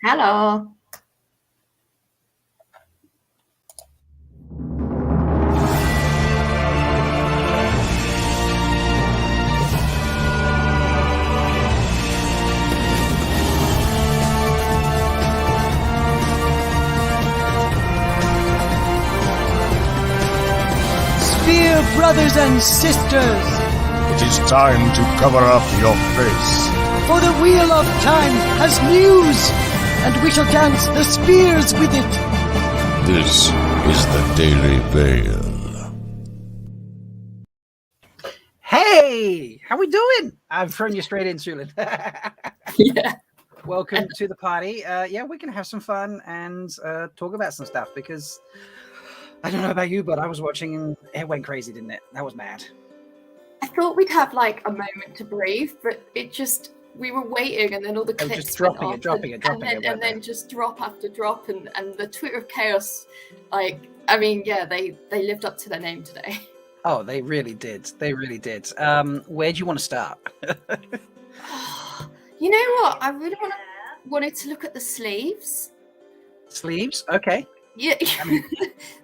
Hello. Dear brothers and sisters, It is time to cover up your face. for the wheel of time has news, and we shall dance the spears with it. This is the Daily Veil. Hey, how we doing? I've thrown you straight in, Sulin. Yeah. Welcome to the party. Yeah, we can have some fun and talk about some stuff because I don't know about you, but I was watching and it went crazy, didn't it? That was mad. I thought we'd have like a moment to breathe, but we were waiting and then all the Oh, clips just dropping went it, off dropping and, it, and then, weren't and then they? just drop after drop and the Twitter of Chaos, like, I mean, yeah, they lived up to their name today. Oh, they really did. They really did. Where do you want to start? You know what? I really wanted to look at the sleeves. Sleeves? Okay. Yeah, I mean,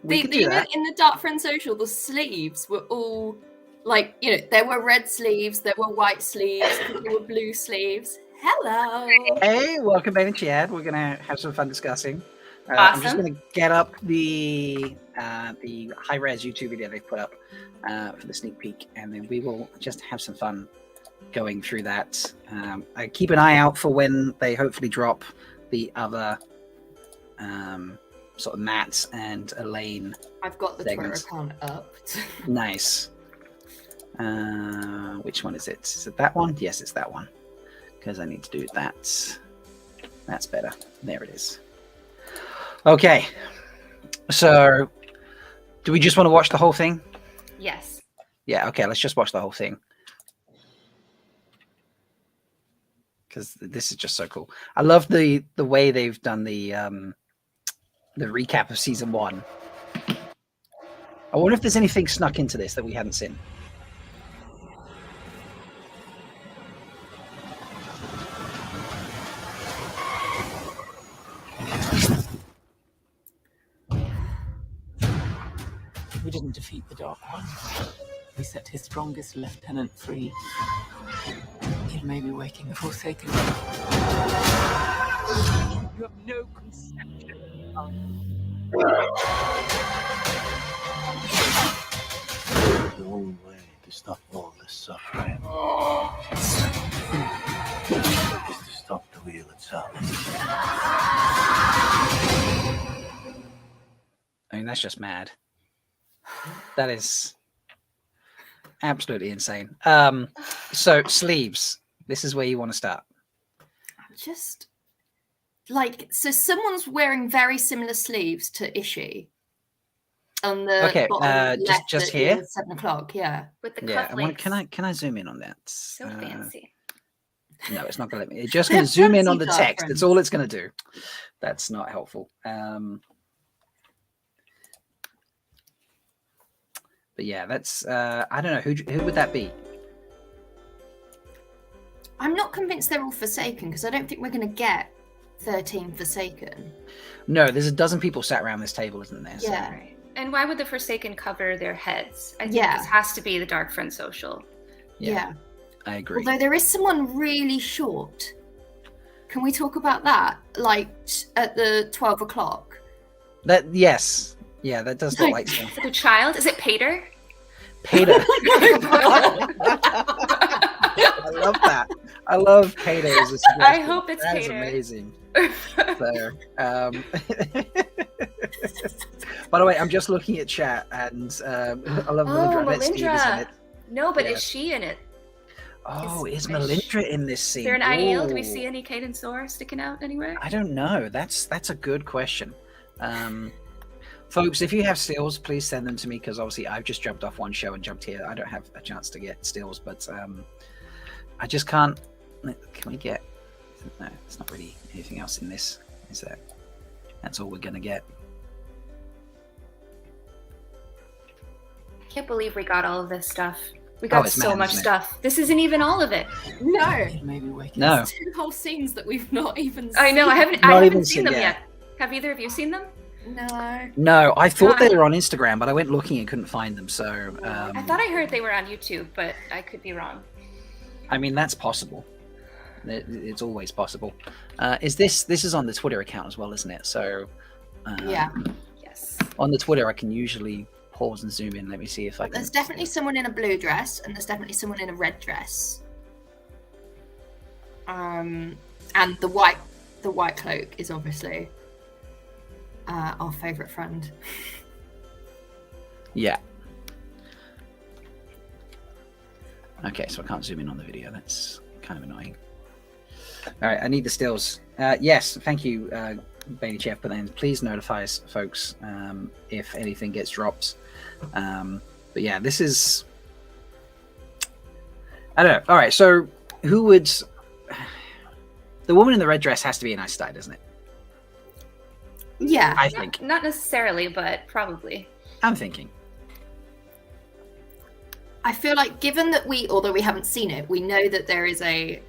we could do that. in the Dark Friend Social, the sleeves were all like, there were red sleeves, there were white sleeves, there were blue sleeves. Hello. Hey, welcome back to Chad. We're gonna have some fun discussing. I'm just Awesome. gonna get up the high-res YouTube video they've put up for the sneak peek, and then we will just have some fun going through that. I keep an eye out for when they hopefully drop the other sort of Matt and Elaine. I've got the segments. Twitter account up. Nice. Which one is it? Is it that one? Yes, it's that one. Because I need to do that. That's better. There it is. Okay. So, do we just want to watch the whole thing? Yes. Yeah, okay, let's just watch the whole thing. Because this is just so cool. I love the way they've done the recap of season 1. I wonder if there's anything snuck into this that we hadn't seen. We didn't defeat the Dark One. We set his strongest lieutenant free. He may be waking the Forsaken. You have no conception of The only way to stop all this suffering is to stop the wheel itself. I mean, that's just mad. That is absolutely insane. So sleeves. This is where you want to start. Just like, so someone's wearing very similar sleeves to Ishii. On the Okay, bottom left just at here? 7 o'clock, yeah. With the Yeah, cufflinks. can I zoom in on that? So fancy. No, it's not going to let me. It's just going to zoom in on the Fancy text. That's all it's going to do. That's not helpful. But yeah, that's I don't know who would that be. I'm not convinced they're all Forsaken because I don't think we're going to get 13 Forsaken. No, there's a dozen people sat around this table, isn't there? So- Yeah. Right. And why would the Forsaken cover their heads? I think Yeah. this has to be the Dark Friend Social. Yeah. I agree. Although there is someone really short. Can we talk about that? Like at the 12 o'clock? That yes, yeah, that does look like so. Is it a child? Is it Pater? Peter. I love that. I love Peter as a suggestion. I hope it's That is Peter. amazing. So, by the way, I'm just looking at chat, and I love Melindra. I bet Steve is in Melindra. it. No, but Yeah. is she in it? Oh, is Is Melindra in this Is scene? there an ideal? Do we Ooh. see any Cadensaur sticking out anywhere? I don't know. That's a good question. Folks, if you have stills, please send them to me because obviously I've just jumped off one show and jumped here. I don't have a chance to get stills, but I just can't. Can we get? No, it's not really anything else in this. Is there? That's all we're gonna get. I can't believe we got all of this stuff We got it's so man, much isn't it? stuff. This isn't even all of it. No. It may be waking. No. There's 2 whole scenes that we've not even seen. I know. I haven't Not even seen seen them yet. yet. Have either of you seen them? No. No, I thought No, they were on Instagram, but I went looking and couldn't find them. So I thought I heard they were on YouTube, but I could be wrong. I mean, that's possible. It's always possible. This is on the Twitter account as well, isn't it? So Yeah. Yes. on the Twitter, I can usually pause and zoom in. Let me see if I can. There's definitely someone in a blue dress, and there's definitely someone in a red dress. And the white cloak is obviously our favourite friend. Yeah. Okay, so I can't zoom in on the video. That's kind of annoying. All right, I need the stills. Yes, thank you, Bailey Chef. But then please notify us, folks, if anything gets dropped. But yeah, this is. I don't know. All right, so who would? The woman in the red dress has to be an Aes Sedai, doesn't it? Yeah. I think. Not necessarily, but probably. I'm thinking. I feel like, given that although we haven't seen it, we know that there is a.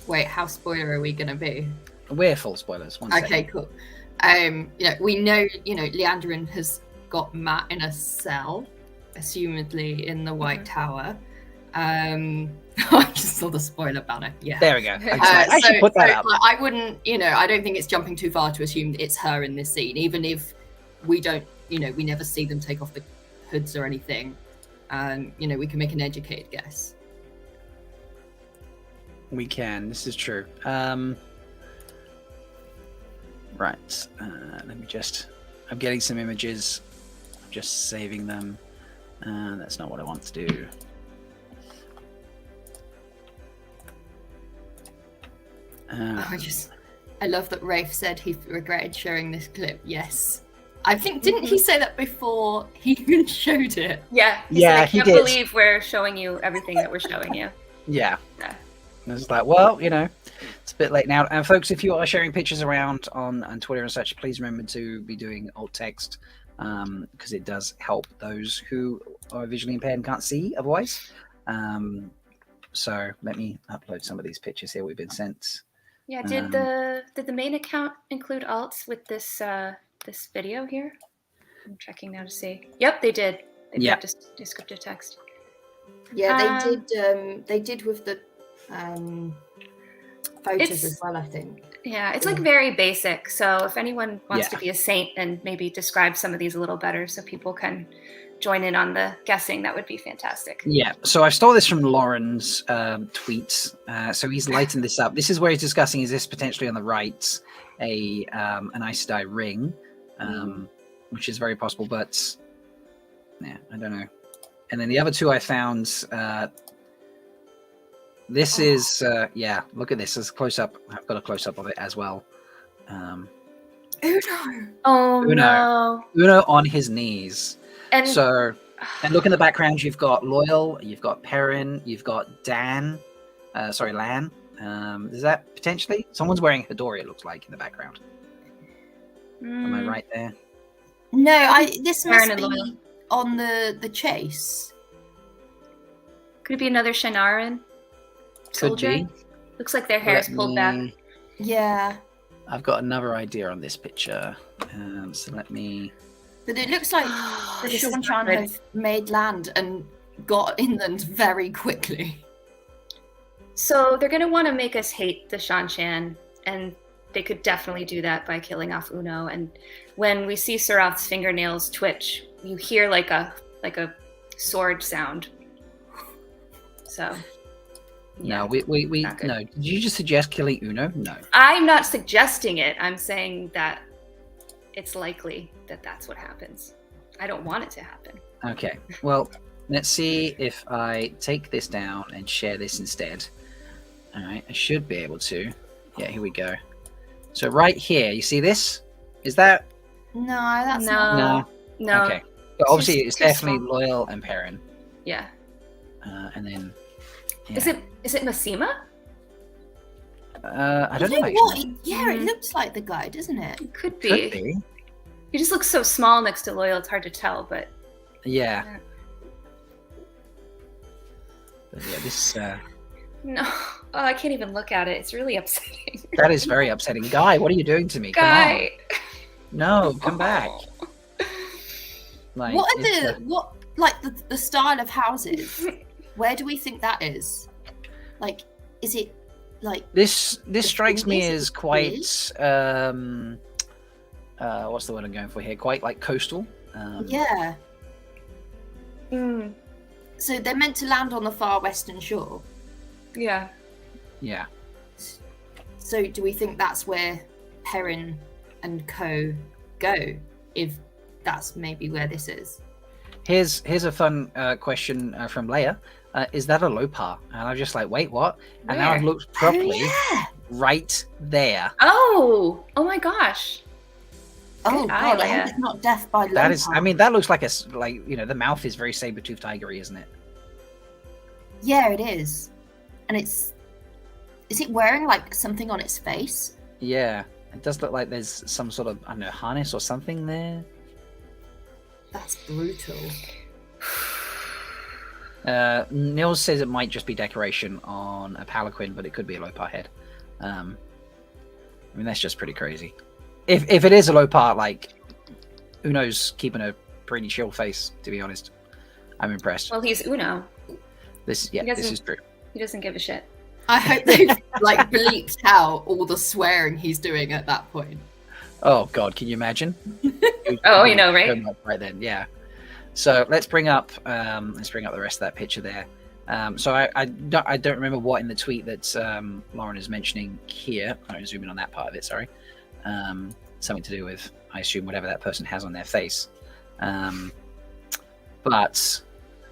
Wait, how spoiler are we going to be? We're full spoilers. One Okay, second. cool. We know, Leandrin has got Matt in a cell, assumedly in the White Tower. I just saw the spoiler banner. Yeah. There we go. I should put that up. Like, I wouldn't, I don't think it's jumping too far to assume that it's her in this scene, even if we don't, we never see them take off the hoods or anything. We can make an educated guess. We can. This is true. Right. Let me just. I'm getting some images. I'm just saving them. That's not what I want to do. I love that Rafe said he regretted sharing this clip. Yes. I think, didn't he say that before he even showed it? Yeah. Yeah, I he can't did. believe we're showing you everything that we're showing you. Yeah. Yeah. And I was like, well, it's a bit late now. And folks, if you are sharing pictures around on Twitter and such, please remember to be doing alt text because it does help those who are visually impaired and can't see otherwise. So let me upload some of these pictures here we've been sent. Yeah. Did the main account include alts with this this video here? I'm checking now to see. Yep, they did. They've got descriptive text. Yeah, they did with the photos as well, I think. Yeah, it's like very basic. So if anyone wants to be a saint and maybe describe some of these a little better so people can join in on the guessing, that would be fantastic. Yeah, so I stole this from Lauren's tweets. So he's lightened this up. This is where he's discussing, is this potentially on the right an Aes Sedai ring, which is very possible, but yeah, I don't know. And then the other two I found, this is, look at this. There's a close-up. I've got a close-up of it as well. Uno! Oh, Uno. no. Uno on his knees. And And look in the background, you've got Loyal, you've got Perrin, you've got Dan, Lan. Is that potentially? Someone's wearing a Hedori, it looks like, in the background. Am I right there? No, this Perrin must and be Loyal. on the chase. Could it be another Shanaran Could soldier? be. Looks like their hair is pulled back. Yeah. I've got another idea on this picture. So let me... But it looks like the This is Sean not good. have made land and got inland very quickly. So they're going to want to make us hate the Shan-Shan, and they could definitely do that by killing off Uno. And when we see Sarath's fingernails twitch, you hear like a sword sound. So... No, we not good. no. Did you just suggest killing Uno? No. I'm not suggesting it. I'm saying that it's likely that that's what happens. I don't want it to happen. Okay. Well, let's see if I take this down and share this instead. All right. I should be able to. Yeah. Here we go. So right here, you see this? Is that? No, that's not. No. Okay. But obviously, too- it's too definitely small. Loyal and Perrin. Yeah. And then. Yeah. Is it Massima? I don't know. You know what? Actually. Yeah, it looks like the guy, doesn't it? It could be. Could be. He just looks so small next to Loyal. It's hard to tell, but Yeah. But yeah, this No, I can't even look at it. It's really upsetting. that is very upsetting. Guy, what are you doing to me? Guy. Come on. No, come back. Like, What are the style of houses? Where do we think that is? Like, is it like this strikes me Is as it quite weird? what's the word I'm going for here? Quite like coastal. Yeah. Mm, So they're meant to land on the far western shore. yeah. Yeah. So do we think that's where Perrin and co go? If that's maybe where this is. Here's a fun question from Leia. Is that a Lopar? And I'm just like, wait, what? And now I've Where? looked properly. Oh, yeah. Right there. Oh my gosh. Oh Good eye, god, I hope Leia. it's not death by That is, I Lopar. mean, that looks like the mouth is very saber-toothed tigery, isn't it? Yeah, it is. And is it wearing like something on its face? Yeah. It does look like there's some sort of, I don't know, harness or something there. That's brutal. Nils says it might just be decoration on a palanquin, but it could be a Lopar head. I mean, that's just pretty crazy. If it is a Lopar, like, Uno's keeping a pretty chill face, to be honest. I'm impressed. Well, he's Uno. This he doesn't- is true. He doesn't give a shit. I hope they've like bleeped out all the swearing he's doing at that point. Oh God, can you imagine? Oh, you know, right? Right then, yeah. So let's bring up the rest of that picture there. So I don't remember what in the tweet that Lauren is mentioning here. I'm going to zoom in on that part of it. Sorry, something to do with, I assume, whatever that person has on their face. But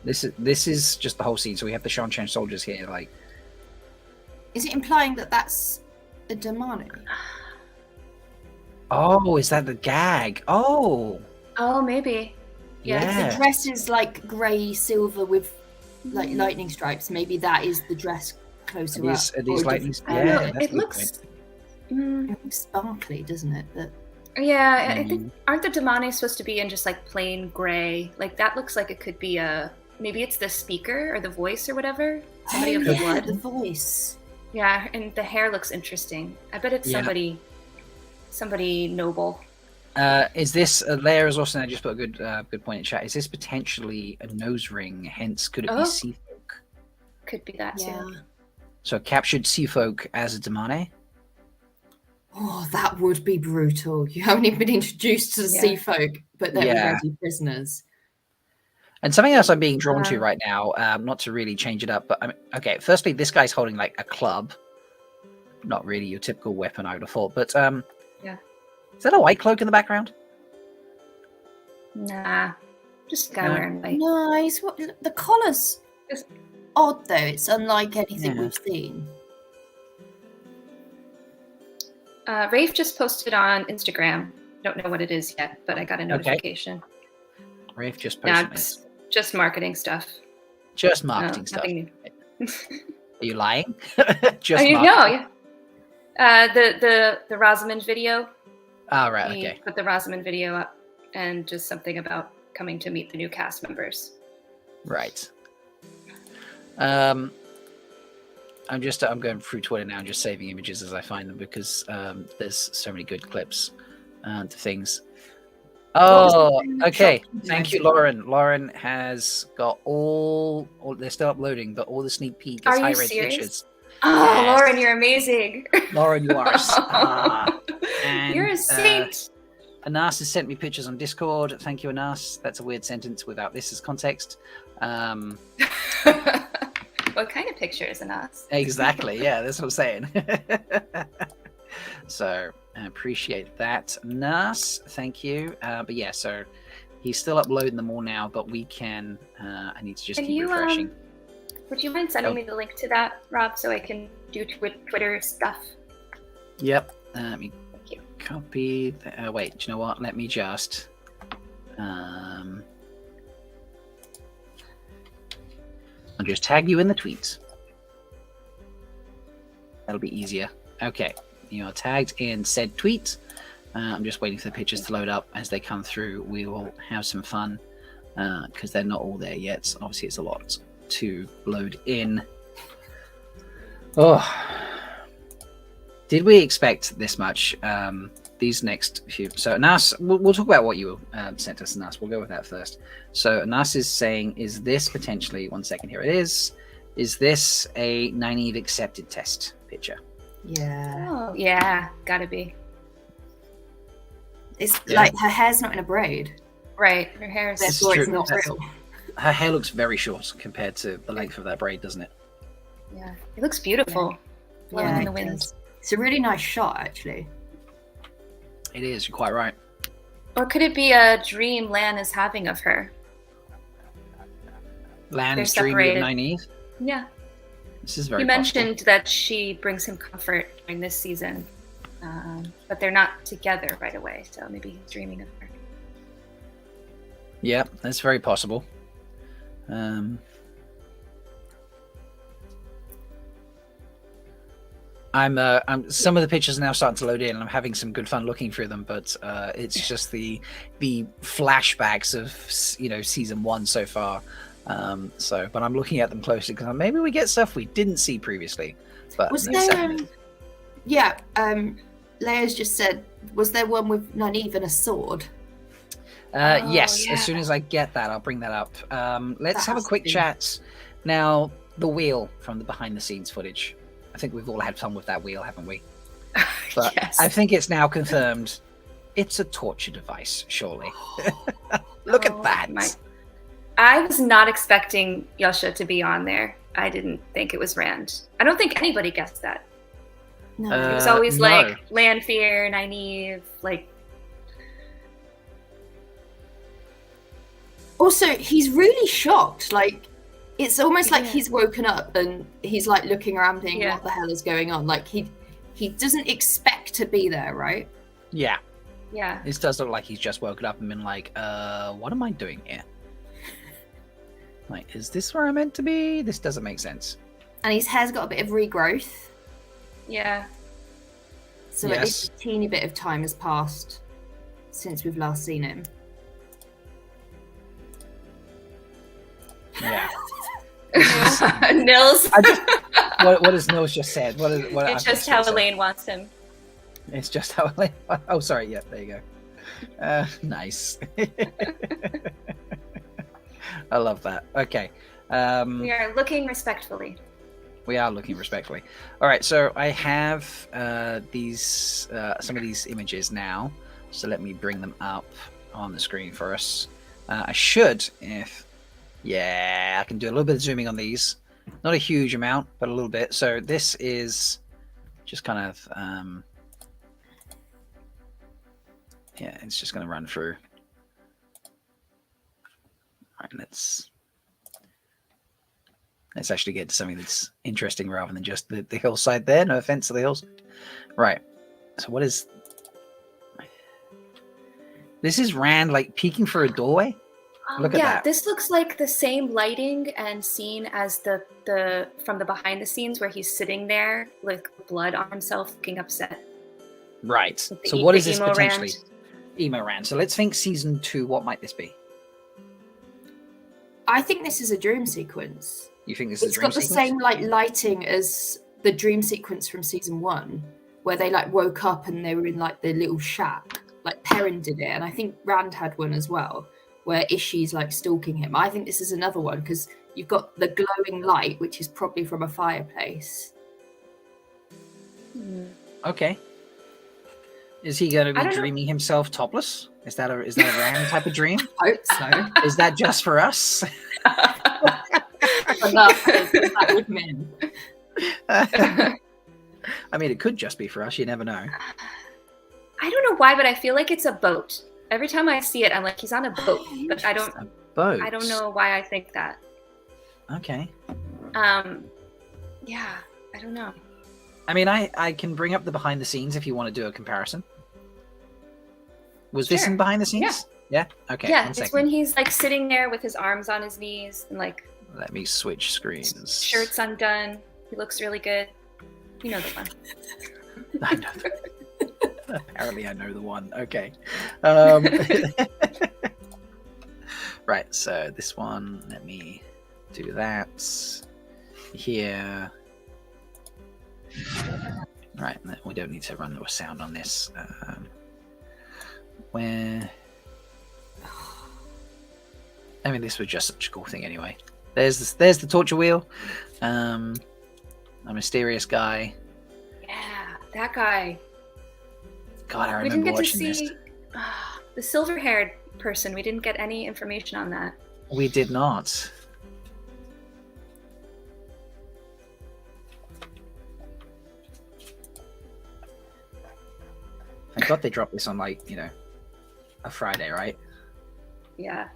this is just the whole scene. So we have the Shan-Chan soldiers here, like. Is it implying that that's a Damani? Oh, is that the gag? Oh, Oh, maybe. yeah. The dress is like grey silver with like lightning stripes. Maybe that is the dress closer Are these, up. are these Or lightning? does- I don't know, Yeah, that's a it good looks. point. It looks sparkly, doesn't it? But Yeah, I think aren't the Damani supposed to be in just like plain gray? Like that looks like it could be maybe it's the speaker or the voice or whatever. Somebody of the yeah, blood. the voice. Yeah, and the hair looks interesting. I bet it's Yeah. somebody noble. Is this Leia has also now just put a good point in chat? Is this potentially a nose ring? Hence, could it be Oh. sea folk? Could be that Yeah. too. So captured sea folk as a Damane. Oh, that would be brutal. You haven't even been introduced to the Yeah. sea folk, but they're Yeah. already prisoners. And something else I'm being drawn to Um, right now, not to really change it up, but I mean, okay. Firstly, this guy's holding like a club, not really your typical weapon, I would have thought. But Yeah. is that a white cloak in the background? Nah, just a guy No. wearing white. Nice. What the collar's It's- odd though. It's unlike anything Yeah. we've seen. Rafe just posted on Instagram. Don't know what it is yet, but I got a notification. Rafe just Nah, posted it's just marketing stuff. just No, marketing stuff. nothing new. Are you lying? Just Oh, you marketing. know, yeah. The Rosamund video. Oh, right. He Okay. put the Rosamund video up, and just something about coming to meet the new cast members. Right. I'm going through Twitter now and just saving images as I find them because there's so many good clips to things. Oh, okay. Thank you, Lauren. Lauren has got all they're still uploading, but all the sneak peek Are is you high res serious? pictures. Oh, Yes. Lauren, you're amazing. Lauren, you are a star. And, You're a saint. Anas has sent me pictures on Discord. Thank you, Anas. That's a weird sentence without this as context. What kind of picture is in us? Exactly. Yeah, that's what I'm saying. So I appreciate that, Nas. Thank you. But yeah, so he's still uploading them all now, but we can. I need to just Can keep you, refreshing. Would you mind sending Oh. me the link to that, Rob, so I can do Twitter stuff? Yep. Let me Thank you. copy. Wait. Do you know what? Let me just. I'll just tag you in the tweets. That'll be easier. Okay. You are tagged in said tweet. I'm just waiting for the pictures to load up. As they come through, we will have some fun because they're not all there yet. Obviously, it's a lot. to load in. Oh, did we expect this much? These next few. So Nas, we'll talk about what you sent us, Nas. We'll go with that first. So Nas is saying, is this potentially, one second, here it is this a Nynaeve accepted test picture? Yeah. Oh, yeah, gotta be. It's like her hair's not in a braid. Right, her hair is... Therefore, it's true. not real. Her hair looks very short compared to the length of that braid, doesn't it? Yeah, it looks beautiful. Blowing Yeah, in the it wind. does. It's a really nice shot, actually. It is, you're quite right. Or could it be a dream Lan is having of her? Lan's They're dreaming of separated. Nynaeve. Yeah. This is very He possible. mentioned that she brings him comfort during this season, but they're not together right away, so maybe he's dreaming of her. Yeah, that's very possible. I'm some of the pictures are now starting to load in, and I'm having some good fun looking through them. But it's just the flashbacks of season 1 so far. But I'm looking at them closely because maybe we get stuff we didn't see previously. But Was no, there? Leia's just said. Was there one with Nynaeve and a sword? Yes, yeah. as soon as I get that, I'll bring that up. Let's That have a has to quick be- chat now. The wheel from the behind-the-scenes footage. I think we've all had fun with that wheel, haven't we? But Yes. I think it's now confirmed. It's a torture device, surely. Look Oh, at that. I was not expecting Yasha to be on there. I didn't think it was Rand. I don't think anybody guessed that. No. It was always no. like Lanfear, Nynaeve, like... Also, he's really shocked. Like, it's almost like Yeah. he's woken up and he's like looking around, thinking, Yeah. "What the hell is going on?" Like he doesn't expect to be there, right? Yeah, Yeah. this does look like he's just woken up and been like, what am I doing here? Like, is this where I'm meant to be? This doesn't make sense. And his hair's got a bit of regrowth, Yeah. so Yes. at least a teeny bit of time has passed since we've last seen him. Yeah. Nils. What has Nils just said? It's just how Elaine wants him. It's just how Elaine... Oh, sorry. Yeah, there you go. Nice. I love that. Okay. We are looking respectfully. We are looking respectfully. All right, so I have some of these images now. So let me bring them up on the screen for us. I should, yeah, I can do a little bit of zooming on these. Not a huge amount, but a little bit. So this is just kind of, yeah, it's just going to run through. All right, let's actually get to something that's interesting rather than just the hillside there. No offense to the hills. Right. So what is... This is Rand, like, peeking through a doorway? Look at Yeah, that. this looks like the same lighting and scene as the from the behind the scenes where he's sitting there with blood on himself, looking upset. Right. With the So what is the this emo potentially? Rand. Emo Rand. So let's think season 2. What might this be? I think this is a dream sequence. You think this is It's a dream got the sequence? same like lighting as the dream sequence from season 1, where they like woke up and they were in like the little shack. Like Perrin did it, and I think Rand had one as well, where Ishi's like stalking him. I think this is another one because you've got the glowing light, which is probably from a fireplace. Okay. Is he going to I be don't know. dreaming himself topless? Is that a Rand type of dream? Hope so. Is that just for us? Enough, 'cause that would mean. I mean, it could just be for us. You never know. I don't know why, but I feel like it's a boat. Every time I see it, I'm like, he's on a boat. But I don't A boat. I don't know why I think that. Okay. Yeah, I don't know. I mean, I can bring up the behind the scenes if you want to do a comparison. Was this Sure. in behind the scenes? Yeah. Okay. Yeah, one it's second. when he's like sitting there with his arms on his knees and like Let me switch screens. shirt's undone. He looks really good. You know the one. I know. Apparently, I know the one. Okay. Right. So this one. Let me do that. Here. Right, we don't need to run the sound on this. Where? I mean, this was just such a cool thing anyway. There's the torture wheel. A mysterious guy. Yeah, that guy. God, I We didn't remember get to watching this. see the silver-haired person. We didn't get any information on that. We did not. Thank God they dropped this on, like, you know, a Friday, right? Yeah.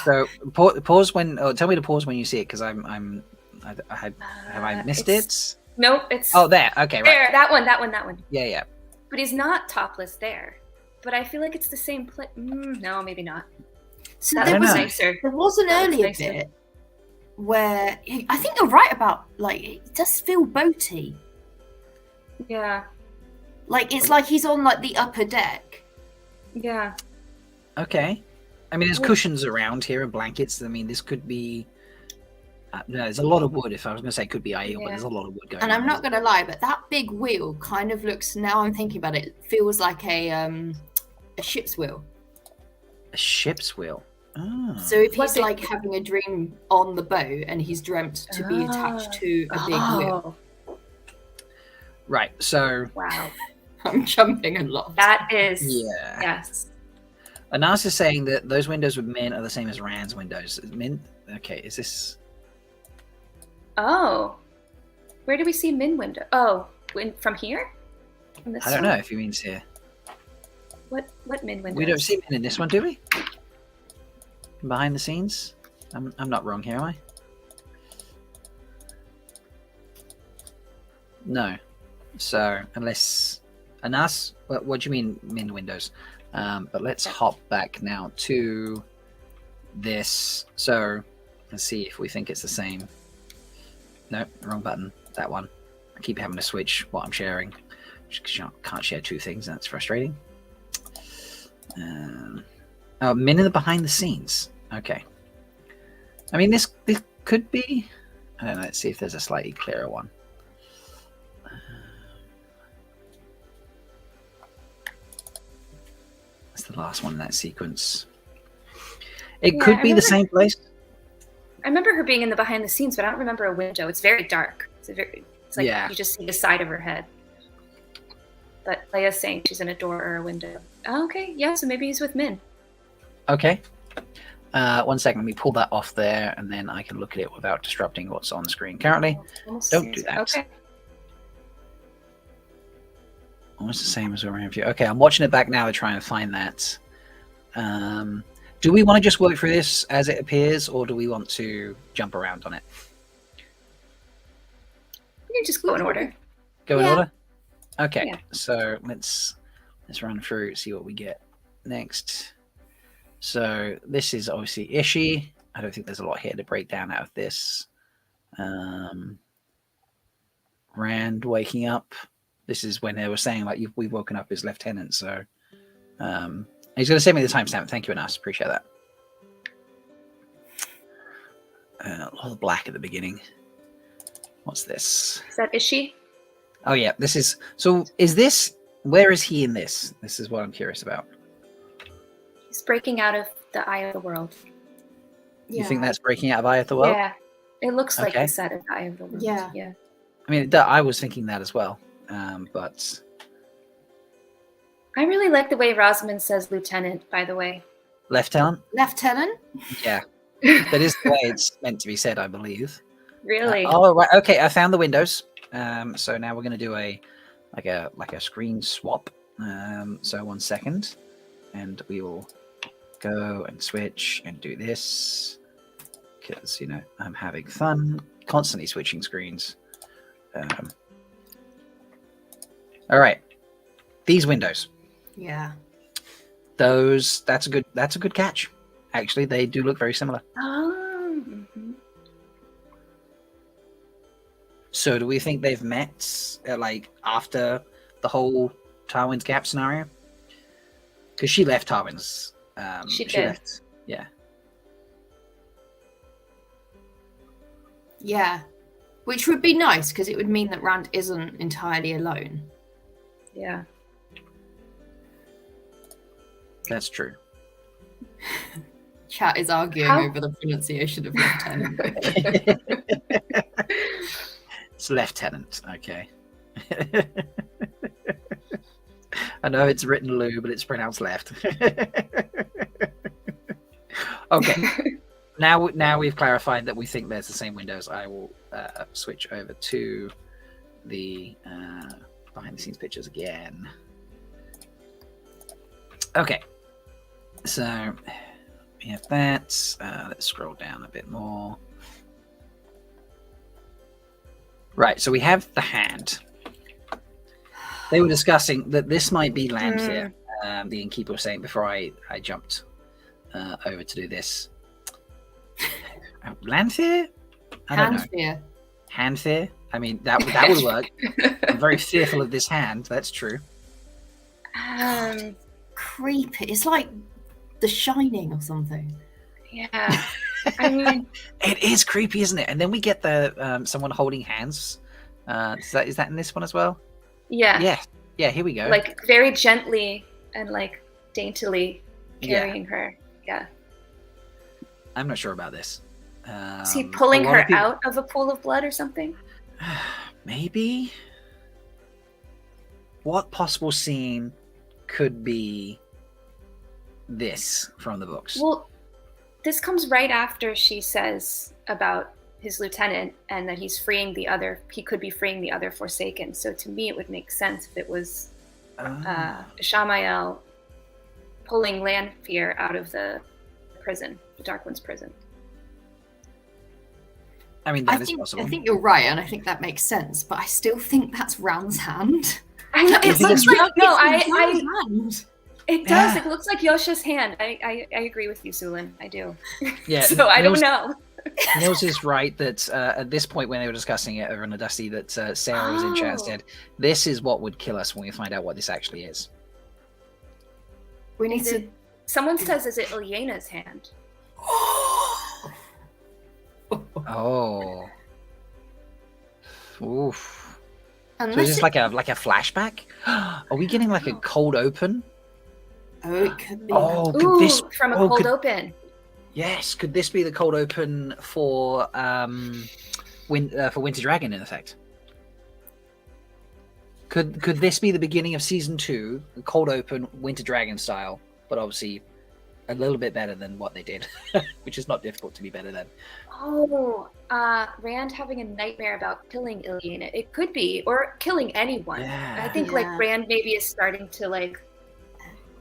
So pause when. Oh, tell me to pause when you see it, because have I missed it? Nope, it's Oh, there. Okay, right. there. That one. Yeah, yeah. But he's not topless there. But I feel like it's the same place. No, maybe not. So That there was was nicer. there was an That was earlier nicer. bit where I think you're right about, like, it does feel boaty. Yeah. Like it's like he's on like the upper deck. Yeah. Okay. I mean, there's Well- cushions around here and blankets. I mean, this could be. No, there's a lot of wood. If I was going to say it could be ideal, but Yeah. there's a lot of wood going And on. I'm not gonna lie, but that big wheel kind of looks, now I'm thinking about it, feels like a ship's wheel. A ship's wheel. Oh. So if What's he's it- like having a dream on the boat and he's dreamt to be attached to a big wheel. Oh, Right. So wow. I'm jumping a lot. That is. yeah. Yes. Anas is saying that those windows with Min are the same as Rand's windows. Min. Okay. Is this? Oh. Where do we see Min window? Oh, from here? From this I don't one? know if he means here. What Min window? We don't see Min in this one, do we? Behind the scenes. I'm not wrong here, am I? No. So unless Anas, what do you mean Min windows? But let's hop back now to this. So let's see if we think it's the same. No, wrong button. That one. I keep having to switch what I'm sharing. Just 'cause you can't share two things. That's frustrating. Oh, Min in the behind the scenes. Okay. I mean, this could be. I don't know. Let's see if there's a slightly clearer one. That's the last one in that sequence. It Yeah, could I be the remember- same place. I remember her being in the behind the scenes, but I don't remember a window. It's very dark. It's like Yeah. you just see the side of her head. But Leia's saying she's in a door or a window. Oh, okay, yeah, so maybe he's with Min. Okay. 1 second. Let me pull that off there, and then I can look at it without disrupting what's on the screen currently. Almost Don't seems- do that. Okay. Almost the same as around view. Okay, I'm watching it back now to try and find that. Do we want to just work through this as it appears, or do we want to jump around on it? You can just go in order. Go in Yeah. order. Okay, Yeah. so let's run through, see what we get next. So this is obviously Ishi. I don't think there's a lot here to break down out of this. Rand waking up. This is when they were saying like we've woken up his lieutenant. So he's going to send me the timestamp. Thank you, Anas. Appreciate that. A lot of black at the beginning. What's this? Is that Ishi? Oh yeah, this is. So is this? Where is he in this? This is what I'm curious about. He's breaking out of the eye of the world. You think that's breaking out of Eye of the World? Yeah. It looks like Okay. the set of Eye of the World. Yeah. Yeah. I mean, I was thinking that as well. But I really like the way Rosamund says lieutenant, by the way. Lieutenant, Lieutenant? yeah, that is the way it's meant to be said, I believe. Really? Oh right, okay. I found the windows. So now we're going to do a screen swap. So 1 second, and we will go and switch and do this because I'm having fun constantly switching screens. All right, these windows. Yeah. That's a good catch. Actually, they do look very similar. Oh. Mhm. So do we think they've met like after the whole Tarwin's Gap scenario? Because she left Tarwin's. She did. Left, yeah. Yeah. Which would be nice, because it would mean that Rand isn't entirely alone. Yeah. That's true. Chat is arguing over the pronunciation of lieutenant. It's lieutenant, okay. I know it's written Lou, but it's pronounced left. Okay. Now we've clarified that we think there's the same windows. I will switch over to the behind the scenes pictures again. Okay. So we have that. Let's scroll down a bit more. Right, so we have the hand. They were discussing that this might be Lanfear. The innkeeper was saying before I jumped over to do this. Lanfear? I don't know. Handfear? I mean, that would work. I'm very fearful of this hand. That's true. Creepy. It's like The Shining or something. Yeah. I mean, it is creepy, isn't it? And then we get the someone holding hands. Is that in this one as well? Yeah. Yeah. Here we go. Like very gently and like daintily carrying her. Yeah. I'm not sure about this. Is he pulling her out of a pool of blood or something? Maybe. What possible scene could be this from the books? Well, this comes right after she says about his lieutenant and that he could be freeing the other Forsaken. So to me, it would make sense if it was Shamael pulling Lanfear out of the prison, the Dark One's prison. I mean, that is possible. I think you're right, and I think that makes sense. But I still think that's Rand's hand. I know it looks like hand. It does. It looks like Yosha's hand. I agree with you, Sulin. I do. Yeah. So I don't know. Nils is right that at this point when they were discussing it over in the Dusty, that Sarah was in chat and said, "This is what would kill us when we find out what this actually is." We need to. Someone says, "Is it Ilyena's hand?" Oh. Oof. So Unless is this like a flashback? Are we getting like a cold open? Oh, it could be. Oh, could this from a cold open? Yes, could this be the cold open for Winter Dragon in effect? Could this be the beginning of season 2, cold open Winter Dragon style, but obviously a little bit better than what they did, which is not difficult to be better than. Oh, Rand having a nightmare about killing Ilyena. It could be, or killing anyone. Yeah. I think like Rand maybe is starting to like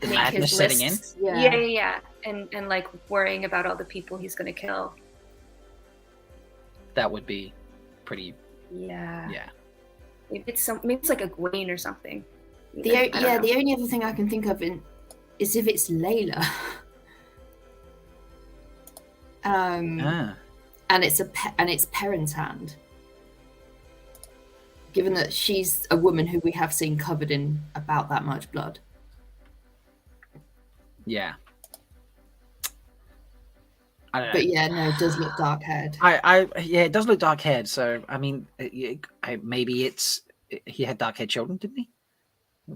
The make madness his setting in? lists. Yeah. And like worrying about all the people he's going to kill. That would be pretty. Yeah. Yeah. Maybe it's like a Gwaine or something. The only other thing I can think of is if it's Layla. And it's Perrin's hand. Given that she's a woman who we have seen covered in about that much blood. Yeah. I don't know. But yeah, no, it does look dark-haired. It does look dark-haired. So I mean, maybe he had dark-haired children, didn't he?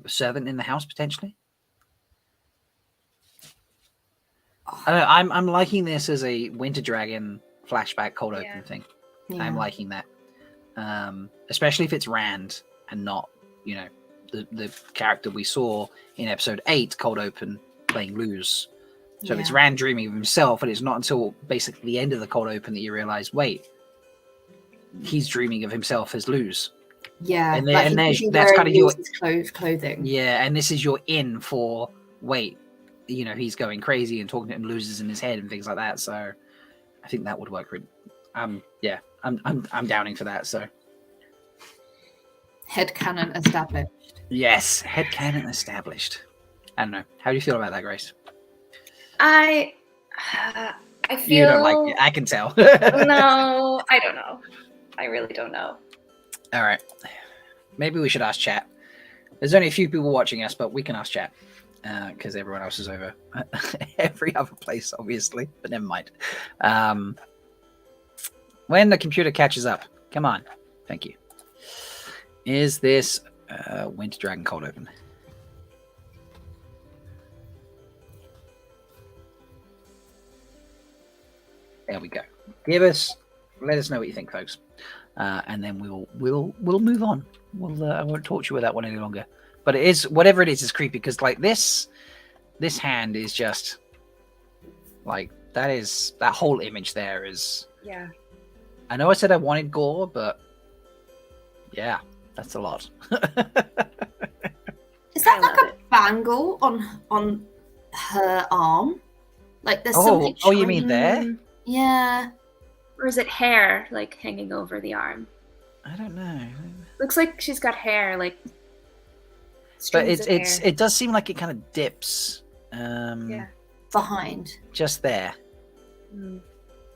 A servant in the house potentially. I don't know, I'm liking this as a Winter Dragon flashback cold open thing. Yeah. I'm liking that, especially if it's Rand and not the character we saw in episode 8 cold open playing Luz. So if it's Rand dreaming of himself, and it's not until basically the end of the cold open that you realize, wait, he's dreaming of himself as Luz. Yeah, and that's kind of your clothing. Yeah, and this is your in for he's going crazy and talking to him, loses in his head and things like that. So I think that would work. I'm downing for that. So headcanon established. Yes, headcanon established. I don't know. How do you feel about that, Grace? I feel you don't like it. I can tell. No, I don't know. I really don't know. All right, maybe we should ask chat. There's only a few people watching us, but we can ask chat because everyone else is over every other place, obviously. But never mind. When the computer catches up. Come on. Thank you. Is this Winter Dragon Cold Open? There we go. Let us know what you think, folks, and then we'll move on. I won't torture you with that one any longer. But it is whatever it is creepy because like this hand is just like that whole image there is. Yeah. I know I said I wanted gore, but yeah, that's a lot. Is that like a bangle on her arm? Like there's something. Oh, you mean there? Yeah. Or is it hair, like, hanging over the arm? I don't know. Looks like she's got hair, like. But it does seem like it kind of dips. Yeah. Behind. Just there. Mm.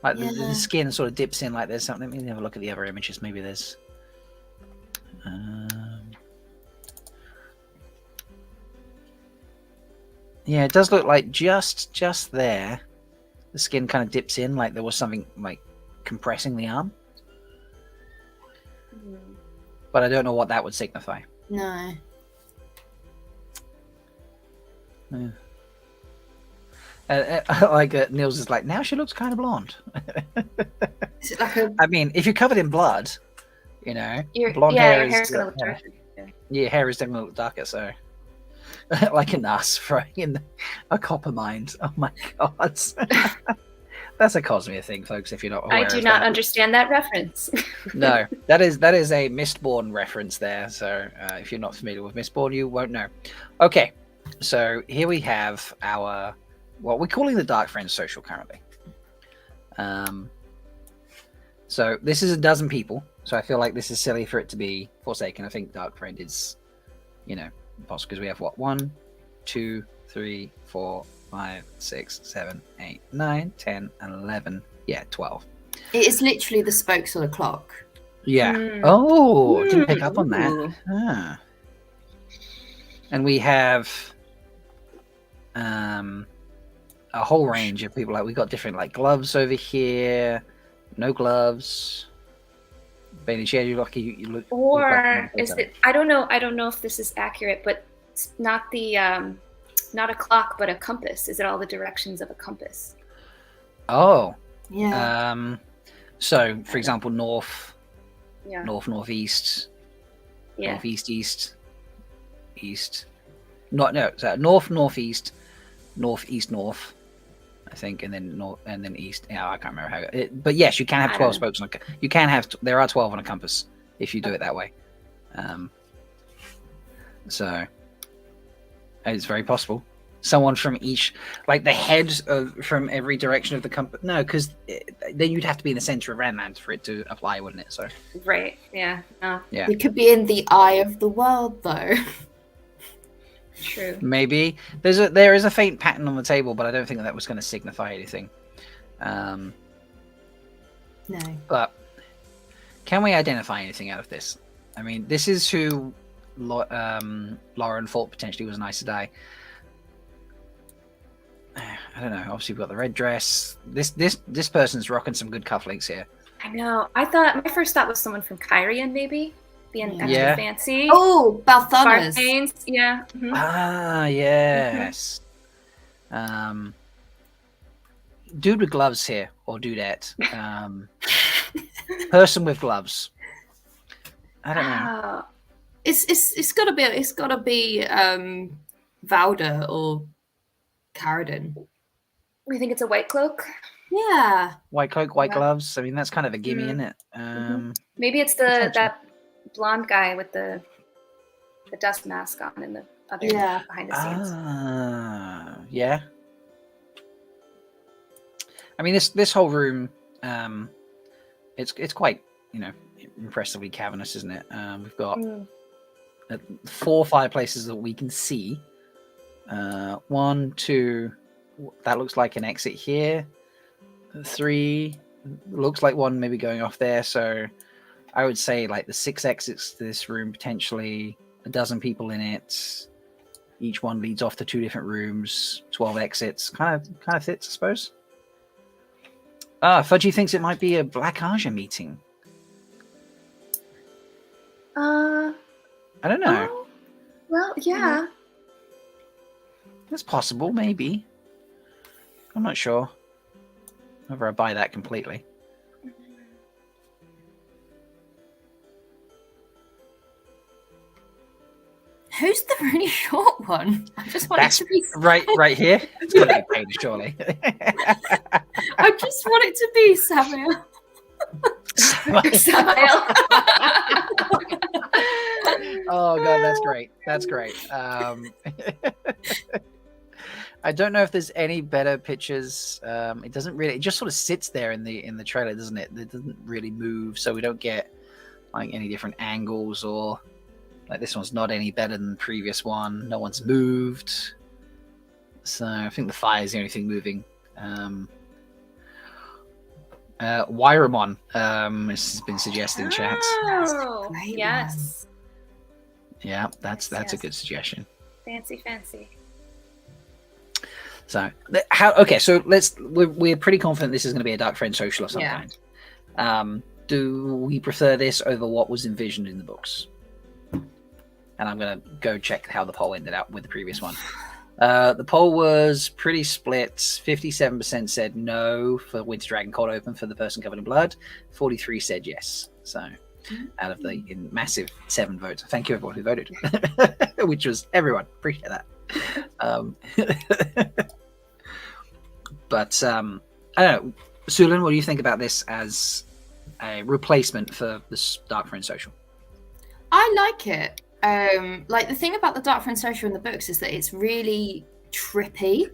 Like the skin sort of dips in like there's something. Let me have a look at the other images. Maybe there's. Yeah, it does look like just there. The skin kind of dips in like there was something like compressing the arm. Mm. But I don't know what that would signify. No. Yeah. Niels is like, now she looks kind of blonde. Is it like a... I mean, if you're covered in blood, you know, Your hair's gonna look darker. Yeah. Your hair is definitely look darker, so like a NAS throwing in a copper mine. Oh my god. That's a Cosmere thing, folks, if you're not aware. I do not understand that reference. No, that is a Mistborn reference there, so if you're not familiar with Mistborn, you won't know. Okay, so here we have our what we're calling the Dark Friends social currently. So this is a dozen people, so I feel like this is silly for it to be Forsaken. I think Dark Friend is, you know, possible because we have what 1, 2, 3, 4, 5, 6, 7, 8, 9, 10, and 11. Yeah, 12. It is literally the spokes on a clock. Yeah. Mm. Oh, didn't pick up on that. Ah. And we have a whole range of people. Like we got different like gloves over here, no gloves. Bailey, you look. Or like is it? I don't know if this is accurate, but it's not the not a clock, but a compass. Is it all the directions of a compass? Oh. Yeah. So, for example, north, Yeah. northeast, Yeah. northeast, east. So north, northeast, northeast, north. I think, and then north, and then east. Yeah, I can't remember how. But yes, you can have 12 spokes on a. You can have. There are 12 on a compass if you do it that way. So it's very possible. Someone from each, like the head from every direction of the compass. No, because then you'd have to be in the center of Randland for it to apply, wouldn't it? So. Right. Yeah. Oh, Yeah. It could be in the eye of the world, though. true. Maybe there is a faint pattern on the table, but I don't think that was going to signify anything. No. But can we identify anything out of this? I mean, this is who Lauren thought potentially was nice to die. I don't know. Obviously, we've got the red dress. This person's rocking some good cufflinks here. I know. I thought my first thought was someone from Kyrian, maybe being extra Yeah. fancy. Oh, Balthanas. Barthanes. Yeah. Mhm. Ah, yes. Dude with gloves here, or dudette. Person with gloves. I don't know. Oh, It's gotta be Valda or Caradon. we think it's a white cloak. Yeah. White cloak, white Yeah. gloves. I mean, that's kind of a gimme, isn't it? Maybe it's Potentially. that blonde guy with the dust mask on in the other behind the scenes. Yeah. I mean, this whole room, it's quite, you know, impressively cavernous, isn't it? We've got 4 fireplaces that we can see. 1, 2, that looks like an exit here. 3, looks like one maybe going off there. So I would say like the 6 exits to this room, potentially a dozen people in it. Each one leads off to 2 different rooms. 12 exits, kind of fits, I suppose. Fudgy thinks it might be a Black Aja meeting. I don't know. Oh, well, yeah. That's possible, maybe. I'm not sure whether I buy that completely. Who's the really short one? I just want That's it to be right here. It's got to be Paige, surely. I just want it to be Samuel. Samael. Oh god, that's great. That's great. I don't know if there's any better pictures. It doesn't really. It just sort of sits there in the trailer, doesn't it? It doesn't really move, so we don't get like any different angles or like this one's not any better than the previous one. No one's moved, so I think the fire is the only thing moving. Wyramon has been suggested in chat. Oh, Great yes. Yeah, that's a Yes. good suggestion. Fancy. So okay, so we're pretty confident this is going to be a Dark Friend social of some Yeah. kind. Do we prefer this over what was envisioned in the books? And I'm going to go check how the poll ended out with the previous one. The poll was pretty split. 57% said no for Winter Dragon Cold Open for the person covered in blood. 43 said yes. So out of the massive 7 votes, thank you everyone who voted, which was everyone. Appreciate that. But I don't know, Sulin, what do you think about this as a replacement for the Dark Friend social? I like it. Like the thing about the Dark Friend social in the books is that it's really trippy,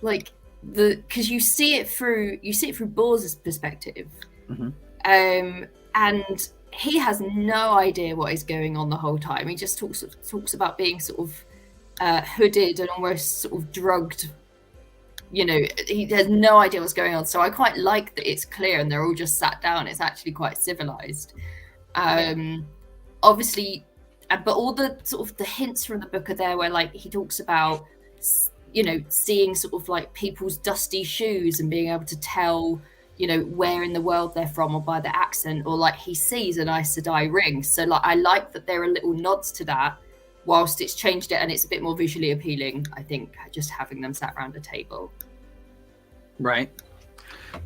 like because you see it through Borz's perspective, and he has no idea what is going on the whole time. He just talks about being sort of hooded and almost sort of drugged. You know, he has no idea what's going on. So I quite like that it's clear and they're all just sat down. It's actually quite civilized. Obviously, but all the sort of the hints from the book are there where like he talks about, you know, seeing sort of like people's dusty shoes and being able to tell, you know, where in the world they're from or by their accent, or like he sees an Aes Sedai ring. So like I like that there are little nods to that, whilst it's changed it and it's a bit more visually appealing, I think, just having them sat around a table. Right.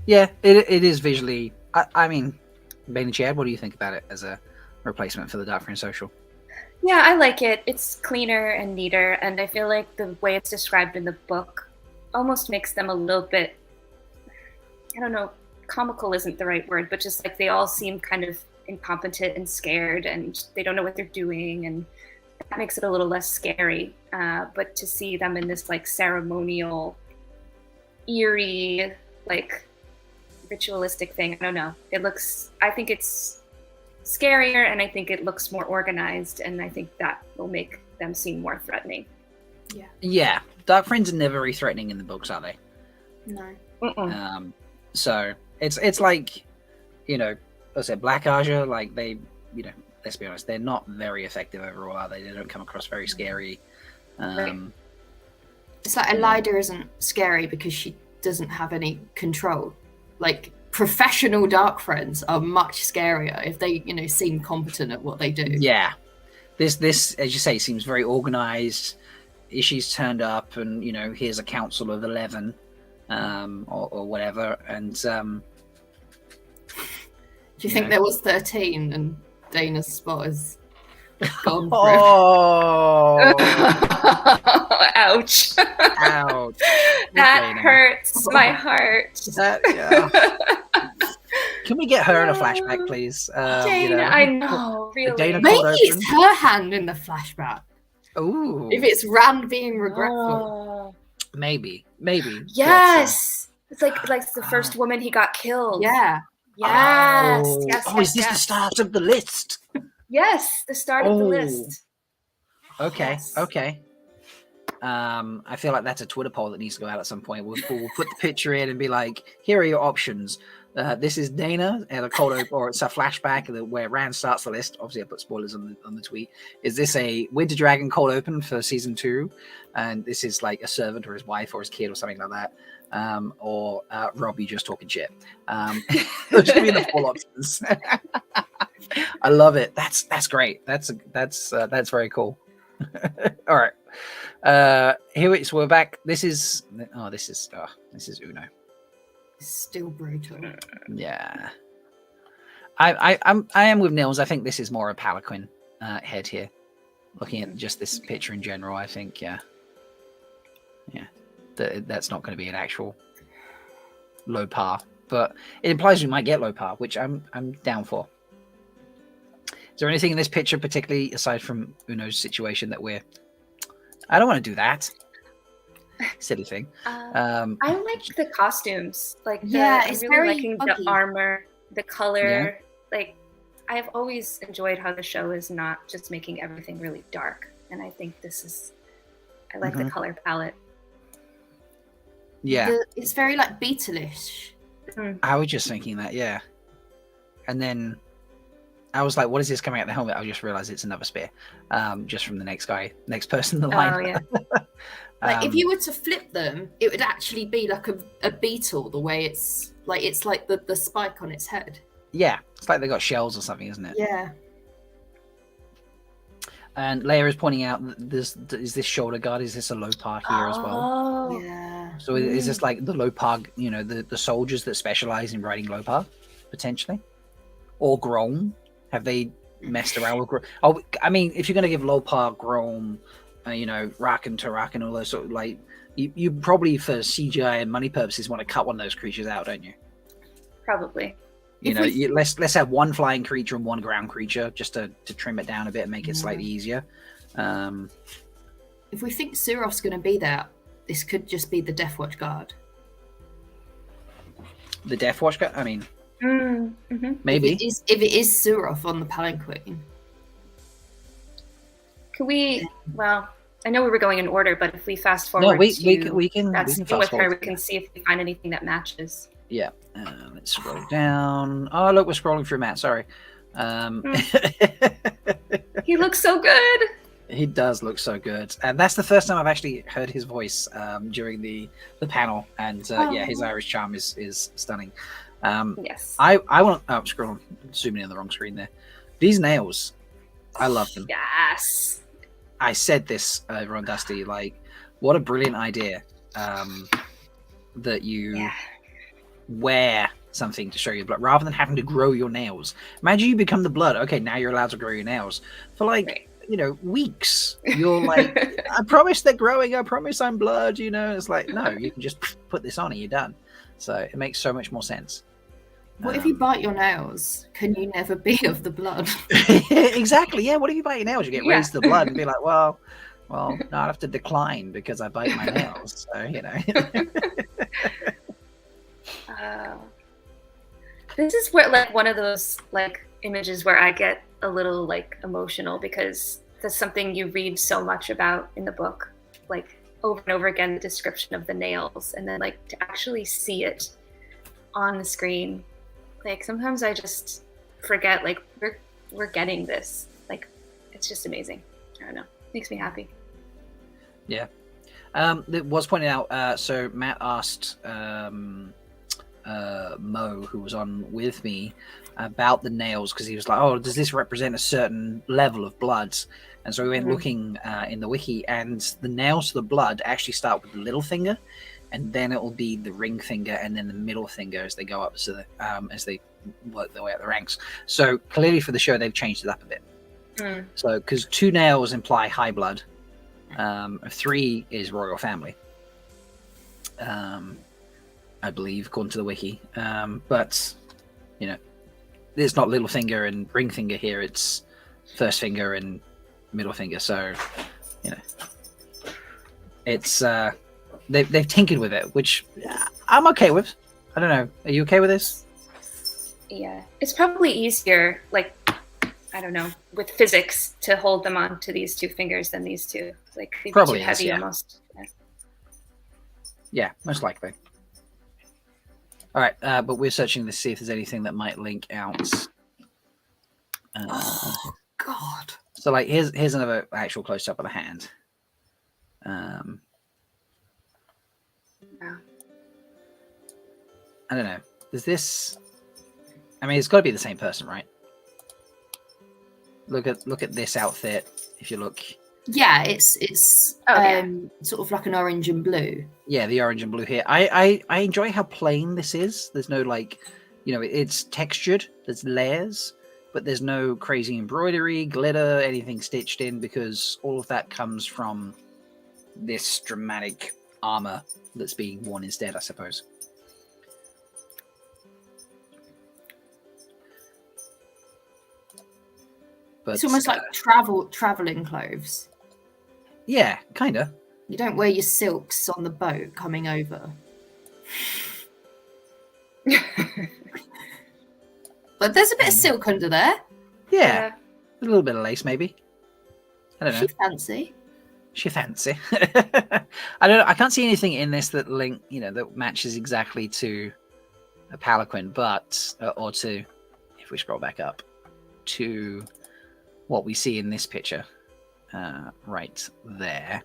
Yeah, it is visually. I mean, Bane and Chad, what do you think about it as a replacement for the Dark Friend social? Yeah, I like it. It's cleaner and neater, and I feel like the way it's described in the book almost makes them a little bit, I don't know, comical isn't the right word, but just like they all seem kind of incompetent and scared and they don't know what they're doing, and that makes it a little less scary. But to see them in this like ceremonial, eerie, like ritualistic thing, I don't know. I think it's scarier, and I think it looks more organized, and I think that will make them seem more threatening. Yeah, Dark Friends are never very threatening in the books, are they? No. So it's like, you know, let's say Black Aja, like they, you know, let's be honest, they're not very effective overall, are they? They don't come across very scary. Right. It's like Elida isn't scary because she doesn't have any control. Like professional Dark Friends are much scarier if they, you know, seem competent at what they do. Yeah, this as you say seems very organized. Ishi's turned up, and you know, here's a council of 11, or whatever, and Do you think there was 13 and Dana's spot is gone through? oh, Ouch. ouch! That Dana. hurts my heart. Yeah. Can we get her in a flashback, please? Dana, I know, really. Dana Maybe cold it's open. her hand in the flashback. Ooh, If it's Rand being regretful. Oh. maybe. Yes. It's like the first woman he got killed. Yeah. Yes. Oh, Yes. oh, yes, is this the yes. start of the list? Yes, the start of the Oh. list. Okay, Yes. okay. I feel like that's a Twitter poll that needs to go out at some point. We'll put the picture in and be like, here are your options. This is Dana and a cold open, or it's a flashback where Rand starts the list. Obviously, I put spoilers on the tweet. Is this a Winter Dragon cold open for season 2? And this is like a servant or his wife or his kid or something like that. or Rob, you just talking shit. Those should be the 4 options. I love it. That's great. That's very cool. All right. So we're back. This is Uno. Still brutal. Yeah. I am with Nils. I think this is more a Palanquin head here. Looking at just this picture in general, I think that's not going to be an actual low par, but it implies we might get low par, which I'm down for. Is there anything in this picture, particularly aside from Uno's situation, that I don't want to do that silly thing? I like the costumes. Like, it's I'm really very liking funky. the armor, the color. Like, I've always enjoyed how the show is not just making everything really dark, and I think I like the color palette. Yeah, It's very like Beatleish. I was just thinking that, yeah. And then I was like, what is this coming out of the helmet? I just realized it's another spear, just from the next person in the line. Oh, yeah. Like, if you were to flip them, it would actually be like a beetle, the way it's like the spike on its head. Yeah, it's like they got shells or something, isn't it? Yeah. And Leia is pointing out that is this shoulder guard, is this a low par here as well? Oh, Yeah. So is this like the low par, the soldiers that specialize in riding low par, potentially? Or Grom? Have they messed around with Grom? Oh, I mean, if you're going to give low par, Grom, Rak and Tarak and all those sort of, like, you probably for CGI and money purposes want to cut one of those creatures out, don't you? probably. Let's have one flying creature and one ground creature just to trim it down a bit and make it slightly easier. If we think Suroth's going to be there, this could just be the Death Watch guard. The Death Watch guard? I mean, maybe. If it is Suroth on the Palanquin. Could we? Well, I know we were going in order, but if we fast forward, no, we can that's fast with her. forward. We can see if we find anything that matches. Yeah. Let's scroll down. Oh, look, we're scrolling through Matt. Sorry. He looks so good. He does look so good, and that's the first time I've actually heard his voice during the panel. And his Irish charm is stunning. Yes. I want. Oh, scrolling, zooming in the wrong screen there. These nails, I love them. Yes. I said this over on Dusty. Like, what a brilliant idea that you wear something to show your blood rather than having to grow your nails. Imagine you become the blood. Okay, now you're allowed to grow your nails for weeks. You're like, I promise they're growing. I promise I'm blood. It's like, no, you can just put this on and you're done. So it makes so much more sense. What if you bite your nails? Can you never be of the blood? Exactly. Yeah. What if you bite your nails? You get raised to the blood and be like, well, no, I have to decline because I bite my nails. So This is where one of those images where I get a little emotional, because that's something you read so much about in the book, over and over again, the description of the nails, and then to actually see it on the screen. Sometimes I just forget we're getting this. It's just amazing. I don't know. Makes me happy. Yeah. It was pointed out, so Matt asked Mo, who was on with me, about the nails, because he was like, oh, does this represent a certain level of blood? And so we went looking in the wiki, and the nails to the blood actually start with the little finger, and then it will be the ring finger and then the middle finger as they go up, so as they work their way up the ranks. So clearly for the show they've changed it up a bit. So because 2 nails imply high blood, 3 is royal family, I believe, according to the wiki. But it's not little finger and ring finger here, it's first finger and middle finger. So it's they've tinkered with it, which I'm okay with. I don't know, are you okay with this? Yeah, it's probably easier, I don't know, with physics, to hold them on to these 2 fingers than these 2. They'd be Probably too is, heavy yeah. almost. Yeah, most likely. All right, but we're searching to see if there's anything that might link out. Oh God! So here's another actual close up of the hand. Wow. I don't know. Is this? I mean, it's got to be the same person, right? Look at this outfit. If you look, Yeah, it's yeah. sort of like an orange and blue. yeah, the orange and blue here. I enjoy how plain this is. There's no like, it's textured. There's layers, but there's no crazy embroidery, glitter, anything stitched in, because all of that comes from this dramatic armor that's being worn instead, I suppose. But It's almost like traveling clothes. yeah, kind of. You don't wear your silks on the boat coming over. But there's a bit of silk under there. Yeah, a little bit of lace, maybe. I don't know. She fancy. She fancy. I don't know. I can't see anything in this that that matches exactly to a palanquin, but or to, if we scroll back up, to what we see in this picture, right there.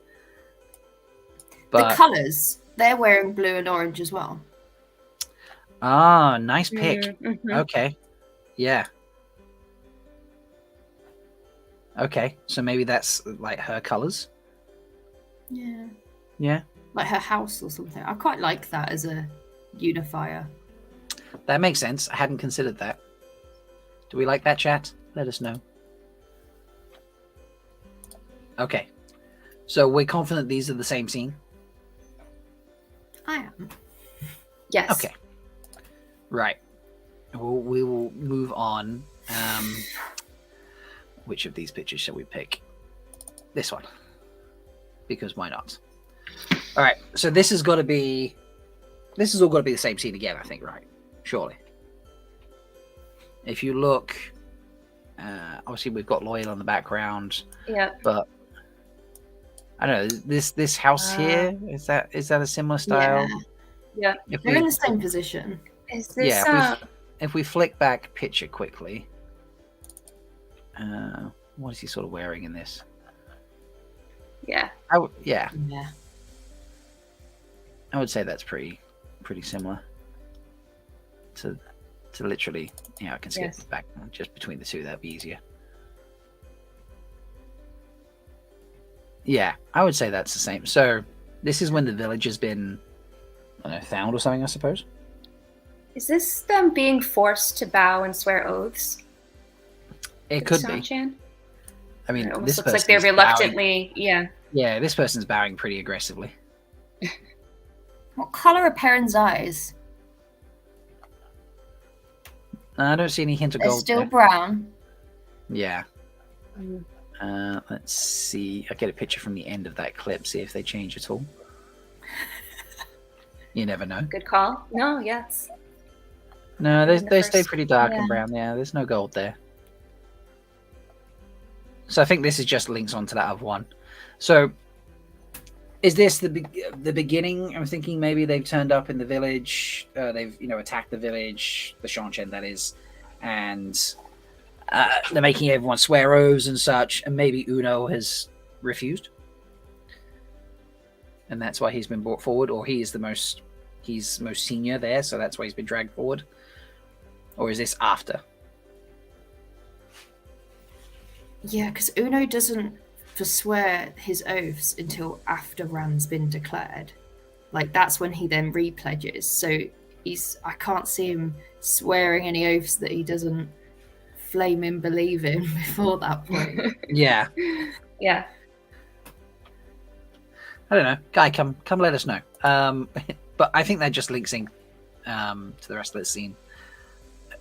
But The colours, they're wearing blue and orange as well. nice pick. Mm-hmm. Okay, yeah. Okay, so maybe that's like her colors. Yeah. Yeah, Like her house or something. I quite like that as a unifier. that makes sense. I hadn't considered that. Do we like that, chat? Let us know. Okay, so we're confident these are the same scene. I am. Yes. Okay, right. We will move on. Which of these pictures shall we pick? This one, because why not? All right. So this has got to be. This has all got to be the same scene again, I think, right? Surely. If you look, obviously we've got Loyal on the background, Yeah. but I don't know. This house here, is that a similar style? Yeah. If They're we, in the same position. Is this? yeah. If we flick back picture quickly, what is he sort of wearing in this? Yeah. Yeah, Yeah. I would say that's pretty similar to literally. Yeah, I can skip Yes. back just between the two. That'd be easier. Yeah, I would say that's the same. So this is when the village has been, I don't know, found or something, I suppose. Is this them being forced to bow and swear oaths? It could be. Sanchan? I mean, It almost this looks like they're person's reluctantly. bowing. Yeah, this person's bowing pretty aggressively. What colour are Perrin's eyes? I don't see any hint of They're gold. still there. brown. Yeah. Mm. Let's see. I'll get a picture from the end of that clip, see if they change at all. You never know. Good call. No. Yes. No, In the they stay first- pretty dark and yeah. brown. Yeah, there's no gold there. So I think this is just links onto that of one. So is this the beginning? I'm thinking maybe they've turned up in the village. They've attacked the village, the Shanshan that is, and they're making everyone swear oaths and such. And maybe Uno has refused, and that's why he's been brought forward, or he's most senior there, so that's why he's been dragged forward. Or is this after? Yeah, because Uno doesn't forswear his oaths until after Rand's been declared. Like, that's when he then repledges. So I can't see him swearing any oaths that he doesn't flame in believe in before that point. Yeah. Yeah. I don't know. Guy, come let us know. But I think that just links in to the rest of the scene.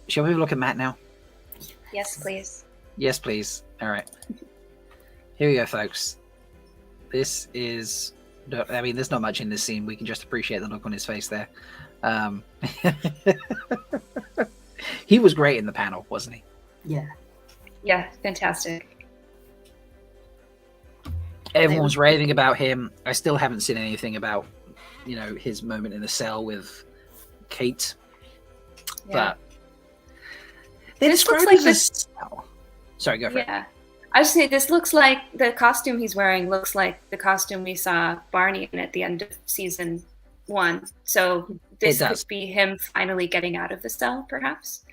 Shall we look at Matt now? Yes, please. Yes, please. All right. Here we go, folks. This is... I mean, there's not much in this scene. We can just appreciate the look on his face there. He was great in the panel, wasn't he? Yeah. Yeah. Fantastic. Everyone's raving about him. I still haven't seen anything about, his moment in the cell with Kate. Yeah. But they This looks describe like it as... Sorry, go for it. Yeah. I was saying, this looks like the costume he's wearing looks like the costume we saw Barney in at the end of season 1. So this does. could be him finally getting out of the cell, perhaps.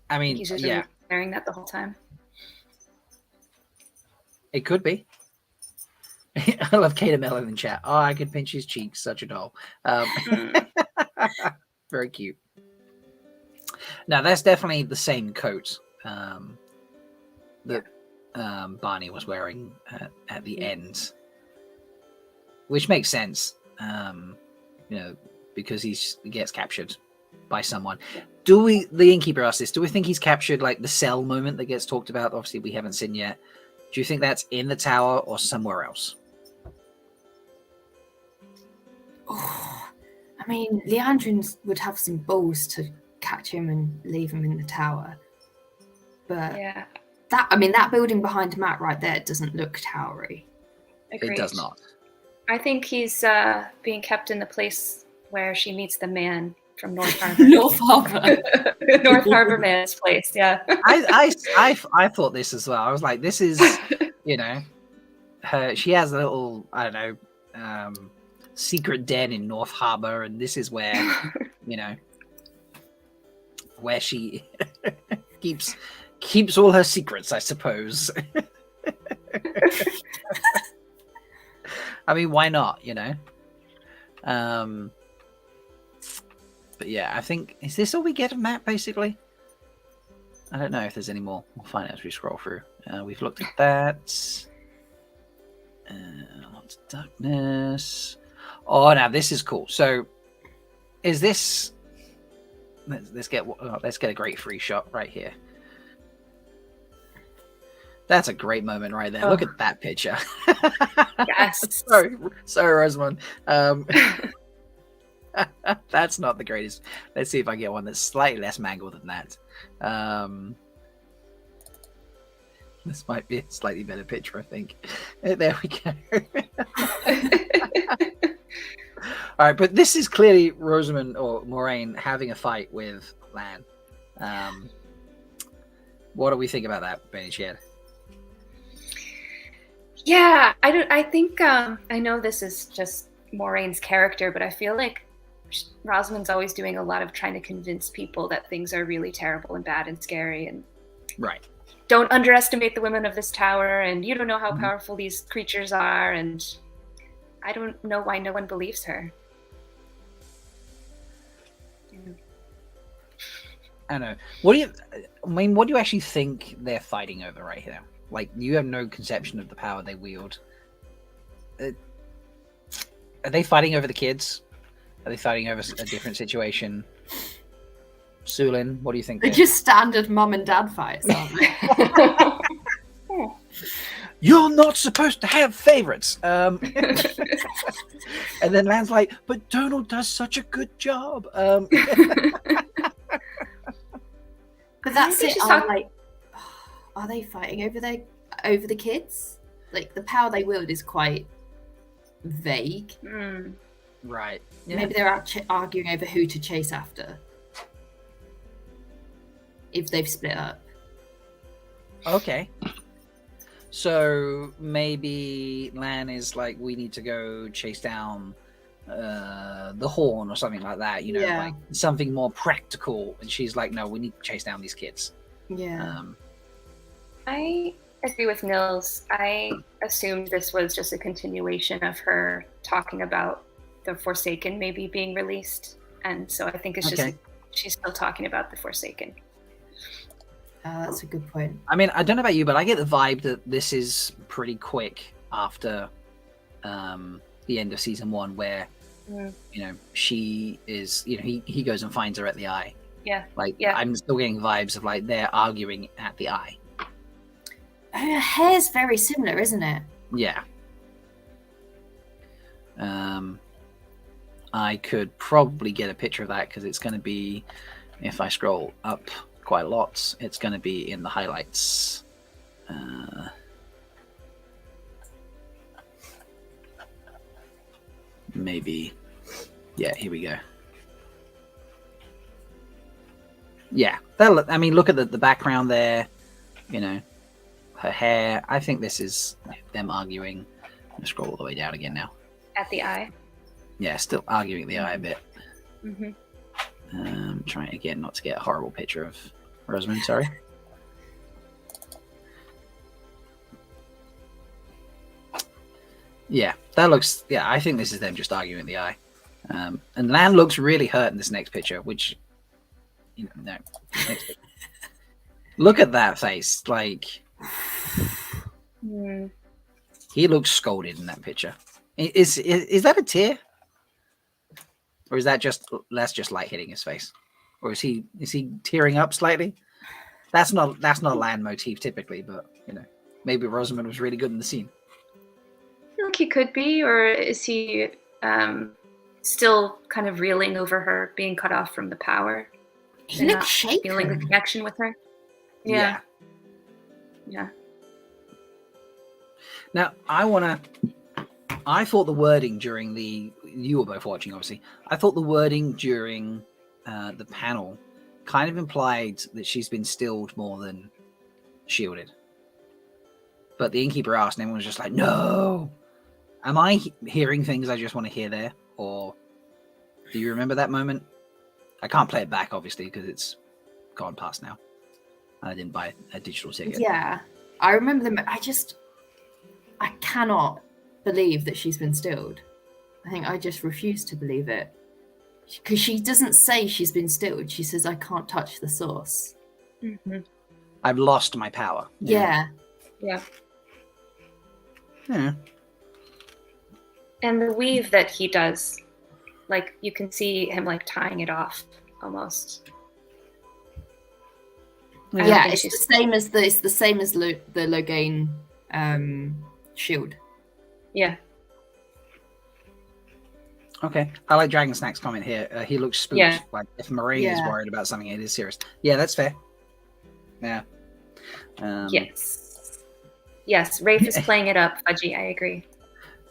I mean, He's just yeah, wearing that the whole time. it could be. I love Kata Mellon in chat. Oh, I could pinch his cheeks. Such a doll. Very cute. Now, that's definitely the same coat that Barney was wearing at the end, which makes sense. Because he gets captured by someone. The innkeeper asked this, do we think he's captured like the cell moment that gets talked about? Obviously, we haven't seen yet. Do you think that's in the tower or somewhere else? Oh, I mean, Leandrin would have some balls to catch him and leave him in the tower. But Yeah, that building behind Matt right there doesn't look towery. agreed. It does not. I think he's being kept in the place where she meets the man from North Harbor. North Harbor. North Harbor man's place, yeah. I thought this as well. I was like, this is, her. She has a little, I don't know, secret den in North Harbor, and this is where, where she keeps all her secrets, I suppose. I mean, why not? But yeah, I think, is this all we get of Matt, basically? I don't know if there's any more. We'll find out as we scroll through. We've looked at that. Lots of darkness. Oh, now this is cool. So, is this... Let's get a great free shot right here. That's a great moment right there. Look at that picture. Yes. Sorry, Rosamund. That's not the greatest. Let's see if I get one that's slightly less mangled than that. This might be a slightly better picture, I think. There we go. All right, but this is clearly Rosamund or Moraine having a fight with Lan. What do we think about that, Benny Shed? Yeah, I think I know this is just Moraine's character, but I feel like Rosamund's always doing a lot of trying to convince people that things are really terrible and bad and scary, and right. Don't underestimate the women of this tower, and you don't know how powerful these creatures are, and I don't know why no one believes her. I know. What do you actually think they're fighting over right here? Like, you have no conception of the power they wield. Are they fighting over the kids? Are they fighting over a different situation? Sulin, what do you think? They're just standard mum and dad fights, aren't they? You're not supposed to have favorites. And then Lan's like, but Donald does such a good job. But that's it. Are they fighting over the kids? Like, the power they wield is quite vague. Right. Yeah. Maybe they're arguing over who to chase after. If they've split up. Okay. So maybe Lan is like, we need to go chase down the horn or something like that, like something more practical. And she's like, no, we need to chase down these kids. Yeah. I agree with Nils. I assumed this was just a continuation of her talking about the Forsaken maybe being released. And so I think it's just she's still talking about the Forsaken. That's a good point. I mean, I don't know about you, but I get the vibe that this is pretty quick after the end of season 1, where she is, he goes and finds her at the Eye. Yeah. I'm still getting vibes of like they're arguing at the Eye. Her hair's very similar, isn't it? Yeah. I could probably get a picture of that because it's going to be, if I scroll up quite a lot, it's going to be in the highlights. Maybe. Yeah, here we go. Yeah, look at the background there. Her hair. I think this is them arguing. I'm going to scroll all the way down again now. At the Eye? Yeah, still arguing the eye a bit. Mm-hmm. Trying again not to get a horrible picture of Rosamund. Sorry. Yeah, that looks. Yeah, I think this is them just arguing the eye. And Lan looks really hurt in this next picture, which, no. Next picture. Look at that face. Like, he looks scolded in that picture. Is that a tear? Or is that just light hitting his face? Or is he tearing up slightly? That's not a Lan motif typically, but maybe Rosamund was really good in the scene. I feel like he could be, or is he still kind of reeling over her being cut off from the power? He looks shaken. Feeling the connection with her. Yeah. Now I thought the wording during you were both watching, obviously. I thought the wording during the panel kind of implied that she's been stilled more than shielded. But the innkeeper asked, and everyone was just like, "No." Am I hearing things I just want to hear there, or do you remember that moment? I can't play it back, obviously, because it's gone past now. I didn't buy a digital ticket. Yeah, I remember them. I cannot believe that she's been stilled. I think I just refuse to believe it. Because she doesn't say she's been stilled. She says, "I can't touch the source." Mm-hmm. I've lost my power. Yeah. Yeah. Yeah. And the weave that he does, like you can see him like tying it off almost. Yeah, it's the same as the Loghain shield. Yeah. Okay. I like Dragon Snack's comment here. He looks spooked. Yeah. Like if Marie is worried about something, it is serious. Yeah, that's fair. Yeah. Yes, Rafe is playing it up, Fudgy. I agree.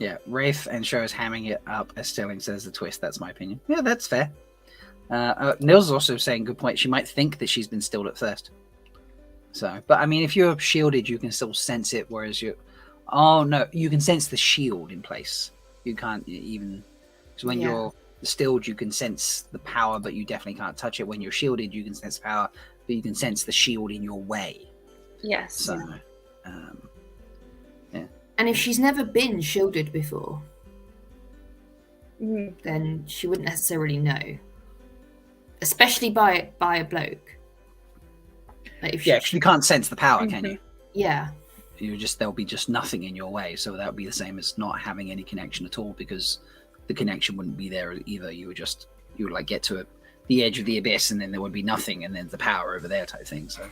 Yeah, Rafe and Show is hamming it up as Sterling says the twist. That's my opinion. Yeah, that's fair. Nils is also saying, good point, she might think that she's been stilled at first. So, but I mean, if you're shielded, you can still sense it, whereas you can sense the shield in place. You can't even... So when you're stilled, you can sense the power, but you definitely can't touch it. When you're shielded, you can sense power, but you can sense the shield in your way. Yes. So, And if she's never been shielded before, then she wouldn't necessarily know. Especially by a bloke. Like if because you can't sense the power, can you? Yeah. There'll be just nothing in your way. So that would be the same as not having any connection at all, because the connection wouldn't be there either. You would like get to the edge of the abyss, and then there would be nothing, and then the power over there type thing. So,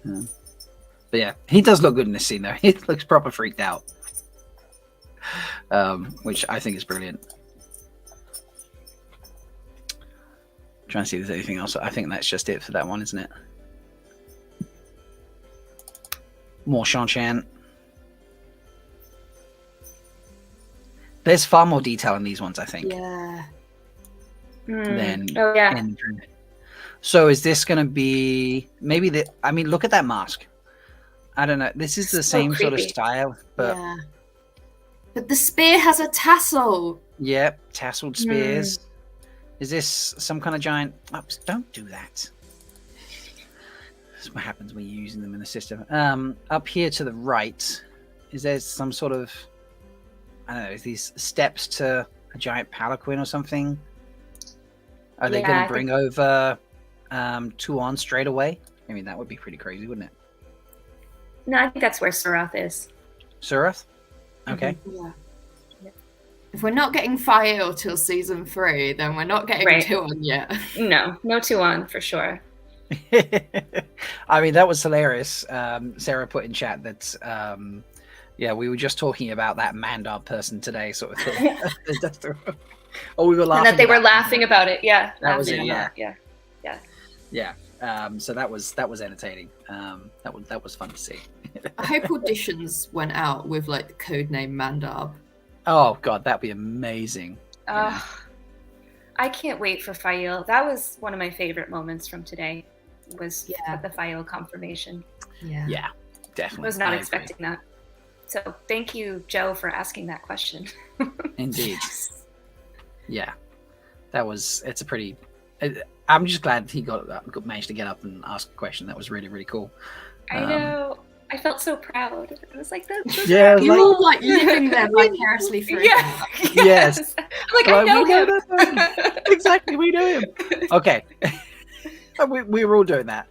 but yeah, he does look good in this scene though. He looks proper freaked out, which I think is brilliant. Trying to see if there's anything else. I think that's just it for that one, isn't it? More Shan-Chan. There's far more detail in these ones, I think. Yeah. So is this going to be maybe look at that mask. I don't know. This is the same sort of style, but but the spear has a tassel. Yep, tasseled spears. Is this some kind of giant? Oops, don't do that. That's what happens when you're using them in the system. Up here to the right, is there some sort of, I don't know, is these steps to a giant palanquin or something? Are they going to bring over Tuon straight away? I mean, that would be pretty crazy, wouldn't it? No, I think that's where Surath is. Surath? Okay. Yeah. If we're not getting Fael till season 3, then we're not getting Tuon yet. No Tuon for sure. I mean, that was hilarious. Sarah put in chat that we were just talking about that Mandar person today, sort of thing. Oh, we were laughing. And that they were laughing about it. Yeah, that was it. Yeah. So that was entertaining. That was fun to see. I hope auditions went out with like the codename Mandar. Oh god, that'd be amazing. I can't wait for Fael. That was one of my favorite moments from today. Was the Fael confirmation. Yeah, definitely. I was not expecting that. So thank you, Joe, for asking that question. Indeed. Yeah, it's a pretty. I'm just glad he managed to get up and ask a question. That was really, really cool. I know. I felt so proud. I was like, that's Yeah, You're all like living there vicariously through. Yeah. Yes. Like, I know him. Exactly, we know him. Okay. we were all doing that.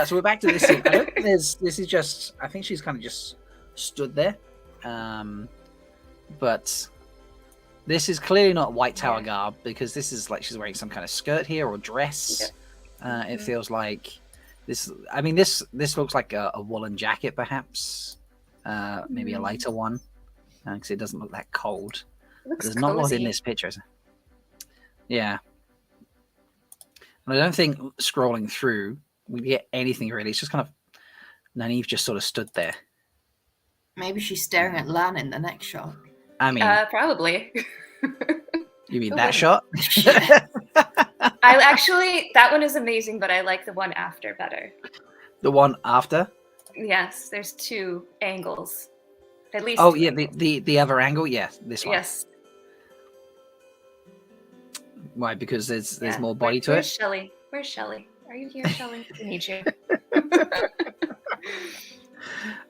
So we're back to this scene. I don't think this is just. I think she's kind of just stood there. But this is clearly not White Tower garb because this is like she's wearing some kind of skirt here or dress. Yeah. It feels like this. I mean, this looks like a woolen jacket, perhaps. Maybe a lighter one because it doesn't look that cold. There's not a lot in this picture. Yeah. And I don't think scrolling through we get anything really. It's just kind of Nynaeve just sort of stood there. Maybe she's staring at Lan in the next shot. I mean, probably. You mean that shot? I actually, that one is amazing, but I like the one after better. The one after? Yes, there's two angles. At least. Oh yeah, the other angle. Yes, this one. Yes. Why? Because there's more body to it. Where's Shelley? Where's Shelley? Are you here, Shelley? I need you.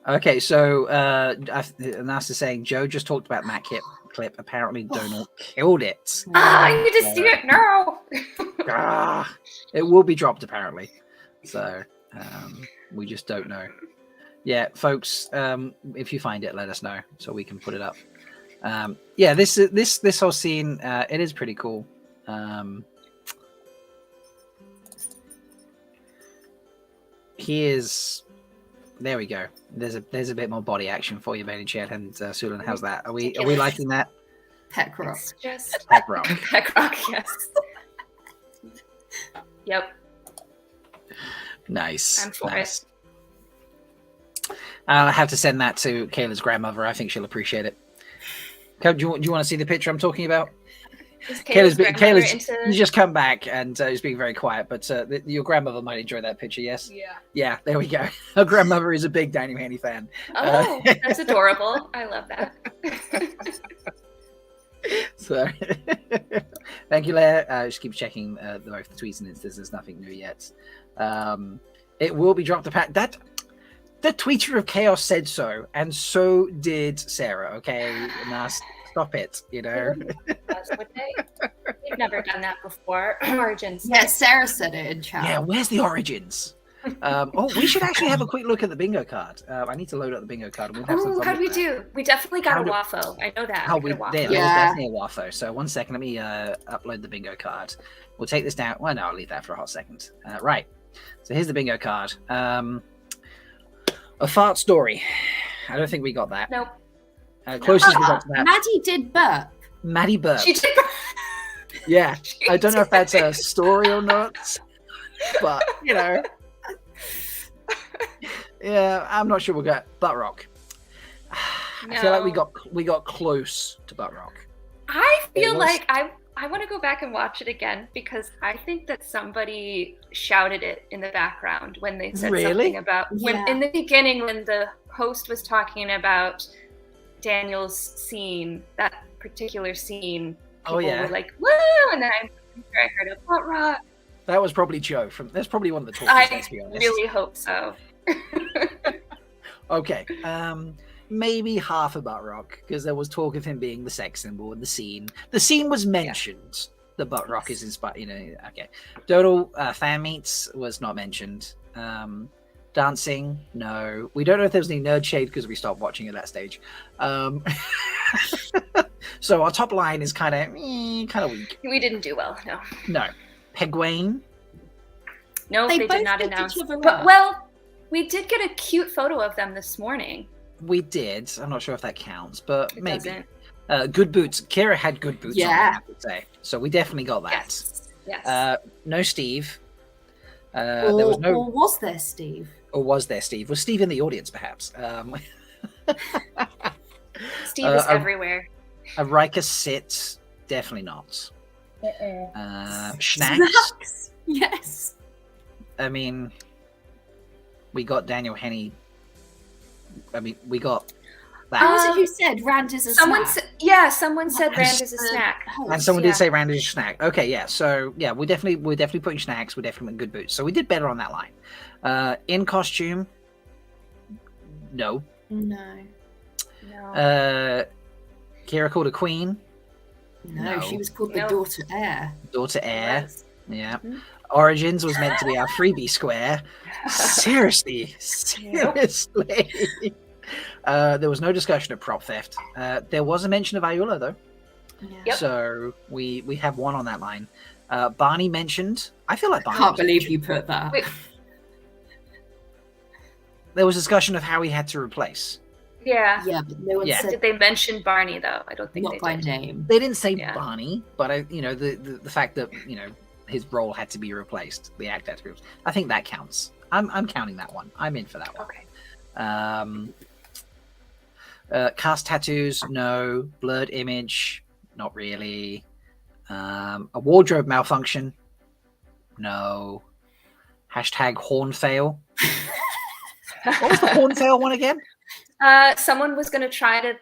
Okay, so Nasta saying Joe just talked about Matt clip. Apparently, Donald killed it. I need to see it now. It will be dropped apparently. So we just don't know. Yeah, folks, if you find it, let us know so we can put it up. Yeah, this whole scene, it is pretty cool. There we go. There's a bit more body action for you, Benny Chet and Sulan. How's that? Are we liking that? Peck rock. It's just Peck rock. Peck rock, yes. Yep. Nice. I'm for it. I'll have to send that to Kayla's grandmother. I think she'll appreciate it. Do you want to see the picture I'm talking about? Kayla's just come back and is being very quiet, but your grandmother might enjoy that picture, yes? Yeah, there we go. Her grandmother is a big Daniel Haney fan. Oh, that's adorable. I love that. So, thank you, Leia. Just keep checking both the tweets and instas. There's nothing new yet. It will be dropped. The tweeter of chaos said so, and so did Sarah. Okay, now stop it. You know, they've never done that before. Origins. Yeah, Sarah said it in chat. Yeah, where's the origins? We should actually have a quick look at the bingo card. I need to load up the bingo card. And how do we do? We definitely got a WAFO. I know that. There was definitely a WAFO. So 1 second, let me upload the bingo card. We'll take this down. Well, no, I'll leave that for a hot second. Right. So here's the bingo card. A fart story. I don't think we got that. Nope. Closest we got to that. Maddie did burp. Maddie burp. She did burp. Yeah. I don't know if that's a story or not, but you know. Yeah, I'm not sure we'll get butt rock. I feel like we got close to butt rock. I feel like I want to go back and watch it again because I think that somebody shouted it in the background when they said something about in the beginning when the host was talking about Daniel's scene, that particular scene. People were like, "Woo!" and then I'm sure I heard a butt rock. That was probably Joe that's probably one of the talkers. Let's be honest. I really hope so. Okay. Maybe half a butt rock because there was talk of him being the sex symbol in the scene. The scene was mentioned. The butt rock is inspired. You know. Okay. Total fan meets was not mentioned. Dancing, no. We don't know if there's any nerd shade because we stopped watching at that stage. So our top line is kind of weak. We didn't do well. No. Pegwayne. No, they did not announce. But, well, we did get a cute photo of them this morning. We did. I'm not sure if that counts, but it maybe. Good boots. Kira had good boots on, I would say. So we definitely got that. Yes. No Steve. There was no. Or was there Steve? Or was there Steve? Was Steve in the audience, perhaps? Steve is everywhere. Rika sits. Definitely not. Snacks. Yes. I mean, we got Daniel Henney. I mean, we got that. Who was it who said Rand is a Someone snack? someone said Rand is a snack. And someone Yeah. did say Rand is a snack. Okay, yeah. So yeah, we're definitely putting snacks. We're definitely putting good boots. So we did better on that line. In costume, no. No. Kira called a queen. No, No. she was called the No. Daughter Heir. Daughter heir. Yes. Yeah. Mhm. Origins was meant to be our freebie square. Seriously. There was no discussion of prop theft. There was a mention of Ayula though. Yeah. Yep. So we have one on that line. Barney mentioned. I feel like Barney. Can't was believe mentioned. you put that. Wait. There was discussion of how he had to replace. Yeah. Yeah, but no one Yeah. said Did they mention Barney though? I don't think not they by did. name. They didn't say Yeah. Barney, but the fact that his role had to be replaced, the act had to be replaced. I think that counts. I'm counting that one. I'm in for that one. Okay. Cast tattoos, no. Blurred image, not really. A wardrobe malfunction, no. Hashtag horn fail. What was the horn fail one again? Someone was going to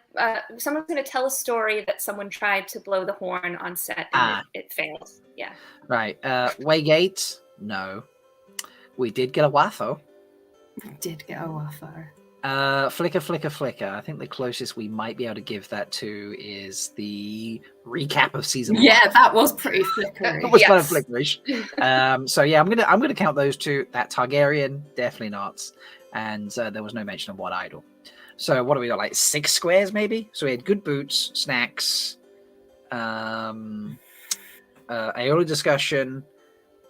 someone's going to tell a story that someone tried to blow the horn on set and it failed. Yeah. Right. Waygate, no. We did get a Watho. Did get a waffle. Flicker. I think the closest we might be able to give that to is the recap of season 1. Yeah, that was pretty flickery. It was kind of Yes. flickerish. So yeah, I'm gonna count those two. That Targaryen, definitely not. And there was no mention of what idol. So what do we got? Like 6 squares maybe? So we had good boots, snacks, Aola discussion,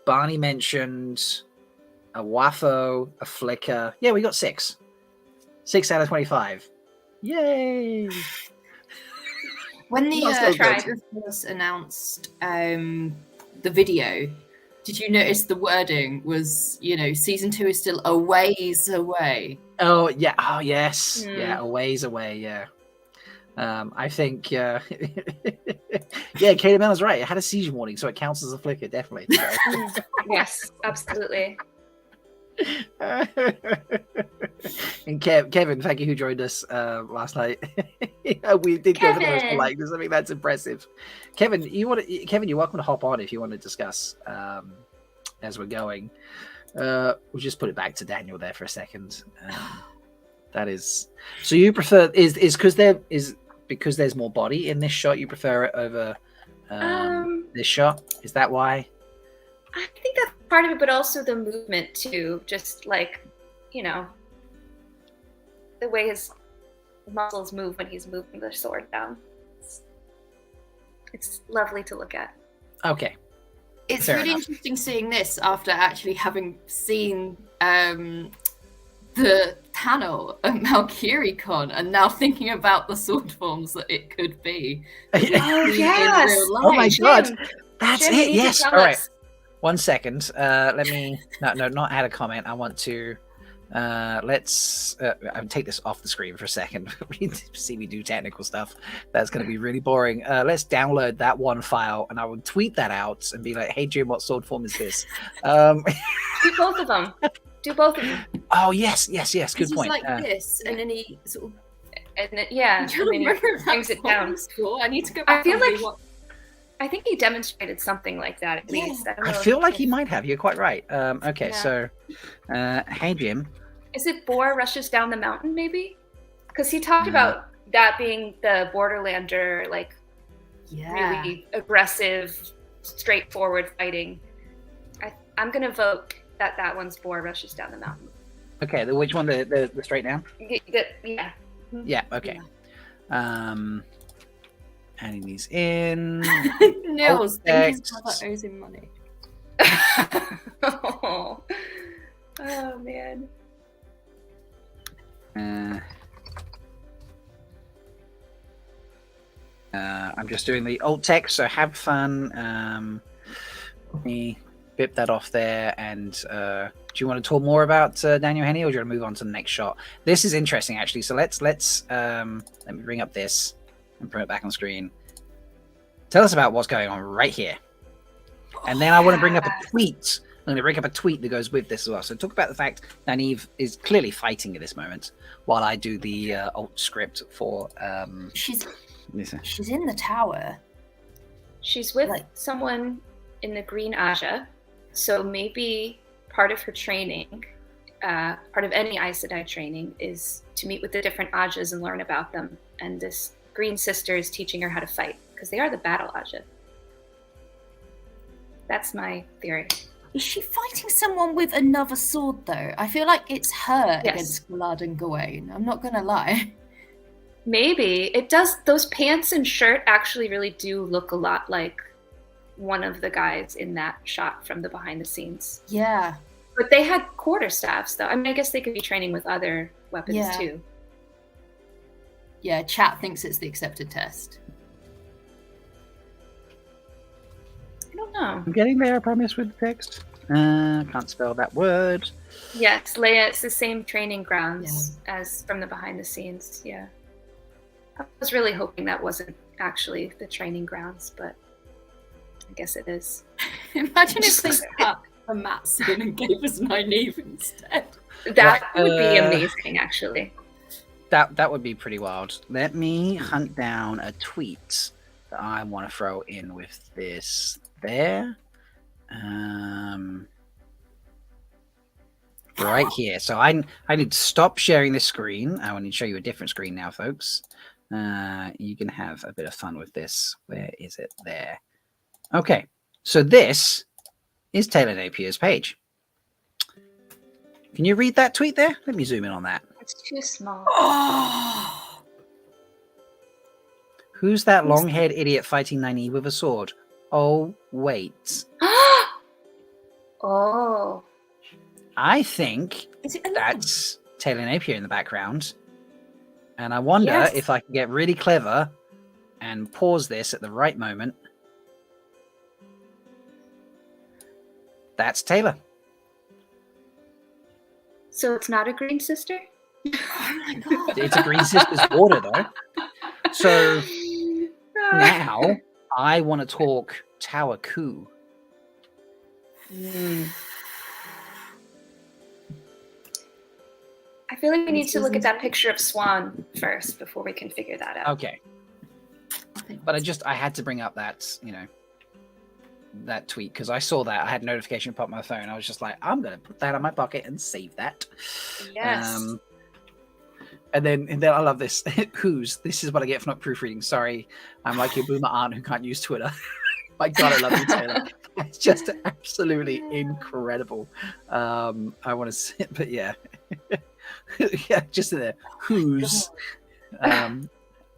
Barney mentioned, a Watho, a Flicker. Yeah, we got 6. 6 out of 25. Yay! When the That's so good. director first announced the video, did you notice the wording was, season 2 is still a ways away? Oh yeah. Oh yes. Mm. Yeah. A ways away. Yeah. I think. Yeah. Katie Mellon's right. It had a seizure warning, so it counts as a flicker, definitely. So. Yes, absolutely. And Kevin, thank you, who joined us last night. We did go for those Kevin! politeness. I think that's impressive. Kevin, you're welcome to hop on if you want to discuss as we're going. We'll just put it back to Daniel there for a second. That is. So you prefer is because there's more body in this shot. You prefer it over this shot. Is that why? I think that's part of it, but also the movement too. Just like, the way his muscles move when he's moving the sword down. It's lovely to look at. Okay. It's Fair really enough. interesting seeing this after actually having seen the panel at Malkiri-Con and now thinking about the sword forms that it could be. Oh, in yes. real life. Oh my God. Jim, That's Jim, you it. need to Yes. tell All right. us. 1 second. Let me not add a comment. I want to let's I'll take this off the screen for a second. We do technical stuff. That's going to be really boring. Let's download that one file and I will tweet that out and be like, hey Jim, what sword form is this? Do both of them. Do both of them. Oh yes. Good He's point. like this, and then he sort of. And then, yeah, I and don't then he remember if brings that it down. was cool. I need to go I back. feel and like rewatch. I think he demonstrated something like that at Yeah. least. don't I know feel if- like he might have. You're quite right. Okay, Yeah. so hey Jim. Is it Boar rushes down the mountain, maybe? Because he talked Uh, about that being the Borderlander, like Yeah. really aggressive, straightforward fighting. I'm gonna vote that one's Boar rushes down the mountain. Okay, which one? The straight down? Yeah. Yeah. Okay. Adding these in. Nils, think his text. brother owes him money. Oh man. I'm just doing the alt text, so have fun. Let me bip that off there. And do you want to talk more about Daniel Henney, or do you want to move on to the next shot? This is interesting, actually. So let's let me bring up this and bring it back on screen. Tell us about what's going on right here. And then I want to bring up a tweet going to bring up a tweet that goes with this as well. So talk about the fact Nynaeve is clearly fighting at this moment, while I do the alt script for. She's Lisa. she's in the tower. She's with someone in the Green Aja, so maybe part of her training, part of any Aes Sedai training, is to meet with the different Ajas and learn about them. And this Green Sister is teaching her how to fight, because they are the battle Aja. That's my theory. Is she fighting someone with another sword, though? I feel like it's her against Glad and Gawain. I'm not gonna lie. Maybe. It does. Those pants and shirt actually really do look a lot like one of the guys in that shot from the behind the scenes. Yeah. But they had quarterstaffs, though. I mean, I guess they could be training with other weapons, too. Yeah, chat thinks it's the accepted test. I don't know. I'm getting there, I promise, with the text. Can't spell that word. Yes, Leia, it's the same training grounds as from the behind the scenes, yeah. I was really hoping that wasn't actually the training grounds, but I guess it is. Imagine if they cut a Matt scene and gave us Nynaeve instead. That would be amazing, actually. That would be pretty wild. Let me hunt down a tweet that I want to throw in with this there. Right here. So I need to stop sharing this screen. I want to show you a different screen now, folks. You can have a bit of fun with this. Where is it? There. Okay. So this is Taylor Napier's page. Can you read that tweet there? Let me zoom in on that. It's too small. Oh! Who's that long-haired idiot fighting Nynaeve with a sword? Oh, wait. Oh. I think that's Taylor Napier in the background. And I wonder if I can get really clever and pause this at the right moment. That's Taylor. So it's not a Green Sister? Oh my god. It's a Green Sister's order, though. So now I want to talk Tower Coup. I feel like we need to look at that picture of Swan first before we can figure that out. Okay. But I had to bring up that, that tweet because I saw that. I had a notification pop on my phone. I was just like, I'm going to put that in my pocket and save that. Yes. And then I love this. This is what I get for not proofreading. Sorry. I'm like your boomer aunt who can't use Twitter. My God, I love you, Taylor. It's just absolutely incredible. I want to say, but yeah. Yeah, just in there.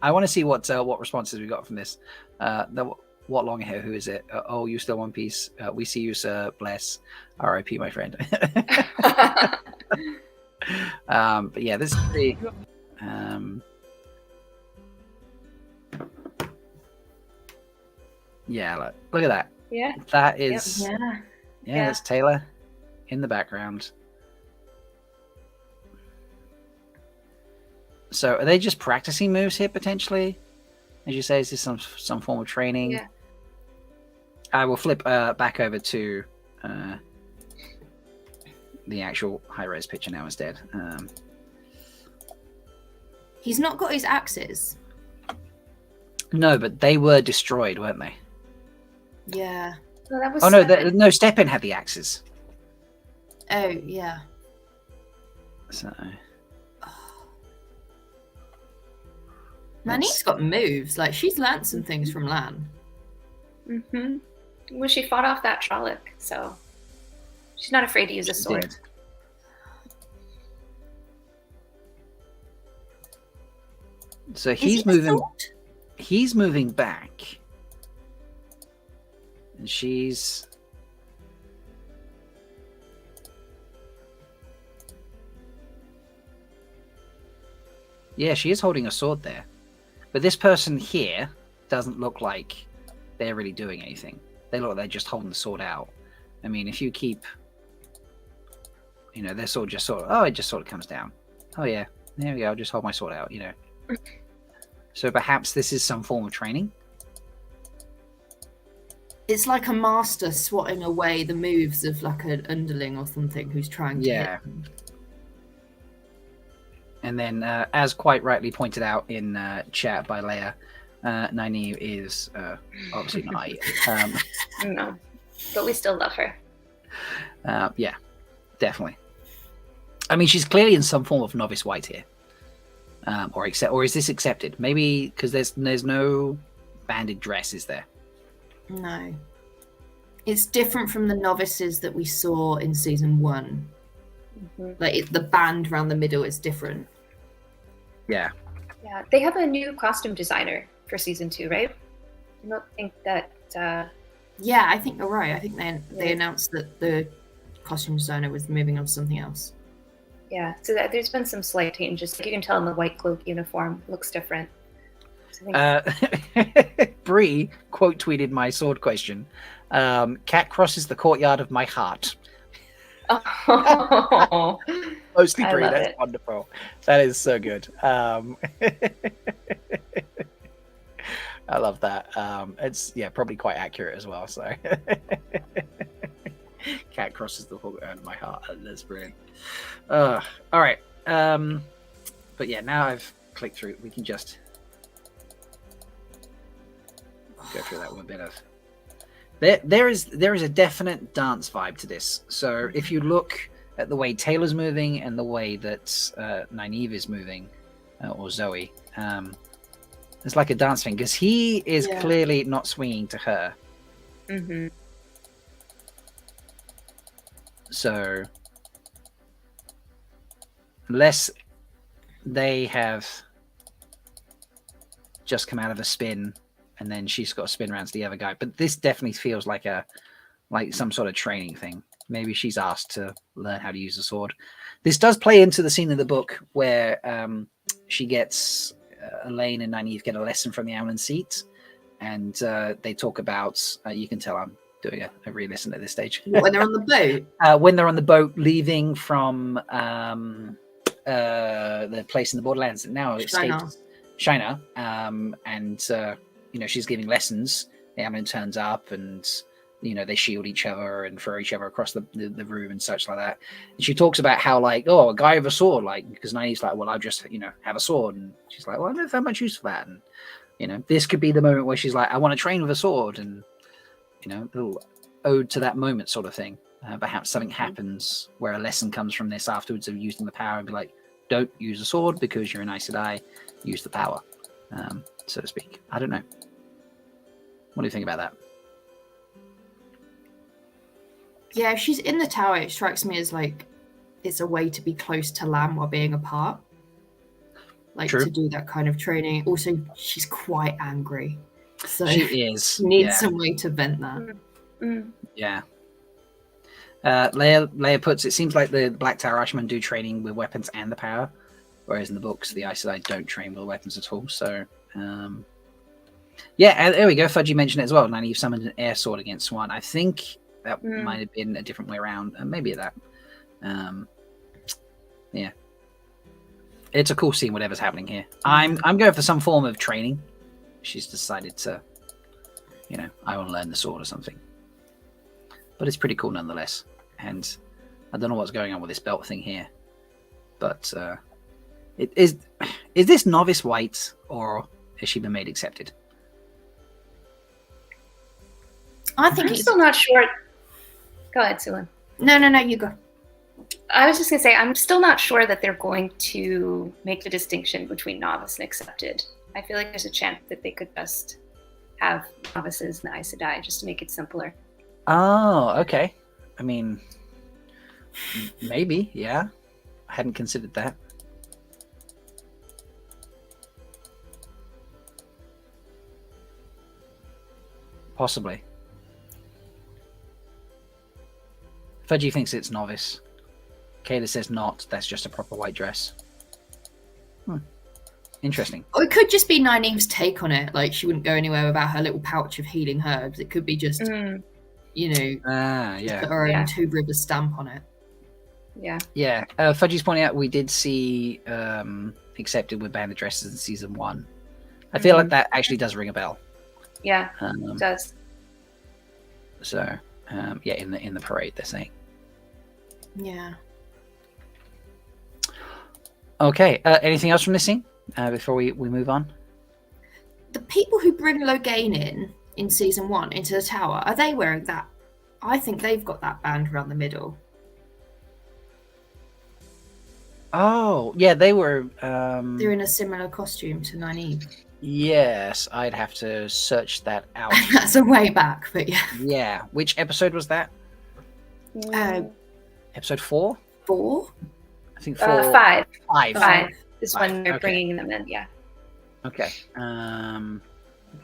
I want to see what responses we got from this. What long hair? Who is it? Oh, you still One Piece? We see you, sir. Bless. R.I.P. my friend. But yeah, this is the. Yeah, look at that. Yeah. That is. Yep. Yeah, that's Taylor in the background. So are they just practicing moves here potentially? As you say, is this some form of training? Yeah. I will flip back over to the actual high-res picture now instead. He's not got his axes. No, but they were destroyed, weren't they? Yeah. Well, that was no, Stepin had the axes. Oh, yeah. So... Nynaeve's got moves. Like, she's learnt some things from Lan. Mm-hmm. Well, she fought off that Trolloc, so she's not afraid to use a sword. Did. So he's moving. He's moving back, and she's. Yeah, she is holding a sword there. But this person here doesn't look like they're really doing anything. They look like they're just holding the sword out. I mean, if you keep, their sword just it just sort of comes down. Oh yeah, there we go. I'll just hold my sword out, So perhaps this is some form of training. It's like a master swatting away the moves of like an underling or something who's trying to hit them. And then, as quite rightly pointed out in chat by Leia, Nynaeve is obviously not IE. No, but we still love her. Yeah, definitely. I mean, she's clearly in some form of novice white here, or is this accepted? Maybe because there's no banded dress, is there? No, it's different from the novices that we saw in season 1. Like the band around the middle is different. Yeah. Yeah, they have a new costume designer for season 2, right? I don't think that. Yeah, I think you're right. I think they announced that the costume designer was moving on to something else. Yeah, so there's been some slight changes. Like you can tell in the white cloak uniform looks different. So Bree quote tweeted my sword question. Cat crosses the courtyard of my heart. Oh, Mostly I Bree, love that's it. wonderful. That is so good. I love that. It's probably quite accurate as well. So cat crosses the courtyard of my heart. That's brilliant. All right. But yeah, now I've clicked through. We can just go through that one bit of. There is a definite dance vibe to this. So if you look at the way Taylor's moving and the way that Nynaeve is moving, or Zoe, it's like a dance thing because he is clearly not swinging to her. Mm-hmm. So unless they have just come out of a spin and then she's got to spin around to the other guy. But this definitely feels like some sort of training thing. Maybe she's asked to learn how to use the sword. This does play into the scene in the book where she gets Elaine and Nynaeve get a lesson from the Amlin seat, and they talk about. You can tell I'm doing a re-listen at this stage. When they're on the boat? When they're on the boat leaving from the place in the Borderlands that now escapes Shina, and she's giving lessons. The Amlin turns up, and they shield each other and throw each other across the room and such like that. And she talks about how a guy with a sword, because Nynaeve's like, well, I just have a sword, and she's like, well, I don't have much use for that. And this could be the moment where she's like, I want to train with a sword, and a little ode to that moment sort of thing. Perhaps something happens where a lesson comes from this afterwards of using the power, and be like, don't use a sword because you're an Aes Sedai, use the power, so to speak. I don't know. What do you think about that? Yeah, if she's in the tower, it strikes me as like it's a way to be close to Lam while being apart. Like True. To do that kind of training. Also, she's quite angry. So She is. She needs some way to vent that. Yeah. Leia puts, it seems like the Black Tower Ashermen do training with weapons and the power, whereas in the books, the Aes Sedai don't train with weapons at all. So, and there we go. Fudgy mentioned it as well. Nynaeve summoned an air sword against Swan. I think that might have been a different way around. Maybe that. Yeah. It's a cool scene, whatever's happening here. I'm going for some form of training. She's decided to, I want to learn the sword or something. But it's pretty cool nonetheless. And I don't know what's going on with this belt thing here. But is this novice white, or has she been made accepted? I think I'm still not sure. Go ahead, Sulan. No, you go. I was just going to say, I'm still not sure that they're going to make the distinction between novice and accepted. I feel like there's a chance that they could just have novices and Aes Sedai just to make it simpler. Oh, okay. I mean, maybe, yeah. I hadn't considered that. Possibly. Fudgy thinks it's novice. Kayla says not. That's just a proper white dress. Interesting. Or it could just be Nynaeve's take on it. Like she wouldn't go anywhere without her little pouch of healing herbs. It could be just, put her own Two Rivers stamp on it. Yeah. Yeah. Fudgy's pointing out we did see accepted with banded dresses in season 1. I feel like that actually does ring a bell. Yeah, it does. So, yeah, in the parade, they're saying. Yeah. Okay. Anything else from this scene before we move on? The people who bring Logain in season 1 into the tower, are they wearing that? I think they've got that band around the middle. Oh, yeah, they were. They're in a similar costume to Nynaeve. Yes, I'd have to search that out. That's a way back, but yeah. Yeah. Which episode was that? Episode 4? 4? I think 4. 5. 5. 5 is Five, when they're okay. bringing them in. Yeah. Okay.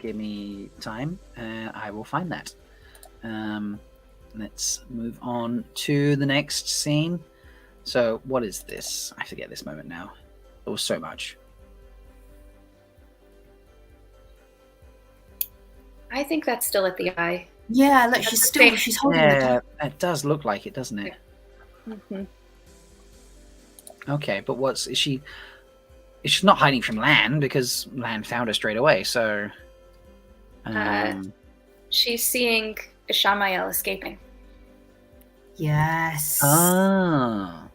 Give me time, and I will find that. Let's move on to the next scene. So, what is this? I forget this moment now. There was so much. I think that's still at the eye. Yeah, look, she's the thing. she's holding the Yeah, gun. it does look like it, doesn't it? Mm-hmm. Okay, but is she? She's not hiding from Lan because Lan found her straight away. So, She's seeing Ishamael escaping. Yes. ah,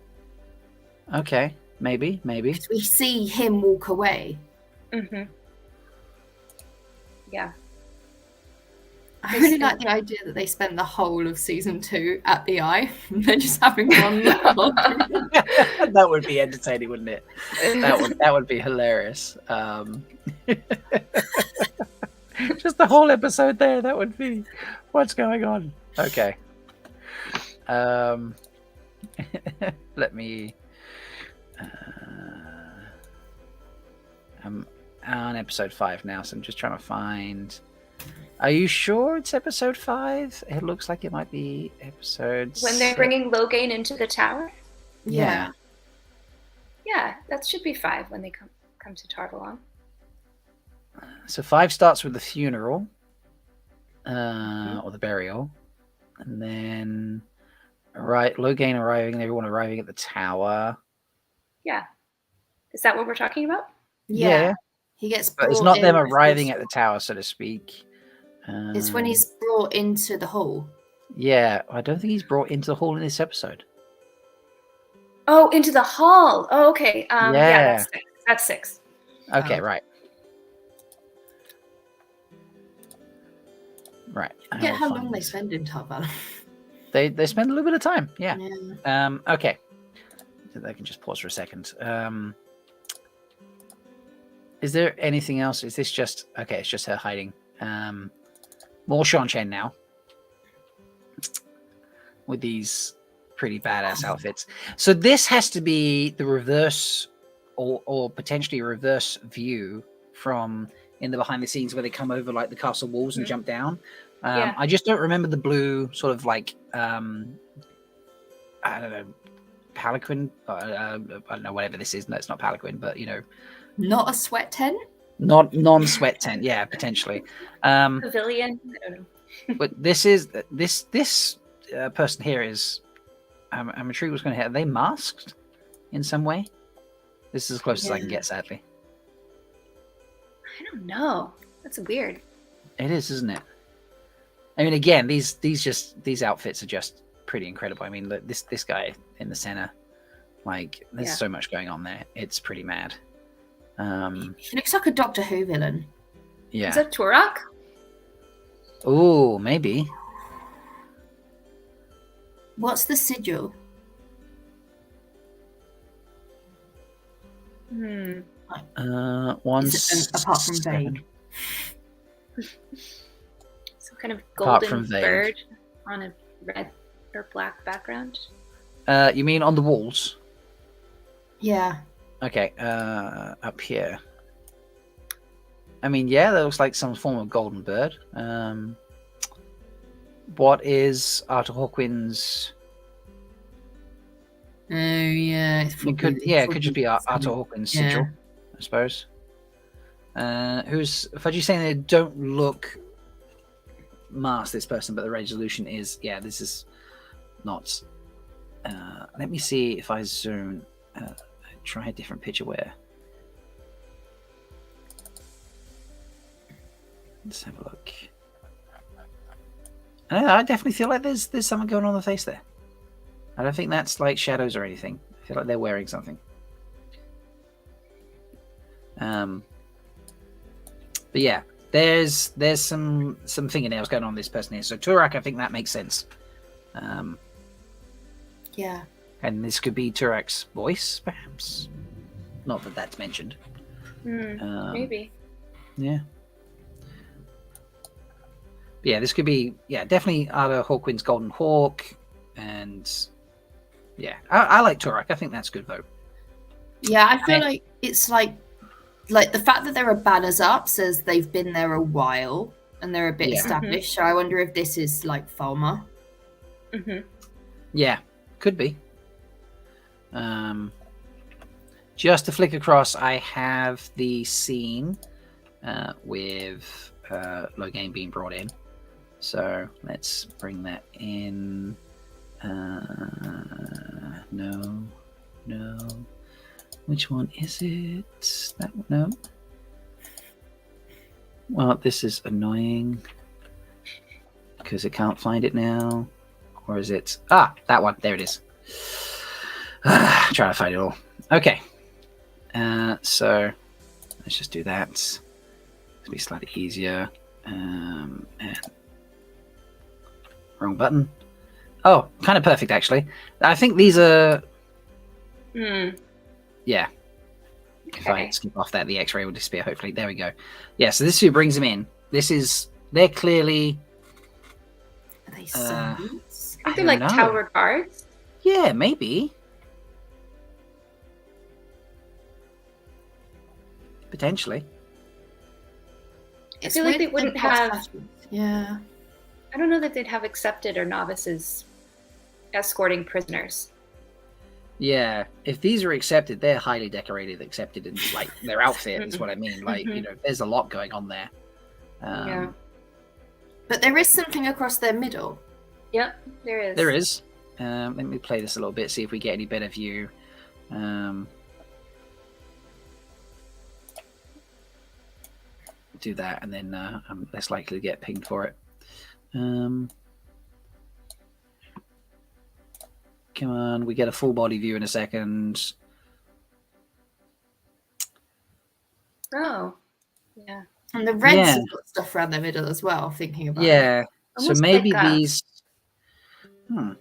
okay, maybe. We see him walk away. Mm-hmm. Yeah. I really like the idea that they spent the whole of season 2 at the eye. They're just having one. That would be entertaining, wouldn't it? That would be hilarious. Just the whole episode there. That would be what's going on. Okay. Let me. I'm on episode 5 now, so I'm just trying to find. Are you sure it's episode 5? It looks like it might be episode. When they're bringing Logain into the tower? Yeah. Yeah, that should be 5 when they come to Tarvalon. So 5 starts with the funeral, or the burial, and then Logain arriving, and everyone arriving at the tower. Yeah. Is that what we're talking about? Yeah. He gets But it's brought not them in arriving with at the tower, so to speak. It's when he's brought into the hall. Yeah, I don't think he's brought into the hall in this episode. Oh, into the hall. Oh, okay. Yeah, that's 6. Okay, right. Right. Forget how long they spend in Tarvalon. They spend a little bit of time, yeah. Yeah. Okay. So they can just pause for a second. Is there anything else? Is this just okay? It's just her hiding. More Shanshan now with these pretty badass outfits. So this has to be the reverse, or potentially a reverse view from in the behind the scenes where they come over like the castle walls and jump down. Yeah. I just don't remember the blue sort of like I don't know, palanquin. I don't know, whatever this is. No, it's not palanquin, but you know, Not a sweat tent? not non-sweat tent. Yeah, potentially. Pavilion? I don't know. But this is this person here is. I'm intrigued what's going to happen. Are they masked in some way? This is as close as I can get, sadly. I don't know. That's weird. It is, isn't it? I mean, again, these outfits are just pretty incredible. I mean, look, this guy in the center, like, there's so much going on there. It's pretty mad. He looks like a Doctor Who villain. Is Yeah. that Turok? Oh, maybe. What's the sigil? Hmm. One Apart from Vague. Some kind of Apart golden from Vague. bird on a red or black background. You mean on the walls? Yeah. Okay. Up here. I mean, yeah, that looks like some form of golden bird. What is Arthur Hawkwind's? Oh yeah. It could just be Arthur Hawkwind's sigil, I suppose. Who's Fudgy saying they don't look masked, this person, but the resolution is this is not. Let me see if I zoom. Try a different picture where. Let's have a look. I definitely feel like there's something going on the face there. I don't think that's like shadows or anything. I feel like they're wearing something. But yeah, there's some fingernails going on this person here. So Turak, I think that makes sense. Yeah. And this could be Turak's voice, perhaps. Not that that's mentioned. Maybe. Yeah. But yeah, this could be definitely Ada Hawkwind's Golden Hawk, and yeah, I like Turak. I think that's good though. Yeah, I feel like it's like the fact that there are banners up says they've been there a while and they're a bit established. So I wonder if this is like Falmer. Yeah, could be. Just to flick across, I have the scene with Logain being brought in. So let's bring that in. No. Which one is it? That one? No. Well, this is annoying because it can't find it now. Or is it? Ah, that one. There it is. Trying to find it all. Okay. So let's just do that. It'll be slightly easier. And wrong button. Oh, kind of perfect actually. I think these are. Yeah. If I skip off that, the X-ray will disappear. Hopefully, there we go. Yeah. So this is who brings them in. They're clearly. Are they servants? Are they like tower guards? Yeah, maybe. Potentially. I feel like they wouldn't have. Yeah. I don't know that they'd have accepted or novices escorting prisoners. Yeah, if these are accepted, they're highly decorated, accepted in like their outfit is what I mean. Like, there's a lot going on there. Yeah. But there is something across their middle. Yep, there is. There is. Let me play this a little bit, see if we get any better view. Do that, and then I'm less likely to get pinged for it. Come on, we get a full body view in a second. Oh, yeah. And the Reds have got stuff around their middle as well, thinking about it. Yeah, so maybe like, these... They're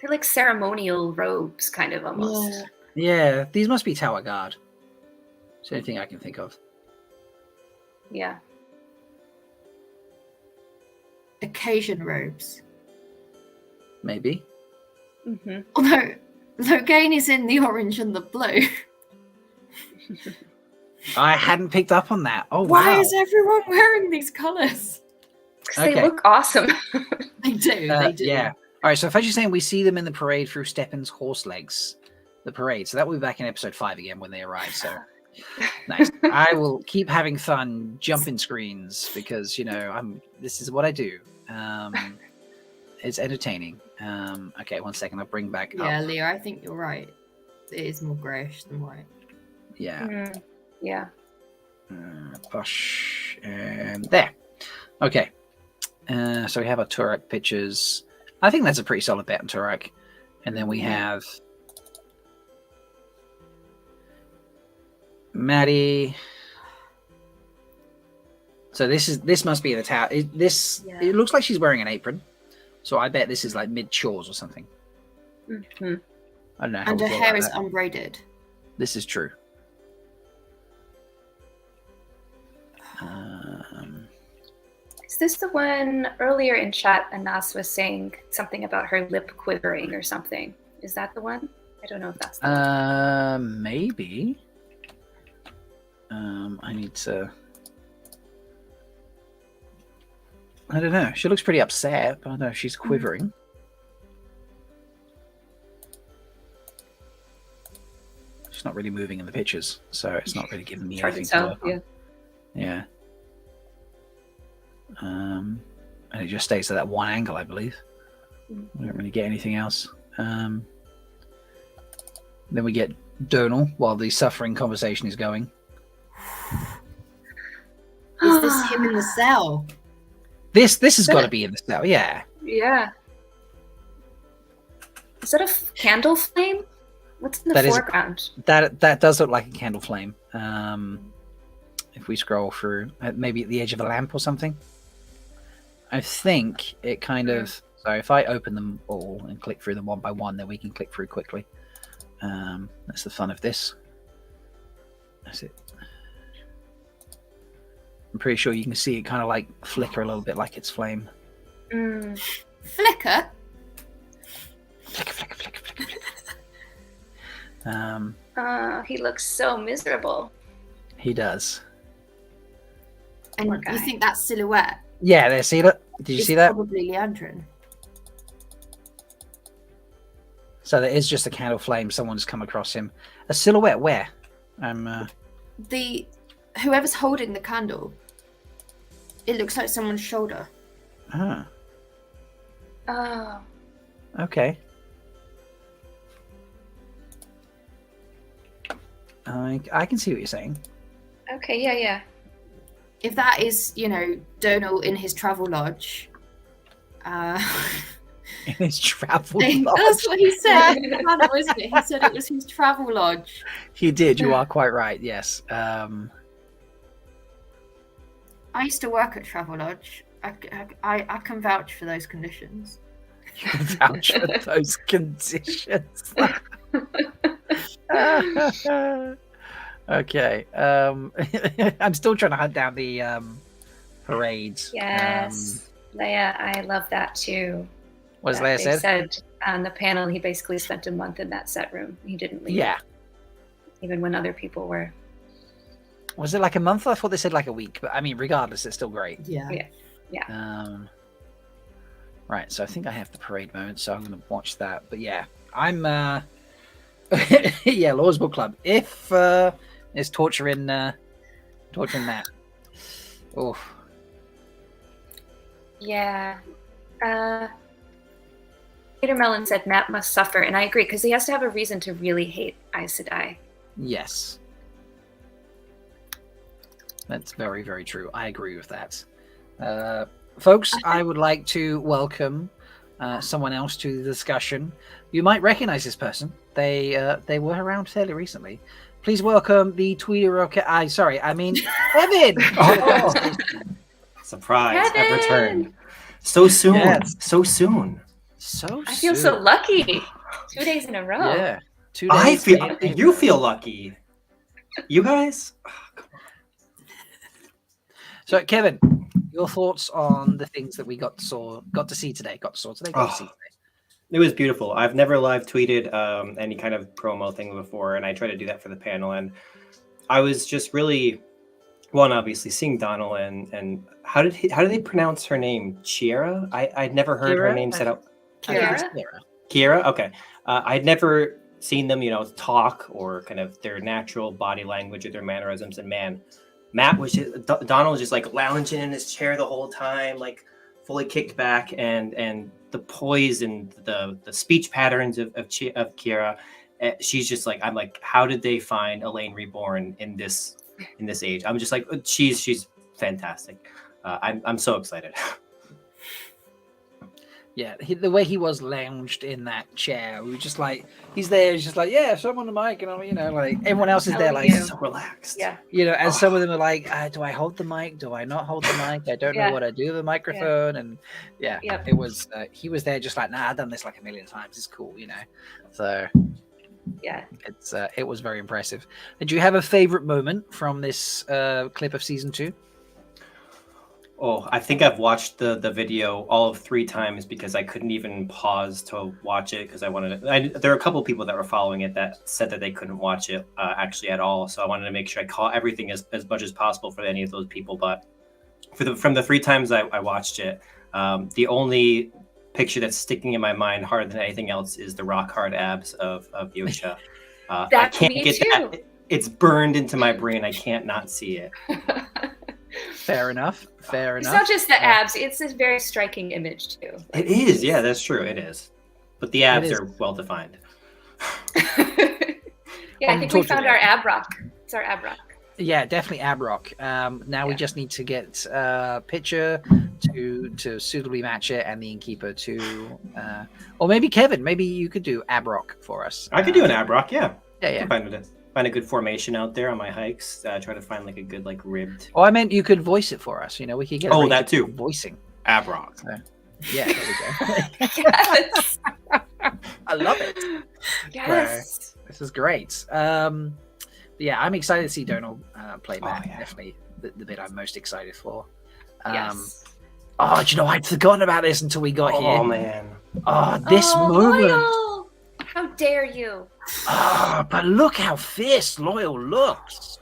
like ceremonial robes, kind of, almost. Yeah, these must be Tower Guard. It's the only thing I can think of. Yeah. Occasion robes. Maybe. Although Logain is in the orange and the blue. I hadn't picked up on that. Oh, Why wow. is everyone wearing these colours? Because they look awesome. They do. They do. Yeah. All right, so if I just saying we see them in the parade through Steppen's horse legs, the parade. So that will be back in episode 5 again when they arrive. So nice. I will keep having fun jumping screens because, this is what I do. It's entertaining. Okay, 1 second. I'll bring back up. Yeah, Leo, I think you're right. It is more greyish than white. Yeah. Yeah. Push. And there. Okay. So we have our Turak pictures. I think that's a pretty solid bet on Turak. And then we have Maddie. So this must be the tower. It looks like she's wearing an apron. So I bet this is like mid chores or something. I don't know. And her hair is unbraided. This is true. Is this the one earlier in chat? Anas was saying something about her lip quivering or something. Is that the one? I don't know if that's the one. Maybe. I need to. I don't know. She looks pretty upset, but I don't know if she's quivering. She's not really moving in the pictures, so it's not really giving me anything to work on. Yeah. And it just stays at that one angle, I believe. We don't really get anything else. Then we get Donal while the suffering conversation is going. Is this him in the cell? This has got to be in the cell. Yeah. Yeah. Is that a candle flame? What's in the That is- foreground? That does look like a candle flame. If we scroll through, maybe at the edge of a lamp or something. I think it kind of. So if I open them all and click through them one by one, then we can click through quickly. That's the fun of this. That's it. I'm pretty sure you can see it kind of like flicker a little bit like it's flame. Mm. Flicker? Flicker, flicker, flicker, flicker, flicker. He looks so miserable. He does. And Poor you guy. think that silhouette Yeah, there. See that? Did you is see that? probably Leandrin? So there is just a candle flame. Someone's come across him. A silhouette where? Whoever's holding the candle, it looks like someone's shoulder. Ah, Oh. okay. I can see what you're saying. Okay, yeah. If that is, Donal in his travel lodge, In his travel that's lodge. what he said. Hannah, wasn't it? He said it was his travel lodge. He did. You are quite right. Yes. I used to work at travel lodge. I can vouch for those conditions. You can vouch for those conditions. Okay. I'm still trying to hunt down the parades. Yes. Leia, I love that too. What has That Leia they said? said on the panel he basically spent a month in that set room. He didn't leave. Yeah. Even when other people were. Was it like a month? I thought they said like a week, but I mean, regardless, it's still great. Yeah. Right, so I think I have the parade moment, so I'm going to watch that. But yeah, I'm yeah, Laws Book Club. If there's torturing that. Oh, Yeah. Peter Mellon said Matt must suffer, and I agree, because he has to have a reason to really hate Aes Sedai. yes. That's very, very true. I agree with that. Folks, I would like to welcome someone else to the discussion. You might recognize this person. They were around fairly recently. Please welcome the Tweeter Rocket. I mean Evan. Oh. Surprise! I've Kevin! returned. So soon. Yes. So soon. So I feel soon. so lucky. 2 days in a row. Yeah. 2 I days. feel. You feel lucky. You guys. Oh, come on. So, Kevin, your thoughts on the things that we got to see today? Got to see today. It was beautiful. I've never live tweeted any kind of promo thing before, and I tried to do that for the panel. And I was just really, obviously seeing Donal and how did they pronounce her name? Chiara? I'd never heard her Kira? name said out. Kiara? Kiera? Okay. I'd never seen them, talk or kind of their natural body language or their mannerisms. And man, Matt was Donald was just like lounging in his chair the whole time, like fully kicked back, and the poise and the speech patterns of Kiera. She's just like, I'm like, how did they find Elaine Reborn in this age? I'm just like, she's fantastic. I'm so excited. Yeah, the way he was lounged in that chair, we were just like, he's there, he's just like, yeah, so I'm on the mic, and I'm, like everyone else is there, like, So relaxed. Yeah. and some of them are like, do I hold the mic? Do I not hold the mic? I don't know what I do with the microphone, and Yep. it was he was there just like, nah, I've done this like a million times. It's cool, So Yeah. it was very impressive. And do you have a favorite moment from this clip of season 2? Oh, I think I've watched the video all of 3 times because I couldn't even pause to watch it because I wanted to. There are a couple of people that were following it that said that they couldn't watch it actually at all. So I wanted to make sure I caught everything as much as possible for any of those people. But from the 3 times I watched it, the only picture that's sticking in my mind harder than anything else is the rock hard abs of Yosha. I can't get that. It's burned into my brain. I can't not see it. Fair enough. It's not just the abs, it's a very striking image too. It is, yeah, that's true. It is. But the abs are well defined. Yeah, I think we found our ab rock. It's our ab rock. Yeah, definitely Abrock. Now we just need to get Pitcher to suitably match it, and the Innkeeper to, or maybe Kevin. Maybe you could do Abrock for us. I could do an Abrock, yeah. Yeah. Find a good formation out there on my hikes. Try to find like a good like ribbed. Oh, I meant you could voice it for us. You know, we could get. Oh, that too. Voicing Abrock. So, yeah, there we go. Yes. I love it. Yes. This is great. Yeah, I'm excited to see Donald play Matt. yeah. Definitely the bit I'm most excited for. Yes. Oh, do you know, I'd forgotten about this until we got here. Oh man. Oh, this moment. Loyal! How dare you? Oh, but look how fierce Loyal looks.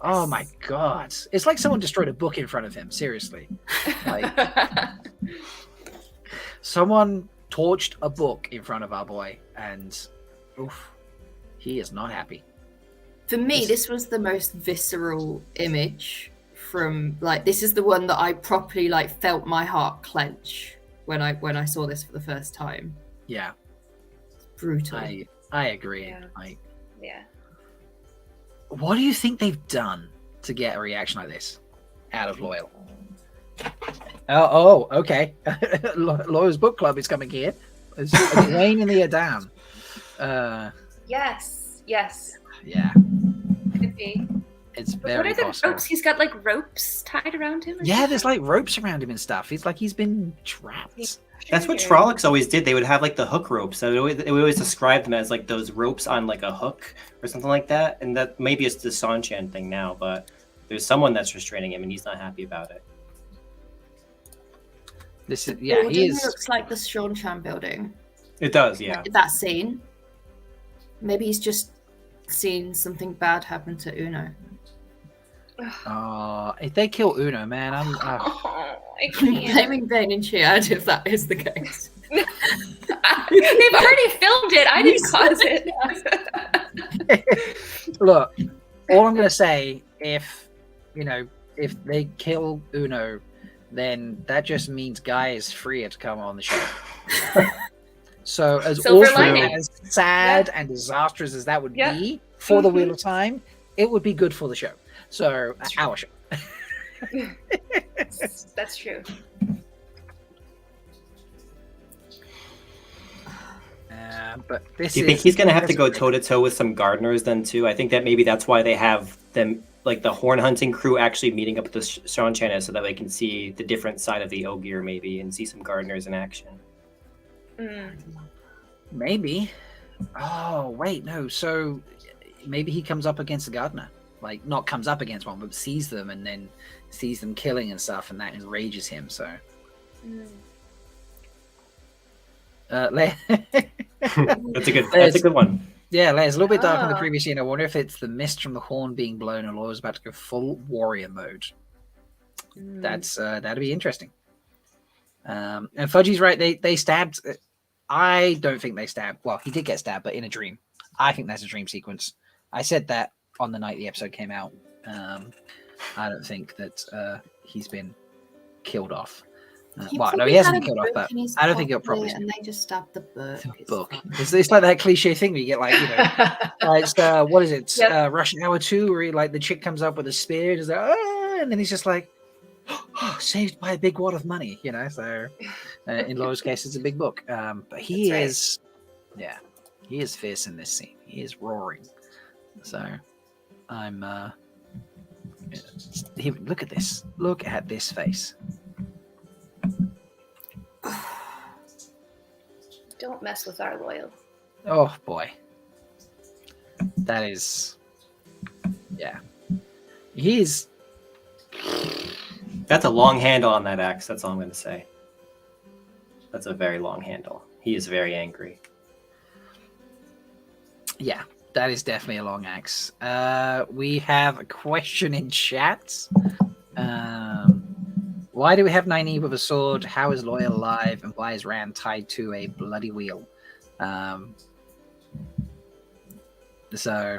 Oh my god. It's like someone destroyed a book in front of him, seriously. Like someone torched a book in front of our boy, and oof, he is not happy. For me, this was the most visceral image from, like, this is the one that I properly like felt my heart clench when I saw this for the first time. Yeah. It's brutal. I agree. Yeah. Like, Yeah. what do you think they've done to get a reaction like this out of Loyal? Oh, okay. Loyal's book club is coming here. It's Wayne and the Adam. Yes. Yeah. Could be. It's But very what are the possible. ropes? He's got like ropes tied around him. Or Yeah, something? there's like ropes around him and stuff. He's like he's been trapped. That's what Trollocs always did. They would have like the hook ropes. So they would always describe them as like those ropes on like a hook or something like that. And that maybe it's the Sanchan thing now, but there's someone that's restraining him and he's not happy about it. This is Oh, he it is. looks like the Seanchan building. It does, yeah. That scene. Maybe he's just seen something bad happen to Uno. If they kill Uno, man, I'm. Oh, I I'm can't. blaming Bane and Chiad if that is the case. They've already filmed it. I didn't cause it. Look, all I'm gonna say, if they kill Uno, then that just means Guy is freer to come on the show. So as Silver awful, lining. as sad and disastrous as that would Yeah. be for the Wheel of Time, it would be good for the show. So our show. That's true. But this Do you is, think he's going to have to go toe to toe with some gardeners then too? I think that maybe that's why they have them, like the horn hunting crew, actually meeting up with the Seanchan so that they can see the different side of the Ogier maybe and see some gardeners in action. Maybe. Oh wait, no. So maybe he comes up against the gardener, like not comes up against one, but sees them and then sees them killing and stuff, and that enrages him. So. That's a good one. Yeah, it's a little bit dark in the Oh. previous scene. I wonder if it's the mist from the horn being blown, or Laura's about to go full warrior mode. That'd be interesting. And Fudgy's right. They stabbed. I don't think they stabbed. Well, he did get stabbed, but in a dream. I think that's a dream sequence. I said that on the night the episode came out. I don't think that he's been killed off. Well, no, he hasn't been killed off, but I don't think he'll probably. And they just stabbed the book. It's like that cliche thing where you get like, like what is it? Yep. Russian Hour 2, where like the chick comes up with a spear, and, like, and then he's just like, saved by a big wad of money, So in Laura's case, it's a big book. But he is, he is fierce in this scene. He is roaring. So I'm. Look at this. Look at this face. Don't mess with our Loyal. Oh boy, that is, he's. That's a long handle on that axe. That's all I'm going to say. That's a very long handle. He is very angry. Yeah, that is definitely a long axe. We have a question in chat. Why do we have Nynaeve with a sword? How is Loyal alive? And why is Rand tied to a bloody wheel? So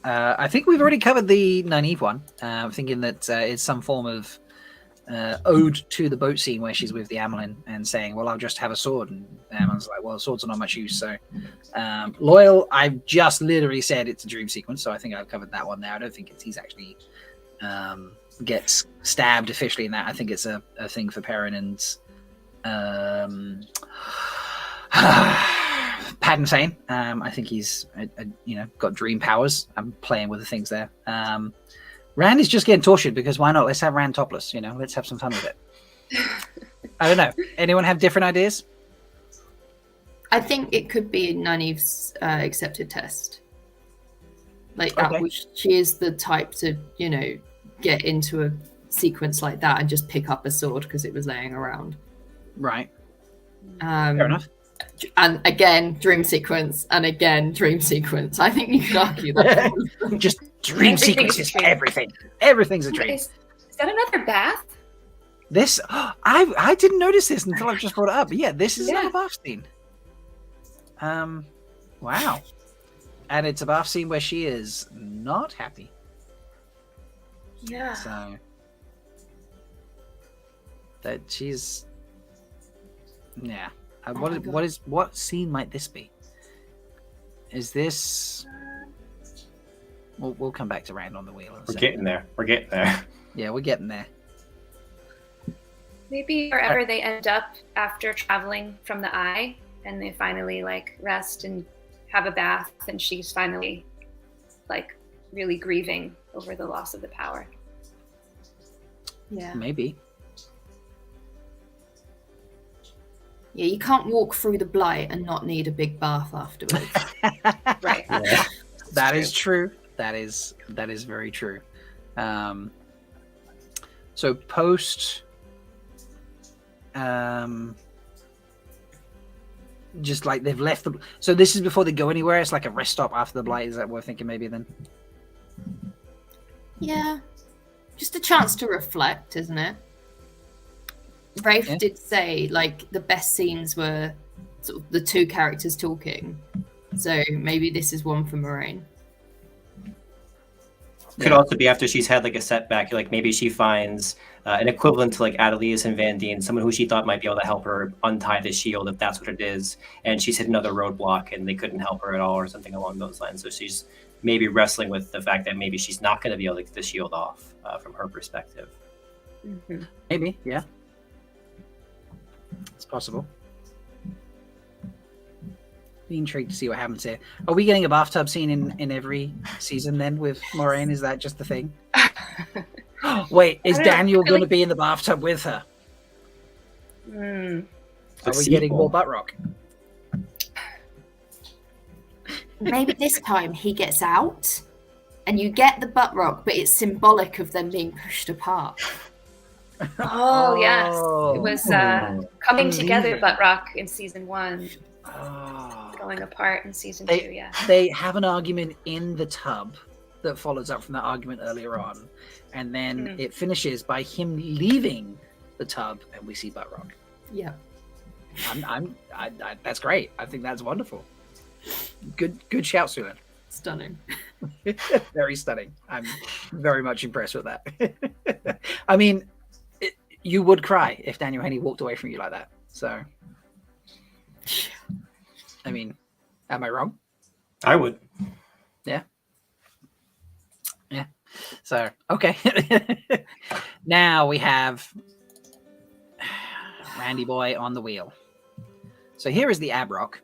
I think we've already covered the Nynaeve one. I'm thinking that it's some form of ode to the boat scene where she's with the Amelin and saying, well, I'll just have a sword. And Amelin's like, well, swords are not much use. So Loyal, I've just literally said it's a dream sequence, so I think I've covered that one there. I don't think he's actually gets stabbed officially in that. I think it's a thing for Perrin and Padden Sane. I think he's got dream powers. I'm playing with the things there. Rand is just getting tortured because why not? Let's have Rand topless. Let's have some fun with it. I don't know. Anyone have different ideas? I think it could be Nynaeve's accepted test. She is the type to get into a sequence like that and just pick up a sword because it was laying around. Right. Fair enough. And again, dream sequence, and again, dream sequence. I think you could argue that. Just dream sequences for everything. Everything's a dream. Is that another bath? This, I didn't notice this until I've just brought it up. But yeah, this is another bath scene. Wow. And it's a bath scene where she is not happy. Yeah. So that she's, yeah. What scene might this be? Is this? We'll come back to Rand on the wheel. We're getting there. Yeah, we're getting there. Maybe wherever they end up after traveling from the Eye, and they finally rest and have a bath, and she's finally really grieving over the loss of the power. Yeah. Maybe. Yeah, you can't walk through the blight and not need a big bath afterwards. Right. Yeah. That is true. That is very true. So post, just they've left the. So this is before they go anywhere. It's like a rest stop after the blight. Is that what we're thinking? Maybe then. Yeah, just a chance to reflect, isn't it? Rafe did say the best scenes were sort of the two characters talking, so maybe this is one for Moraine. Could also be after she's had a setback, maybe she finds an equivalent to Adelius and Van Dien, someone who she thought might be able to help her untie the shield if that's what it is, and she's hit another roadblock and they couldn't help her at all or something along those lines. So she's maybe wrestling with the fact that maybe she's not going to be able to get the shield off from her perspective. Mm-hmm. Maybe, yeah. It's possible. Be intrigued to see what happens here. Are we getting a bathtub scene in every season then with Moraine? Is that just the thing? Wait, is Daniel going to be in the bathtub with her? Are we getting more butt rock? Maybe this time he gets out and you get the butt rock, but it's symbolic of them being pushed apart. Oh, yes. It was coming together, butt rock, in season 1. Going apart in season 2, yeah. They have an argument in the tub that follows up from that argument earlier on, and then it finishes by him leaving the tub, and we see butt rock. Yeah. That's great. I think that's wonderful. Good shout, Susan. Stunning. Very stunning. I'm very much impressed with that. I mean, you would cry if Daniel Henney walked away from you like that. So, I mean, am I wrong? I would. Yeah. Yeah. So, okay. Now we have Randy Boy on the wheel. So here is the ab rock.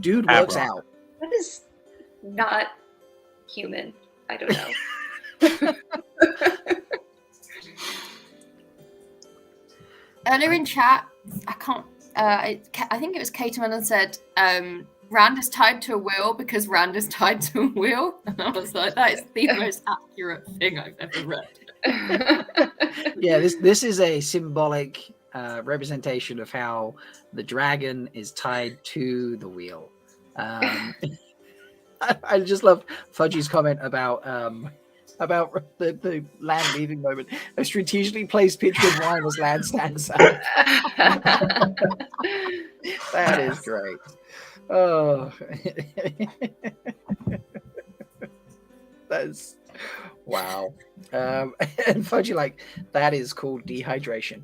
Dude works out. That is not human. I don't know. Earlier in chat, I think it was Caterman and said, Rand is tied to a wheel because Rand is tied to a wheel. And I was like, that is the most accurate thing I've ever read. Yeah, this is a symbolic representation of how the dragon is tied to the wheel. I just love Fudgy's comment about the Land leaving moment. A strategically placed pitcher of wine as Land stands up. That is great. Oh, that's wow. And Fudgy like, that is called dehydration.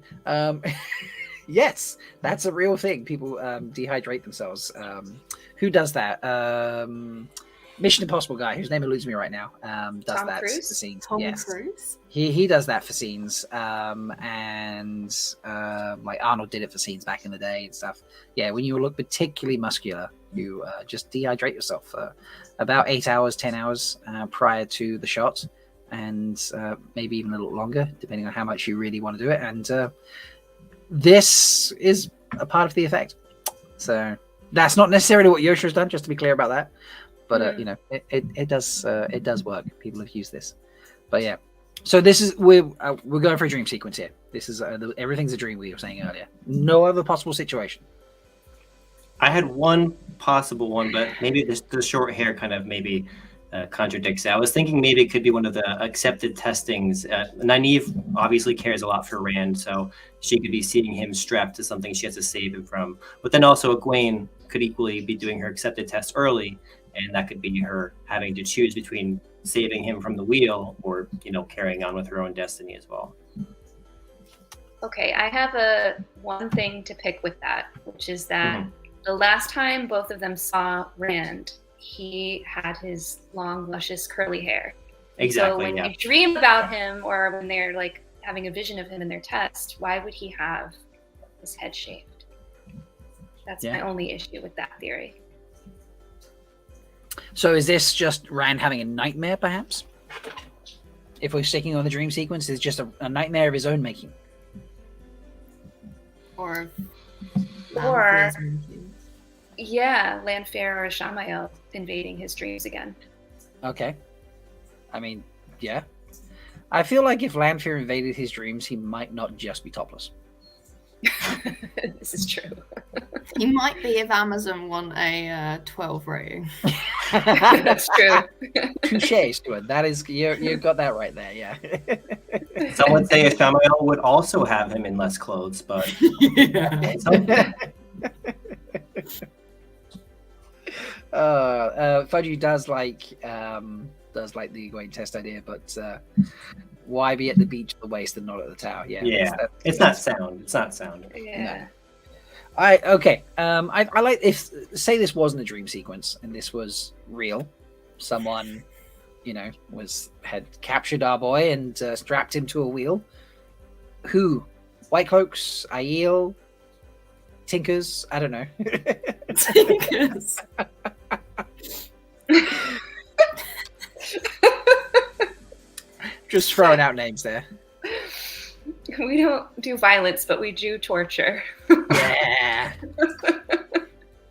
Yes, that's a real thing. People dehydrate themselves. Who does that? Mission Impossible guy, whose name eludes me right now, does Tom that Cruise? for scenes. Tom Yes. Cruise. He does that for scenes, and like Arnold did it for scenes back in the day and stuff. Yeah, when you look particularly muscular, you just dehydrate yourself for about 8 hours, 10 hours prior to the shot, and maybe even a little longer, depending on how much you really want to do it. And this is a part of the effect. So that's not necessarily what Yoshi's done, just to be clear about that. But you know, it does work. People have used this. But yeah, so this is we're going for a dream sequence here. This is everything's a dream, we were saying earlier. No other possible situation. I had one possible one, but maybe the short hair kind of maybe contradicts it. I was thinking maybe it could be one of the accepted testings. Nynaeve obviously cares a lot for Rand, so she could be seeing him strapped to something she has to save him from. But then also Egwene could equally be doing her accepted test early, and that could be her having to choose between saving him from the wheel or, you know, carrying on with her own destiny as well. Okay, I have one thing to pick with that, which is that the last time both of them saw Rand, he had his long, luscious, curly hair. Exactly. So when you dream about him, or when they're like having a vision of him in their test, why would he have his head shaved? That's my only issue with that theory. So is this just Rand having a nightmare, perhaps? If we're sticking on the dream sequence, it's just a nightmare of his own making. Or yeah, Lanfear or Shamael invading his dreams again. Okay. I mean, yeah. I feel like if Lanfear invaded his dreams, he might not just be topless. This is true. He might be if Amazon want a 12 rating. That's true. Touche, Stuart. That is, you got that right there, yeah. Some would say Shamael would also have him in less clothes, but Fudgy does like the Egwene test idea, but why be at the beach at the waist and not at the tower? Yeah, it's not sound. It's not sound. Yeah. No. I like if say this wasn't a dream sequence and this was real. Someone, you know, had captured our boy and strapped him to a wheel. Who? White Cloaks, Aiel, Tinkers? I don't know. Tinkers. Just throwing out names there. We don't do violence, but we do torture. Yeah.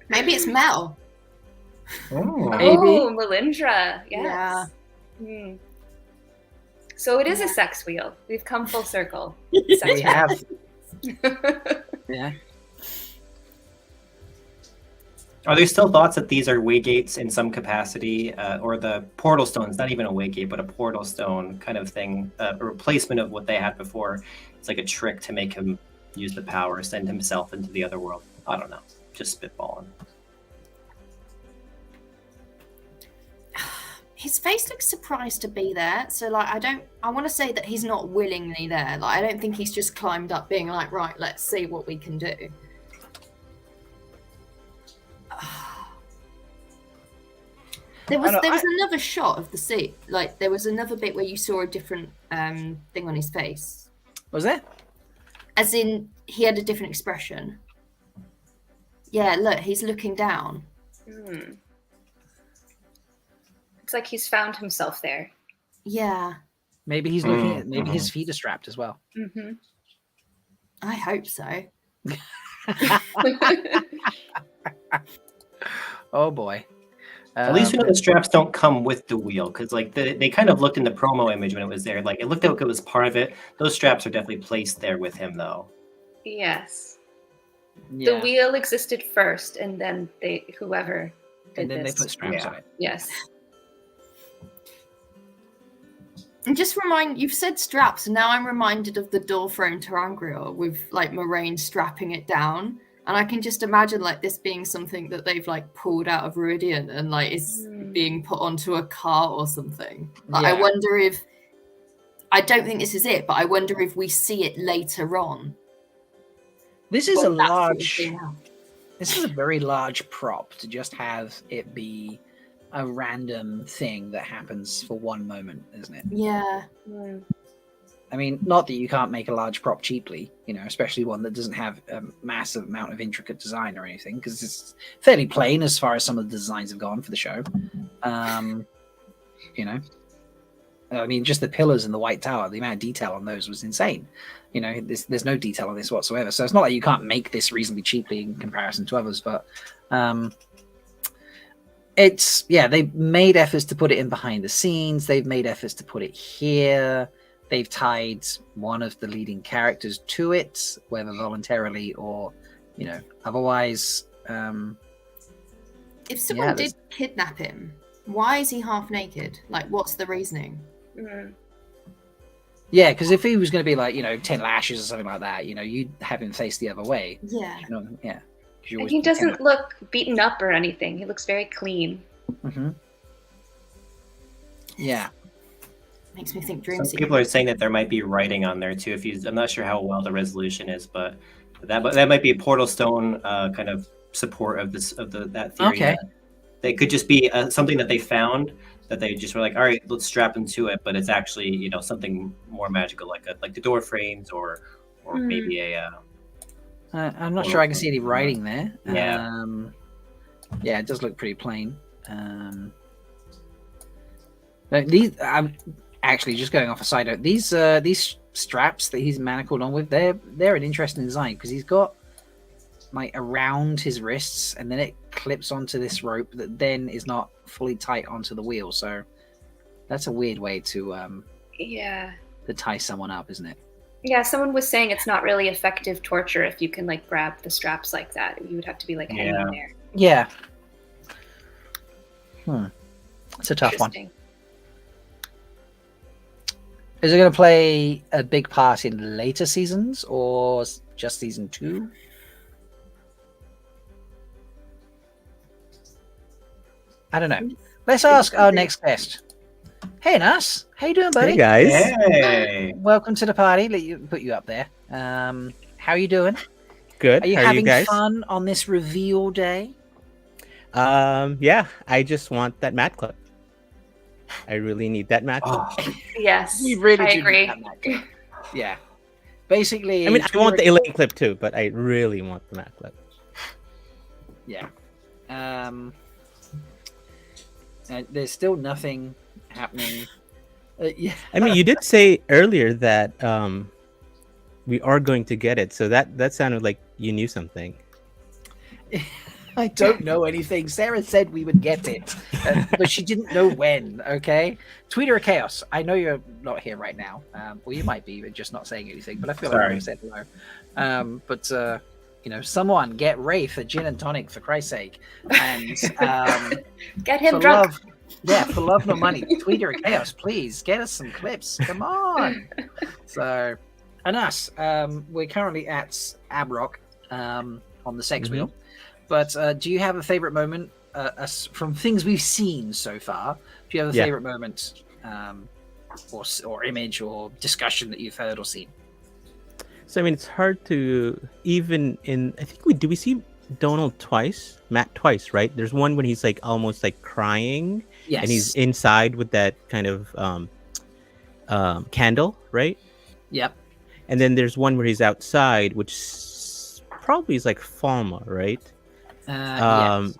Maybe it's Mel. Maybe. Oh, Melindra. Yes. Yeah. So it is a sex wheel. We've come full circle. We have. Yeah. Are there still thoughts that these are waygates in some capacity, or the portal stone's not even a waygate, but a portal stone kind of thing, a replacement of what they had before? It's like a trick to make him use the power, send himself into the other world. I don't know, just spitballing. His face looks surprised to be there, so like I want to say that he's not willingly there. Like I don't think he's just climbed up being like, right, let's see what we can do. There was another shot of the sea. Like there was another bit where you saw a different thing on his face. Was there? As in, he had a different expression. Yeah, look, he's looking down. It's like he's found himself there. Yeah. Maybe he's looking at. Maybe his feet are strapped as well. I hope so. Oh boy. At least we know the straps don't come with the wheel, because like they kind of looked in the promo image when it was there. Like it looked like it was part of it. Those straps are definitely placed there with him, though. Yes. Yeah. The wheel existed first, and then whoever did And then this. they put straps on it. Yes. And just you've said straps, and now I'm reminded of the door throne Terangriel with like Moraine strapping it down. And I can just imagine like this being something that they've like pulled out of Viridian and like is being put onto a car or something. Like, I wonder if I don't think this is it, but I wonder if we see it later on. This is Well, a that's what large. we see now. This is a very large prop to just have it be a random thing that happens for one moment, isn't it? Yeah. I mean, not that you can't make a large prop cheaply, especially one that doesn't have a massive amount of intricate design or anything, because it's fairly plain as far as some of the designs have gone for the show. I mean, just the pillars in the White Tower, the amount of detail on those was insane. There's no detail on this whatsoever. So it's not like you can't make this reasonably cheaply in comparison to others, but they've made efforts to put it in behind the scenes. They've made efforts to put it here. They've tied one of the leading characters to it, whether voluntarily or, otherwise. If someone did kidnap him, why is he half naked? Like, what's the reasoning? Yeah, because if he was going to be like, 10 lashes or something like that, you'd have him face the other way. Yeah. Yeah. And he doesn't look beaten up or anything. He looks very clean. Mm-hmm. Yeah. Makes me think Some Dreamseeker. people are saying that there might be writing on there too. I'm not sure how well the resolution is, but that might be a Portal Stone kind of support of that theory. Okay. They could just be something that they found that they just were like, all right, let's strap into it, but it's actually something more magical, like the door frames or maybe a. I'm not sure I can see any writing there. Yeah. Yeah, it does look pretty plain. But these, actually, just going off a side note, these straps that he's manacled on with, they're an interesting design because he's got like around his wrists, and then it clips onto this rope that then is not fully tight onto the wheel. So that's a weird way to tie someone up, isn't it? Yeah, someone was saying it's not really effective torture if you can like grab the straps like that. You would have to be like hanging there. Yeah. It's a tough one. Is it going to play a big part in later seasons or just season 2? I don't know. Let's ask our next guest. Hey, Nas. How you doing, buddy? Hey, guys. Hey. Welcome to the party. Let you put you up there. How you doing? Good. Are you How having guys? fun on this reveal day? Yeah. I just want that mat clip. I really need that mat clip. Yes, We really I do agree. need that mat clip. Yeah. Basically, I mean, I want the Elaine clip too, but I really want the mat clip. Yeah. There's still nothing happening. Yeah. I mean, you did say earlier that we are going to get it, so that sounded like you knew something. I don't know anything. Sarah said we would get it, but she didn't know when. Okay, Tweeter of Chaos. I know you're not here right now. Well, you might be, but just not saying anything. But I feel like you said hello. But someone get Wraith a gin and tonic for Christ's sake, and Get him for drunk. for love nor money. Tweeter of Chaos, please get us some clips. Come on. So, and us, we're currently at Abrock on the Sex Wheel. But do you have a favorite moment from things we've seen so far? Do you have a favorite moment or image or discussion that you've heard or seen? So I mean, it's hard to even in. I think we see Matt twice, right? There's one when he's like almost like crying, and he's inside with that kind of candle, right? Yep. And then there's one where he's outside, which probably is like Falma, right? Yes.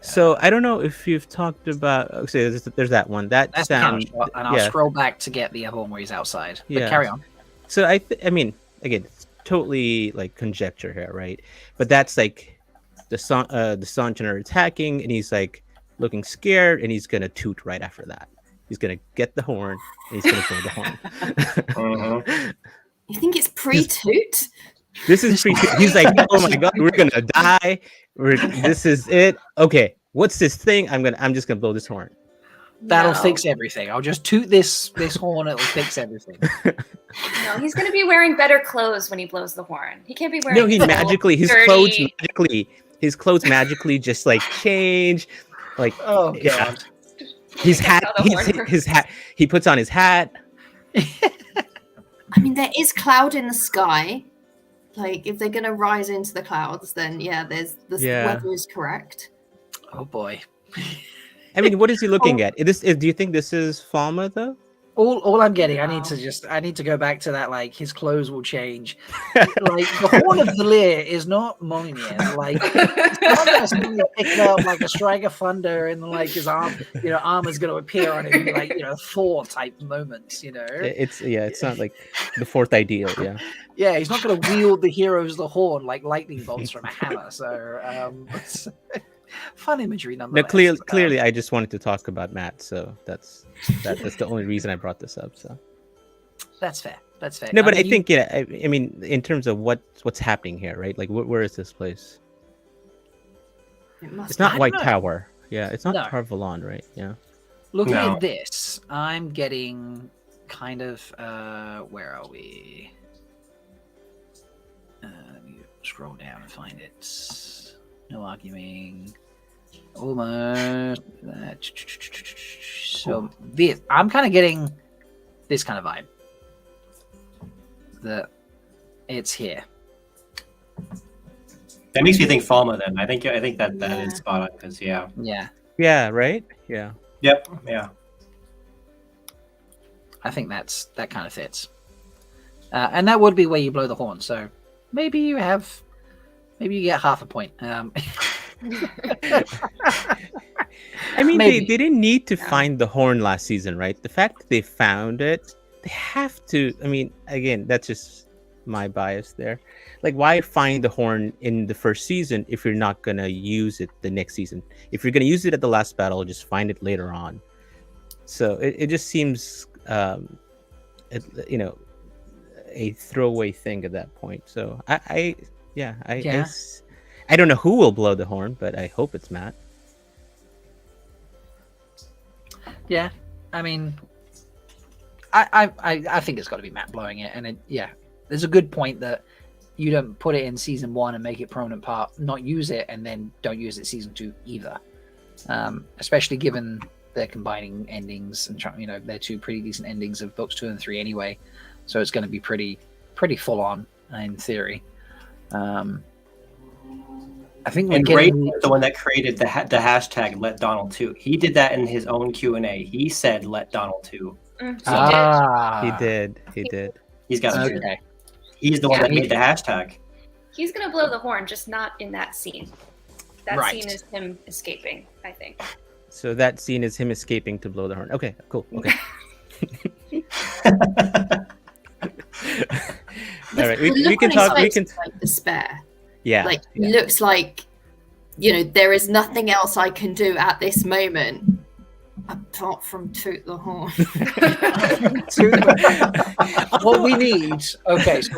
So I don't know if you've talked about. Okay, there's that one. That's the camera shot, and I'll scroll back to get the other one where he's outside. But carry on. So I mean, again, it's totally like conjecture here, right? But that's like the Sanjin are attacking, and he's like looking scared, and he's gonna toot right after that. He's gonna get the horn, and he's gonna blow the horn. You think it's pre-toot? This is he's like, oh my god, we're gonna die. This is it. Okay, what's this thing? I'm just gonna blow this horn. That'll fix everything. I'll just toot this horn. It'll fix everything. No, he's gonna be wearing better clothes when he blows the horn. He can't be wearing. No, his clothes magically just like change. Like, oh god, his hat. His hat. He puts on his hat. I mean, there is cloud in the sky. Like, if they're gonna rise into the clouds, then yeah, the weather is correct. Oh boy. I mean, what is he looking at? Do you think this is Falma though? All I'm getting, I need to go back to that. Like, his clothes will change. Like, the Horn of the Lear is not Mjolnir. Like, it's not going to suddenly pick up like a strike of thunder, and like his armor's going to appear on him, like Thor type moments. It's not like the fourth ideal. Yeah. Yeah, he's not going to wield the heroes the horn like lightning bolts from a hammer. So, fun imagery nonetheless. No, clearly, I just wanted to talk about Matt, so that's the only reason I brought this up. So that's fair. That's fair. No, but I think I mean, in terms of what's happening here, right? Like, where is this place? It's not White Tower. Yeah, it's not Tarvalon, right? Yeah. Looking at this, I'm getting kind of where are we? Let me scroll down and find it. No arguing. Almost. So this, I'm kind of getting this kind of vibe. That it's here. That makes me think Falma. Then I think that is spot on because yeah, right, yeah, yep, yeah. I think that kind of fits, and that would be where you blow the horn. So maybe you get half a point. I mean, they didn't need to find the horn last season, right? The fact that they found it, they have to. I mean, again, that's just my bias there. Like, why find the horn in the first season if you're not gonna use it the next season? If you're gonna use it at the last battle, just find it later on. So it just seems, a throwaway thing at that point. So I don't know who will blow the horn, but I hope it's Matt. Yeah, I mean, I think it's got to be Matt blowing it, and there's a good point that you don't put it in season 1 and make it prominent part, not use it, and then don't use it season 2 either. Especially given their combining endings, and they're two pretty decent endings of books 2 and 3 anyway, so it's going to be pretty full on in theory. I think Ray was the one that created the hashtag Let Donald too. He did that in his own Q&A. He said Let Donald too. He did. He's got it. Okay. He's the one that made the hashtag. He's gonna blow the horn, just not in that scene. That scene is him escaping, I think. So that scene is him escaping to blow the horn. Okay, cool. Okay. All right, we can talk. We can like despair. Yeah. Like, looks like, there is nothing else I can do at this moment apart from toot the horn. What we need, so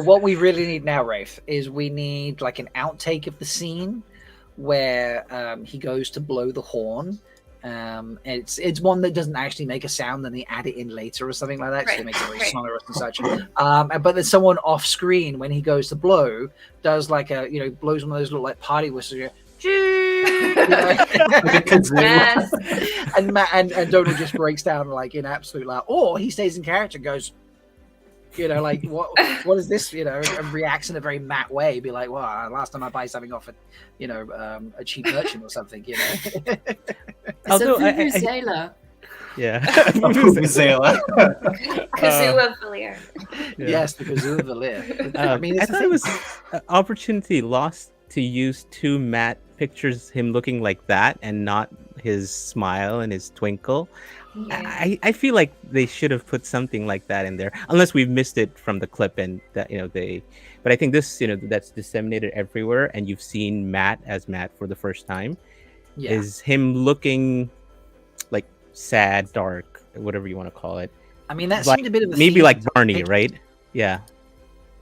what we really need now, Rafe, is we need like an outtake of the scene where he goes to blow the horn. It's one that doesn't actually make a sound, then they add it in later or something like that, so they make it very sonorous and such. But there's someone off screen when he goes to blow, does like blows one of those little like party whistles. Yes. And Donald just breaks down like in absolute loud, or he stays in character and goes, like what is this? And reacts in a very Matt way, be like, well, last time I buy something off a cheap merchant or something, Although Vuvuzela. Yeah. Vuvuzela. Kazoo of Valir. Yes, the Kazoo of Valir. I thought it was an opportunity lost to use 2 Matt pictures, him looking like that and not his smile and his twinkle. Yeah. I feel like they should have put something like that in there, unless we've missed it from the clip and that but I think this that's disseminated everywhere, and you've seen Matt as Matt for the first time. Is him looking like sad, dark, whatever you want to call it. I mean, that seemed a bit of a maybe like Barney, right? Yeah.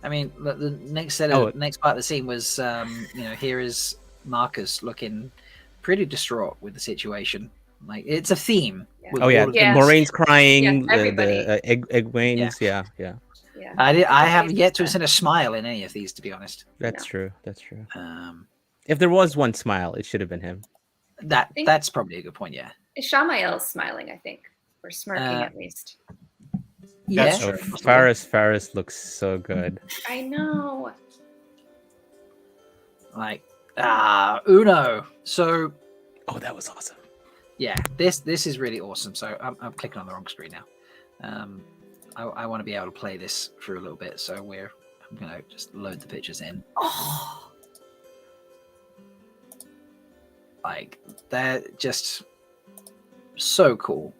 I mean, the next next part of the scene was here is Marcus looking pretty distraught with the situation. Like, it's a theme. Yeah. Moraine's crying. Yeah, Egwene's. Yeah. I haven't yet to have seen a smile in any of these, to be honest. That's true. If there was one smile, it should have been him. That's probably a good point. Yeah. Shamael's smiling, I think, or smirking at least. Yeah. That's Oh, true. Faris looks so good. I know. Like Uno. So Oh, that was awesome. yeah, this is really awesome. So I'm clicking on the wrong screen now. I want to be able to play this for a little bit. So I'm gonna just load the pictures in. Oh, Like they're just so cool.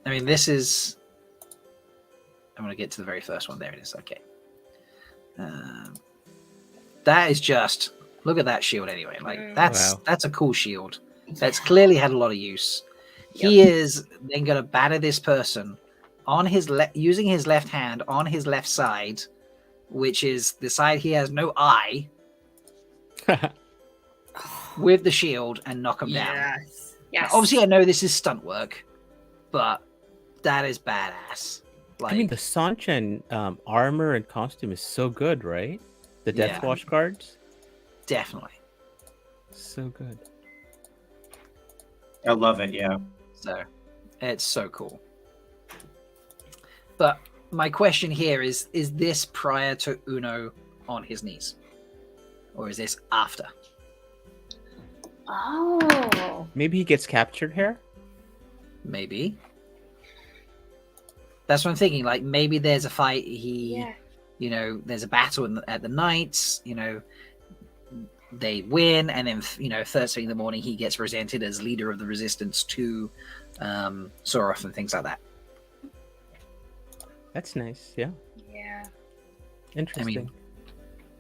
I mean, this is. I'm going to get to the very first one. There it is. Okay. That is just. Look at that shield anyway. Like that's a cool shield. That's clearly had a lot of use. He is then going to batter this person on his using his left hand on his left side, which is the side he has no eye, with the shield and knock him down. yes. Yes. Now, obviously, I know this is stunt work, but that is badass. Like, I mean, the Sanchan armor and costume is so good, right? The Death Yeah. Wash guards, definitely. so good. I love it. Yeah. So it's so cool. But my question here is this prior to Uno on his knees? Or is this after? Oh. Maybe he gets captured here. Maybe. That's what I'm thinking. Like, maybe there's a fight. You know, there's a battle at the Knights. You know, they win, and then first thing in the morning, he gets presented as leader of the resistance to Soroth and things like that. That's nice. Yeah, Yeah. interesting.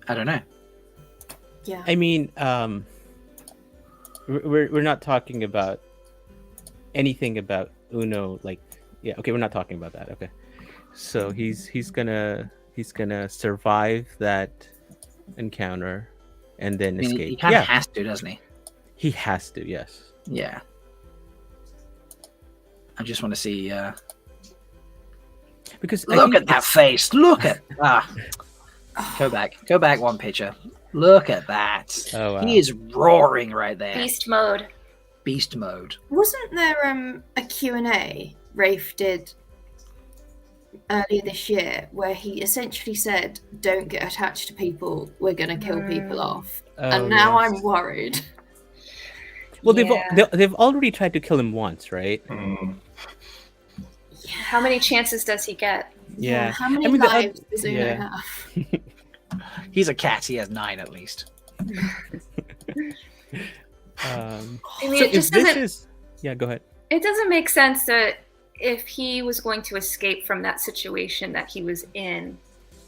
I don't know. Yeah. I mean, we're not talking about anything about Uno. Like, yeah, okay, we're not talking about that. Okay, so he's gonna survive that encounter and then I mean, escape. he kind of has to, doesn't he? He has to. Yes. Yeah. I just want to see. Because I Look think at that face! Look at Go back one picture. Look at that. Oh, wow. He is roaring right there. Beast mode. Beast mode. Wasn't there a Q&A Rafe did earlier this year where he essentially said, don't get attached to people, we're going to kill people off. And now yes. I'm worried. Well, Yeah. they've already tried to kill him once, right? Mm. How many chances does he get? Yeah. How many I mean, the lives does Uno yeah. have? He's a cat. He has 9 at least. I mean, So it if just this doesn't. is, yeah, go ahead. It doesn't make sense that if he was going to escape from that situation that he was in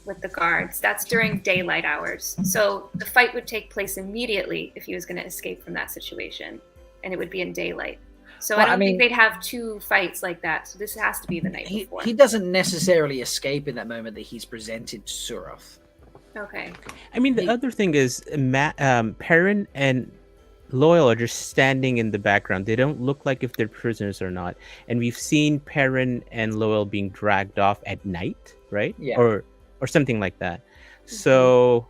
with the guards, that's during daylight hours. So the fight would take place immediately if he was going to escape from that situation, and it would be in daylight. So Well, I don't I mean- think they'd have 2 fights like that. So this has to be the night before. He doesn't necessarily escape in that moment that he's presented to Soroth. Okay. I mean, the He- other thing is, Perrin and Loyal are just standing in the background. They don't look like if they're prisoners or not. And we've seen Perrin and Loyal being dragged off at night, right? Yeah. Or something like that. So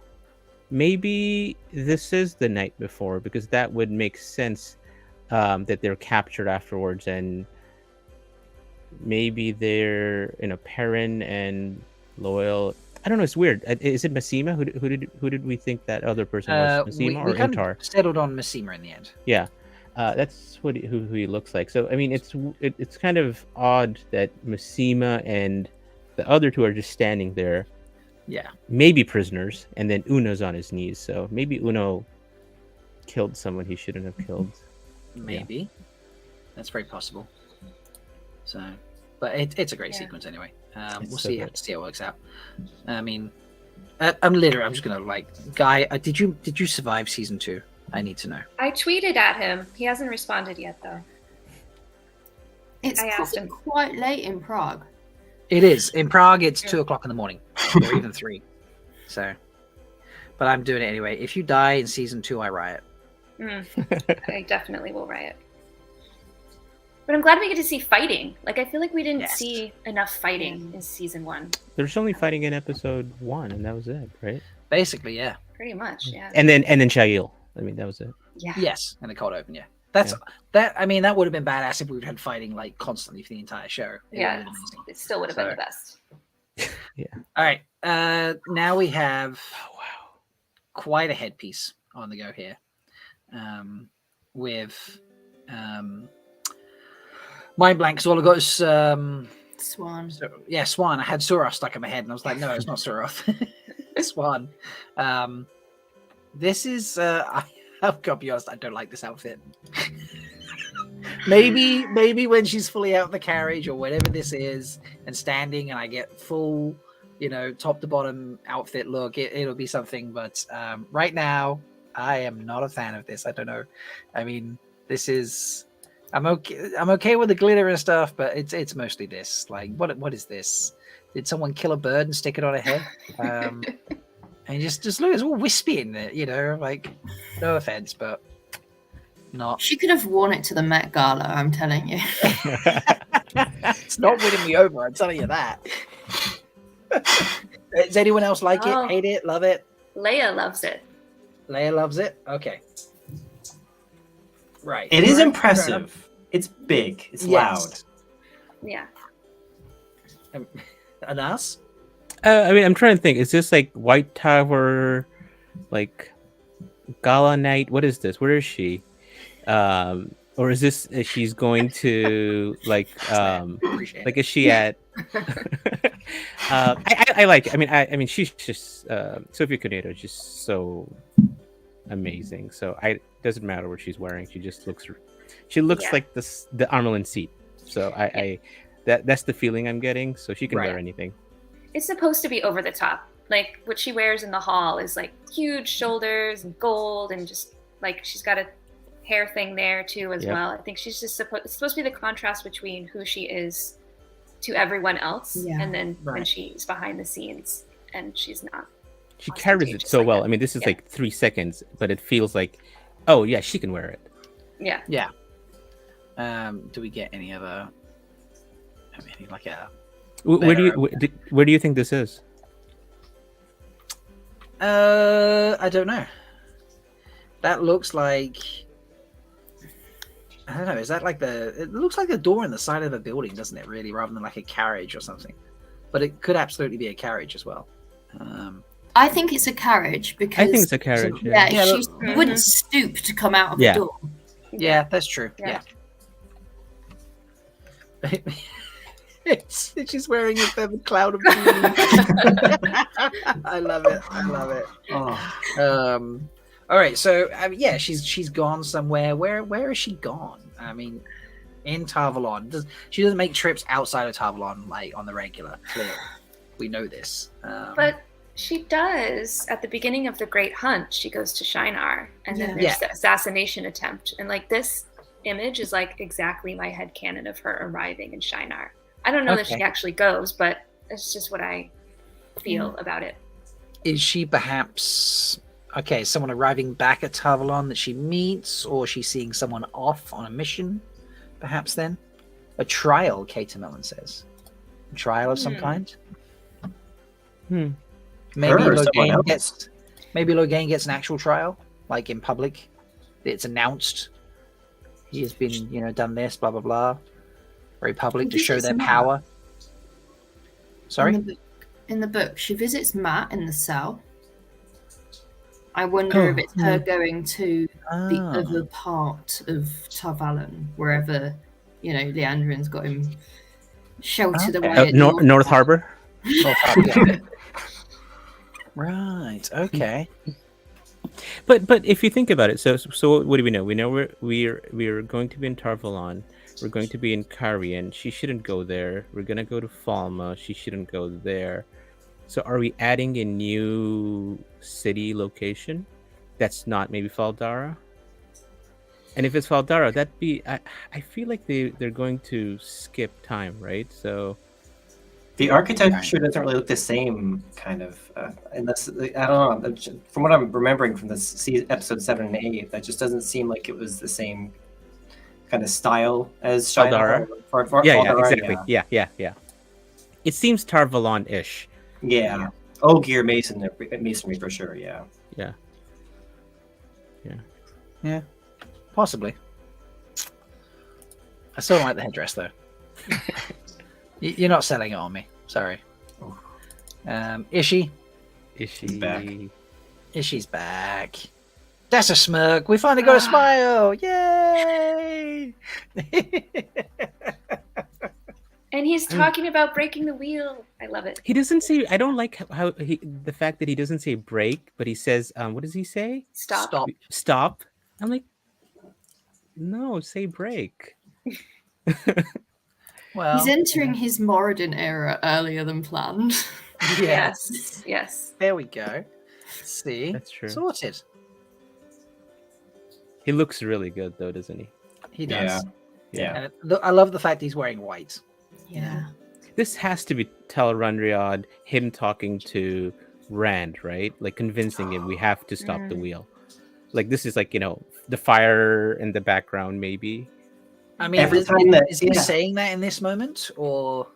maybe this is the night before, because that would make sense, that they're captured afterwards, and maybe they're Perrin and Loyal. I don't know. It's weird. Is it Massima? Who did we think that other person was? We Massima or kind Intar? of settled on Massima in the end. Yeah, that's who he looks like. So I mean, it's kind of odd that Massima and the other 2 are just standing there, Yeah. maybe prisoners, and then Uno's on his knees. So maybe Uno killed someone he shouldn't have killed. Maybe. That's very possible. So, but it's a great Yeah. sequence anyway. It's We'll so see good. how it works out. I mean, I'm just gonna Guy. Did you survive season 2? I need to know. I tweeted at him. He hasn't responded yet, though. It's I asked probably him. quite late in Prague. It is in Prague. It's 2:00 in the morning, or even 3. So, but I'm doing it anyway. If you die in season 2, I riot. I definitely will riot. But I'm glad we get to see fighting. Like, I feel like we didn't Yes. see enough fighting in season 1. There's only fighting in episode 1, and that was it, right? Basically, yeah. Pretty much, yeah. And then Shail. I mean, that was it. Yeah. Yes, in the cold open, yeah. That. I mean, that would have been badass if we had fighting like constantly for the entire show. It Yeah, would have been amazing. it still would have been the best. All right. Now we have quite a headpiece on the go here. With mind blank. So all I got is Swan. Swan. I had Surath stuck in my head, and I was like, no, it's not Surath. Swan. This is. I've got to be honest. I don't like this outfit. maybe when she's fully out of the carriage or whatever this is, and standing, and I get full, top to bottom outfit look, it'll be something. But right now, I am not a fan of this. I don't know. I mean, this is. I'm okay with the glitter and stuff, but it's mostly this. Like, what is this? Did someone kill a bird and stick it on a head? And just look, it's all wispy in it, like, no offense, but not. She could have worn it to the Met Gala, I'm telling you. It's not winning me over, I'm telling you that. Does anyone else like it, hate it, love it? Leia loves it. Leia loves it? Okay. Right. It is impressive. It's big. It's loud. Yeah. And us? I mean, I'm trying to think. Is this like White Tower, like Gala Night? What is this? Where is she? Or is this? She's going to like is she at? I like. I mean, she's just Sophia Coneto is just so amazing. So it doesn't matter what she's wearing. She just looks. She looks like the Armelin seat. So that's the feeling I'm getting. So she can wear anything. It's supposed to be over the top. Like what she wears in the hall is like huge shoulders and gold, and just like she's got a hair thing there too as well. I think she's just it's supposed to be the contrast between who she is to everyone else, and then when she's behind the scenes and she's not. She carries it so well. I mean, this is like 3 seconds, but it feels like, oh yeah, she can wear it. Yeah. Yeah. Do we get any other? I mean, like a. Where do you think this is? I don't know. That looks like. I don't know. Is that like it looks like a door in the side of a building, doesn't it? Really, rather than like a carriage or something. But it could absolutely be a carriage as well. I think it's a carriage because I think it's a carriage. She wouldn't stoop to come out of the door. Yeah, that's true. Yeah. She's wearing a feathered cloud of blue. I love it. Oh. All right, so she's gone somewhere. Where is she gone? I mean, in Tarvalon, she doesn't make trips outside of Tarvalon like on the regular. Clearly, we know this. But she does at the beginning of the Great Hunt. She goes to Shinar, and then there's the assassination attempt, and like this image is like exactly my headcanon of her arriving in Shinar. I don't know that she actually goes, but it's just what I feel about it. Is she perhaps someone arriving back at Tarvalon that she meets, or she's seeing someone off on a mission? Perhaps then a trial. Kater Mellon says, a trial of some kind. Maybe Logain gets an actual trial, like in public. It's announced he has been, done this, blah blah blah. Very public to show their power. Sorry? In the book, she visits Matt in the cell. I wonder if it's her going to the other part of Tarvalon, wherever, Leandrin's got him sheltered away. North Harbor? North Harbor, Right, okay. But if you think about it, so what do we know? We know we're going to be in Tarvalon. We're going to be in Carrion. She shouldn't go there. We're gonna go to Falma. She shouldn't go there. So are we adding a new city location that's not maybe Faldara? And if it's Faldara, that'd be I feel like they're going to skip time, right? So the architecture doesn't really look the same, kind of. Unless I don't know. From what I'm remembering from this episode 7 and 8, that just doesn't seem like it was the same kind of style as Faldara. Faldara. Yeah, exactly. Yeah. It seems Tarvalon-ish. Yeah. Ogier masonry for sure. Yeah. Yeah, possibly. I still don't like the headdress though. You're not selling it on me. Sorry. Ishi. Is back. Ishi's back. That's a smirk. We finally got a smile. Yay! And he's talking about breaking the wheel. I love it. He doesn't say. I don't like how the fact that he doesn't say break, but he says, "What does he say? Stop. Stop." I'm like, no, say break. Well, He's entering his Moradin era earlier than planned. yes. Yes. There we go. See, That's true. Sorted. He looks really good, though, doesn't he? He does. Yeah. Look, I love the fact he's wearing white. Yeah. This has to be Tel'aran'rhiod, him talking to Rand, right? Like convincing him we have to stop the wheel. Like this is like, the fire in the background, maybe. I mean, Every time is he saying that in this moment, or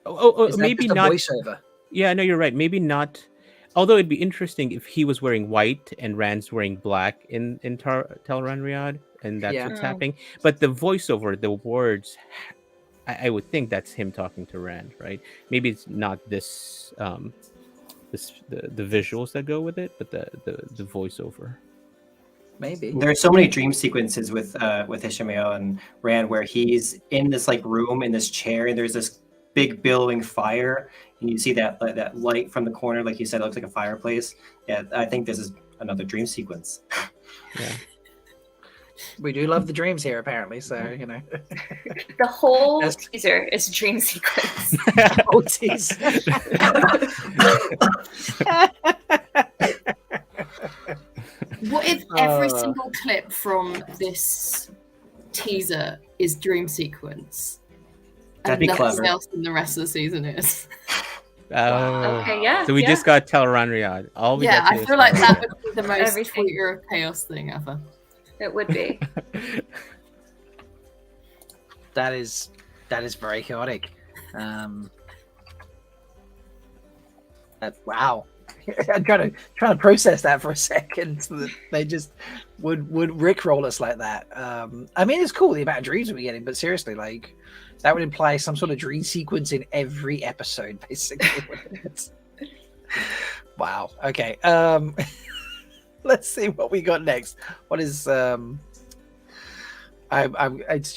is that maybe just a not. voiceover? Yeah, no, you're right. Maybe not. Although it'd be interesting if he was wearing white and Rand's wearing black in Tel'aran'rhiod, and that's what's happening. But the voiceover, the words, I would think that's him talking to Rand, right? Maybe it's not this, the visuals that go with it, but the voiceover. Maybe. There's so many dream sequences with Ishmael and Rand where he's in this like room in this chair and there's this big billowing fire and you see that light from the corner, like you said, it looks like a fireplace. Yeah, I think this is another dream sequence. Yeah. We do love the dreams here, apparently. So The whole teaser is a dream sequence. Oh, tease. What if every single clip from this teaser is dream sequence? That'd be nothing clever. else in the rest of the season is. Oh. Okay, yeah. So we just got Tel'aran'rhiod. All we got I to feel is like Tel'aran'rhiod. that would be the most Everything. Twitter of chaos thing ever. It would be. That is very chaotic. Wow. I'm trying to process that for a second. So that they just would rickroll us like that. I mean, it's cool the amount of dreams we're getting, but seriously, like that would imply some sort of dream sequence in every episode, basically. Wow. Okay. Let's see what we got next. What is you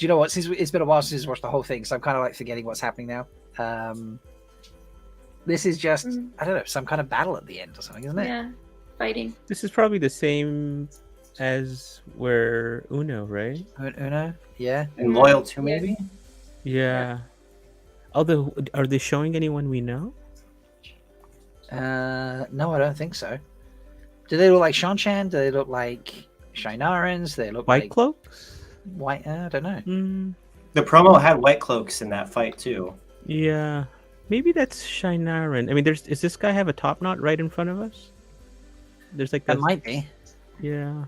know what? Since it's been a while since I watched the whole thing, so I'm kind of like forgetting what's happening now. This is just I don't know, some kind of battle at the end or something, isn't it? Yeah, fighting. This is probably the same as where Uno, right? Uno, yeah. And Loyal too, maybe? Yeah. Although, are they showing anyone we know? No, I don't think so. Do they look like Shanshan? Do they look like Shinarans? Do they look White like cloaks? white? I don't know. The promo had white cloaks in that fight too. Yeah. Maybe that's Shinaran. I mean, does this guy have a top knot right in front of us? There's like That that. might be. Yeah.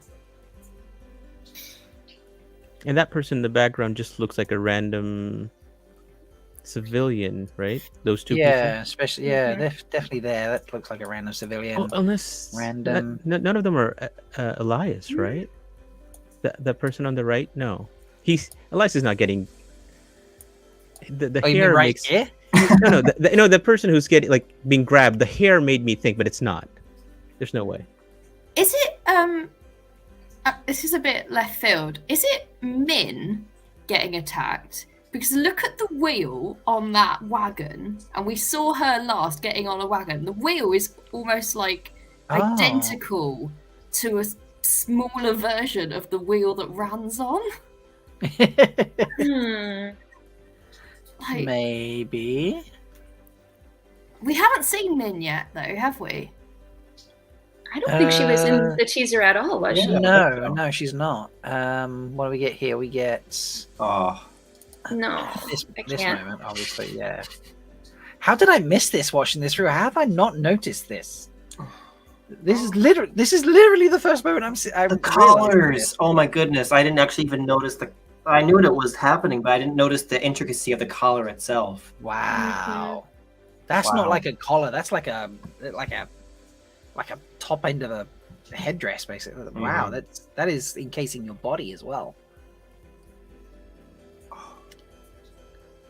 And that person in the background just looks like a random civilian, right? Those two Yeah, especially they're definitely there. That looks like a random civilian. people. Oh, unless Random. none of them are Elias, right? The person on the right, no. Elias is not getting the Oh, you mean hair right makes here? no, the person who's getting like being grabbed, the hair made me think, but it's not. There's no way. Is it this is a bit left field. Is it Min getting attacked? Because look at the wheel on that wagon, and we saw her last getting on a wagon. The wheel is almost like identical to a smaller version of the wheel that Rand's on. Like, Maybe. Hmm. We haven't seen Min yet, though, have we? I don't think she was in the teaser at all, was she? No, she's not. What do we get here? We get Oh, No, this I this can't. moment, obviously. Yeah. How did I miss this watching this through? How have I not noticed this? This is literally the first moment I'm the collars! Oh my goodness! I didn't actually even notice I knew it was happening, but I didn't notice the intricacy of the collar itself. Wow. That's not Wow. like a collar. That's like a top end of a headdress, basically. Wow, Mhm. that is encasing your body as well.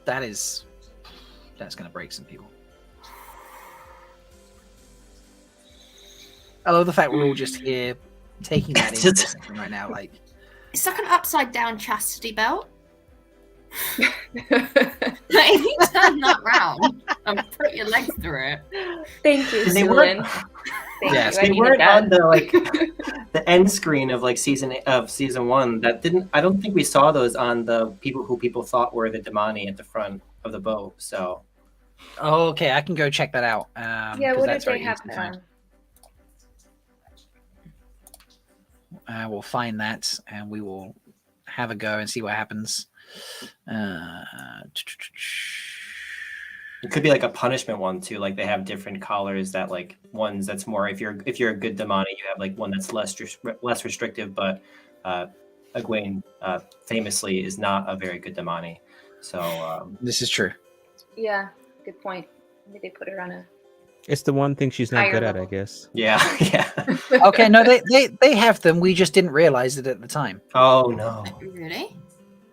That's going to break some people. I love the fact we're all just here taking that in right now. Like, It's like an upside down chastity belt. If you turn that round and put your legs through it. Thank you, And they Sulin. weren't. Thank Yes, you. I They needed weren't that. on the end screen of like season 1. That didn't. I don't think we saw those on the people thought were the Damani at the front of the boat. So oh, okay, I can go check that out. Yeah, 'Cause what that's did they very have easy to find. there? We'll find that, and we will have a go and see what happens. it could be like a punishment one too. Like they have different collars that like ones that's more if you're a good Damani, you have like one that's less restrictive. But Egwene famously is not a very good Damani. So This is true. Yeah, good point. Maybe they put her on a. It's the one thing she's not Higher good at, I level. guess. yeah, yeah. Okay, no, they have them. We just didn't realize it at the time. Oh no. Really?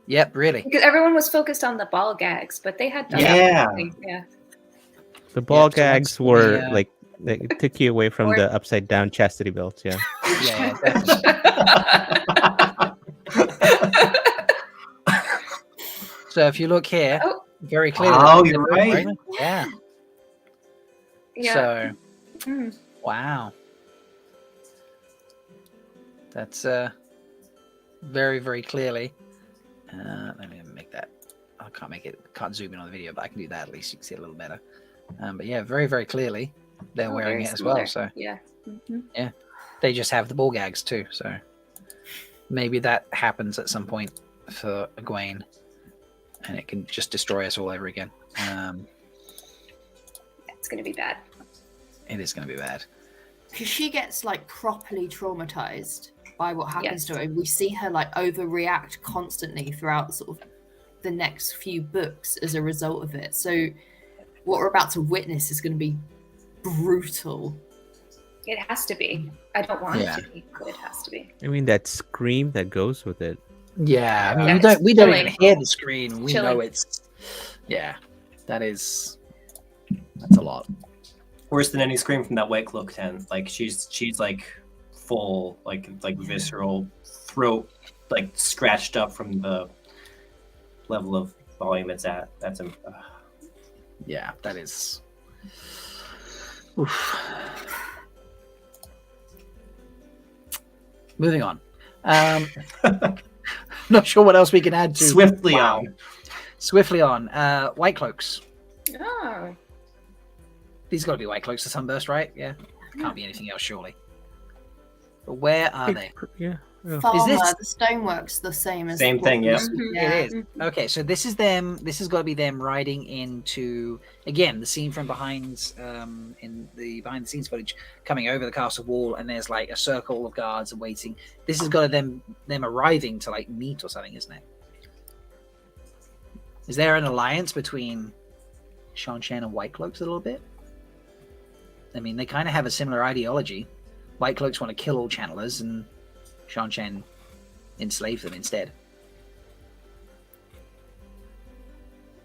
Yep, really. Because everyone was focused on the ball gags, but they had done Yeah. something. Yeah. The ball so gags once were we, like they took you away from Or- the upside down chastity belt. Yeah. Yeah, definitely. So if you look here, Oh. very clearly. Wow, that's you're different, right. Yeah. Yeah. So, Mm. wow. That's very, very clearly. Let me make that. I can't zoom in on the video, but I can do that at least. You can see it a little better. But yeah, very, very clearly they're Oh, wearing very it as similar. well. So Yeah. Mhm. they just have the ball gags too. So maybe that happens at some point for Egwene, and it can just destroy us all over again. It's gonna be bad. It is going to be bad. Because she gets like properly traumatized by what happens Yes. to her. We see her like overreact constantly throughout sort of the next few books as a result of it. So what we're about to witness is going to be brutal. It has to be. I don't want Yeah. it to be, but it has to be. I mean that scream that goes with it. Yeah, I mean, Yeah, we don't even chilling. hear the screen. We know Chilling. it's. Yeah, that's a lot. Worse than any scream from that White Cloak tent. Like she's like full like visceral throat like scratched up from the level of volume it's at. That's Yeah, that is. Oof. Moving on. Not sure what else we can add to. swiftly Wow. on. Swiftly on. White cloaks. Oh. These got to be white cloaks to Sunburst, right? Yeah. Can't be anything else, surely. But where are they? Yeah. Yeah. Farmer, this- the stonework's the same as Same what thing, we yeah. see- Mhm. It is. Okay, so this is them. This has got to be them riding into again the scene from behind, in the behind the scenes footage, coming over the castle wall, and there's like a circle of guards waiting. This has got to them arriving to like meet or something, isn't it? Is there an alliance between Shan-Shan and White Cloaks a little bit? I mean, they kind of have a similar ideology. White Cloaks want to kill all channelers, and Shan-Shan enslave them instead.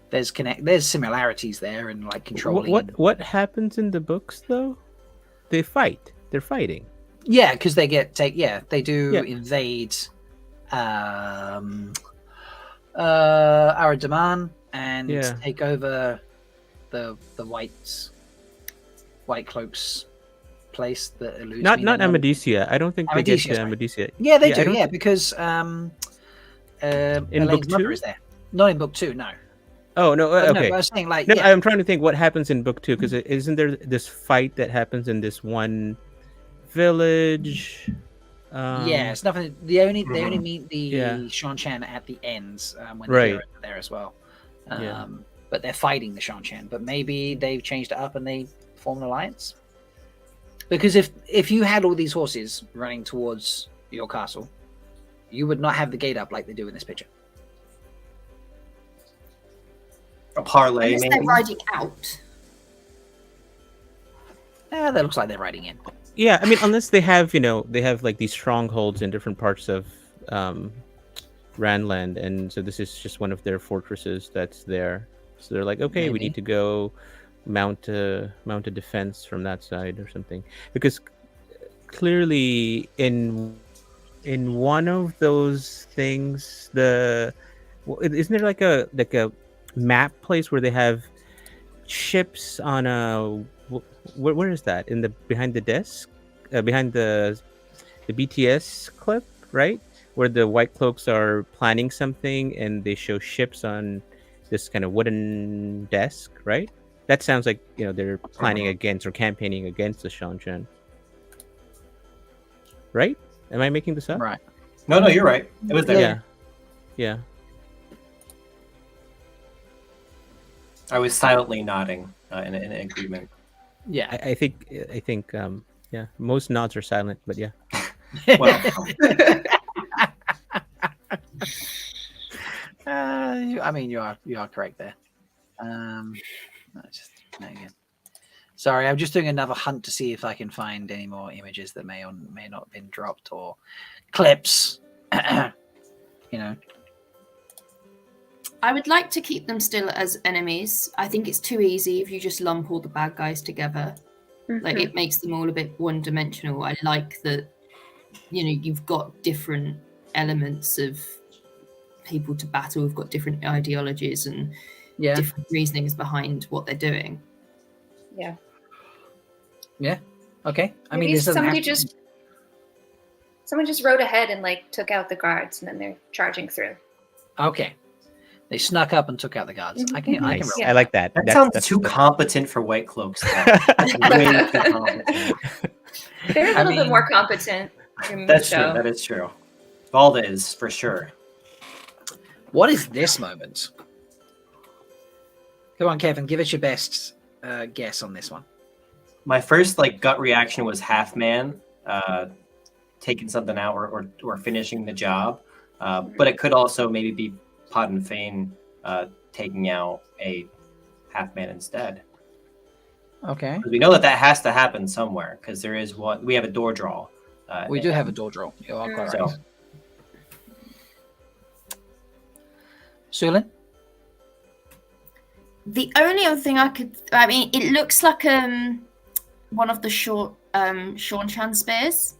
There's similarities there, and like controlling. What happens in the books though? They fight. They're fighting. Yeah, because they they do Yeah. invade Aradaman and Yeah. take over the White Cloaks place that eludes Not me. Amadecia. I don't think they get to Amadecia, sorry. Amadecia. Yeah, they Yeah, I do. don't Yeah, thi- because In Elaine's book mother two? is there. Not in book 2, no. Oh no. But no, Okay. but I was saying like No, yeah. I'm trying to think what happens in book 2 because isn't there this fight that happens in this one village? Yeah, it's nothing. They only meet the Yeah. Shan-Shan at the end when Right. they're there as well. Yeah. But they're fighting the Shan-Shan. But maybe they've changed it up and they form an alliance. Because if you had all these horses running towards your castle, you would not have the gate up like they do in this picture. A parlay, Unless maybe. they're riding out. That looks like they're riding in. Yeah, I mean, unless they have, they have like these strongholds in different parts of Randland, and so this is just one of their fortresses that's there. So they're like, okay, we Maybe. need to go mount a defense from that side or something, because clearly in one of those things, isn't there like a map place where they have ships on a where is that, in the behind the desk, behind the BTS clip, right, where the White Cloaks are planning something and they show ships on this kind of wooden desk, right? That sounds like they're planning against or campaigning against the Shanshan, right? Am I making this up? Right. No, you're right. It was there. Yeah. I was silently nodding in agreement. Yeah. I think yeah, most nods are silent, but yeah. Well, I mean, you are correct there. Again. Sorry, I'm just doing another hunt to see if I can find any more images that may or may not have been dropped, or clips. I would like to keep them still as enemies. I think it's too easy if you just lump all the bad guys together. Like, it makes them all a bit one-dimensional. I like that, you've got different elements of people to battle. We've got different ideologies and different reasonings behind what they're doing. Yeah. Yeah. Okay. I Maybe mean, this doesn't somebody just rode ahead and took out the guards, and then they're charging through. Okay. They snuck up and took out the guards. I can Nice. roll. I like that. that sounds too competent for White Cloaks. Way too competent. They're a little bit more competent. In the That's show. true. That is true. Valda is for sure. What is this moment? Come on, Kevin. Give us your best guess on this one. My first gut reaction was half man taking something out or finishing the job, but it could also maybe be Pod and Fane taking out a half man instead. Okay. We know that has to happen somewhere, because there is one. We have a door draw. We do have a door draw. You are correct. So, Sulin? The only other thing it looks like one of the short Shanshan spears.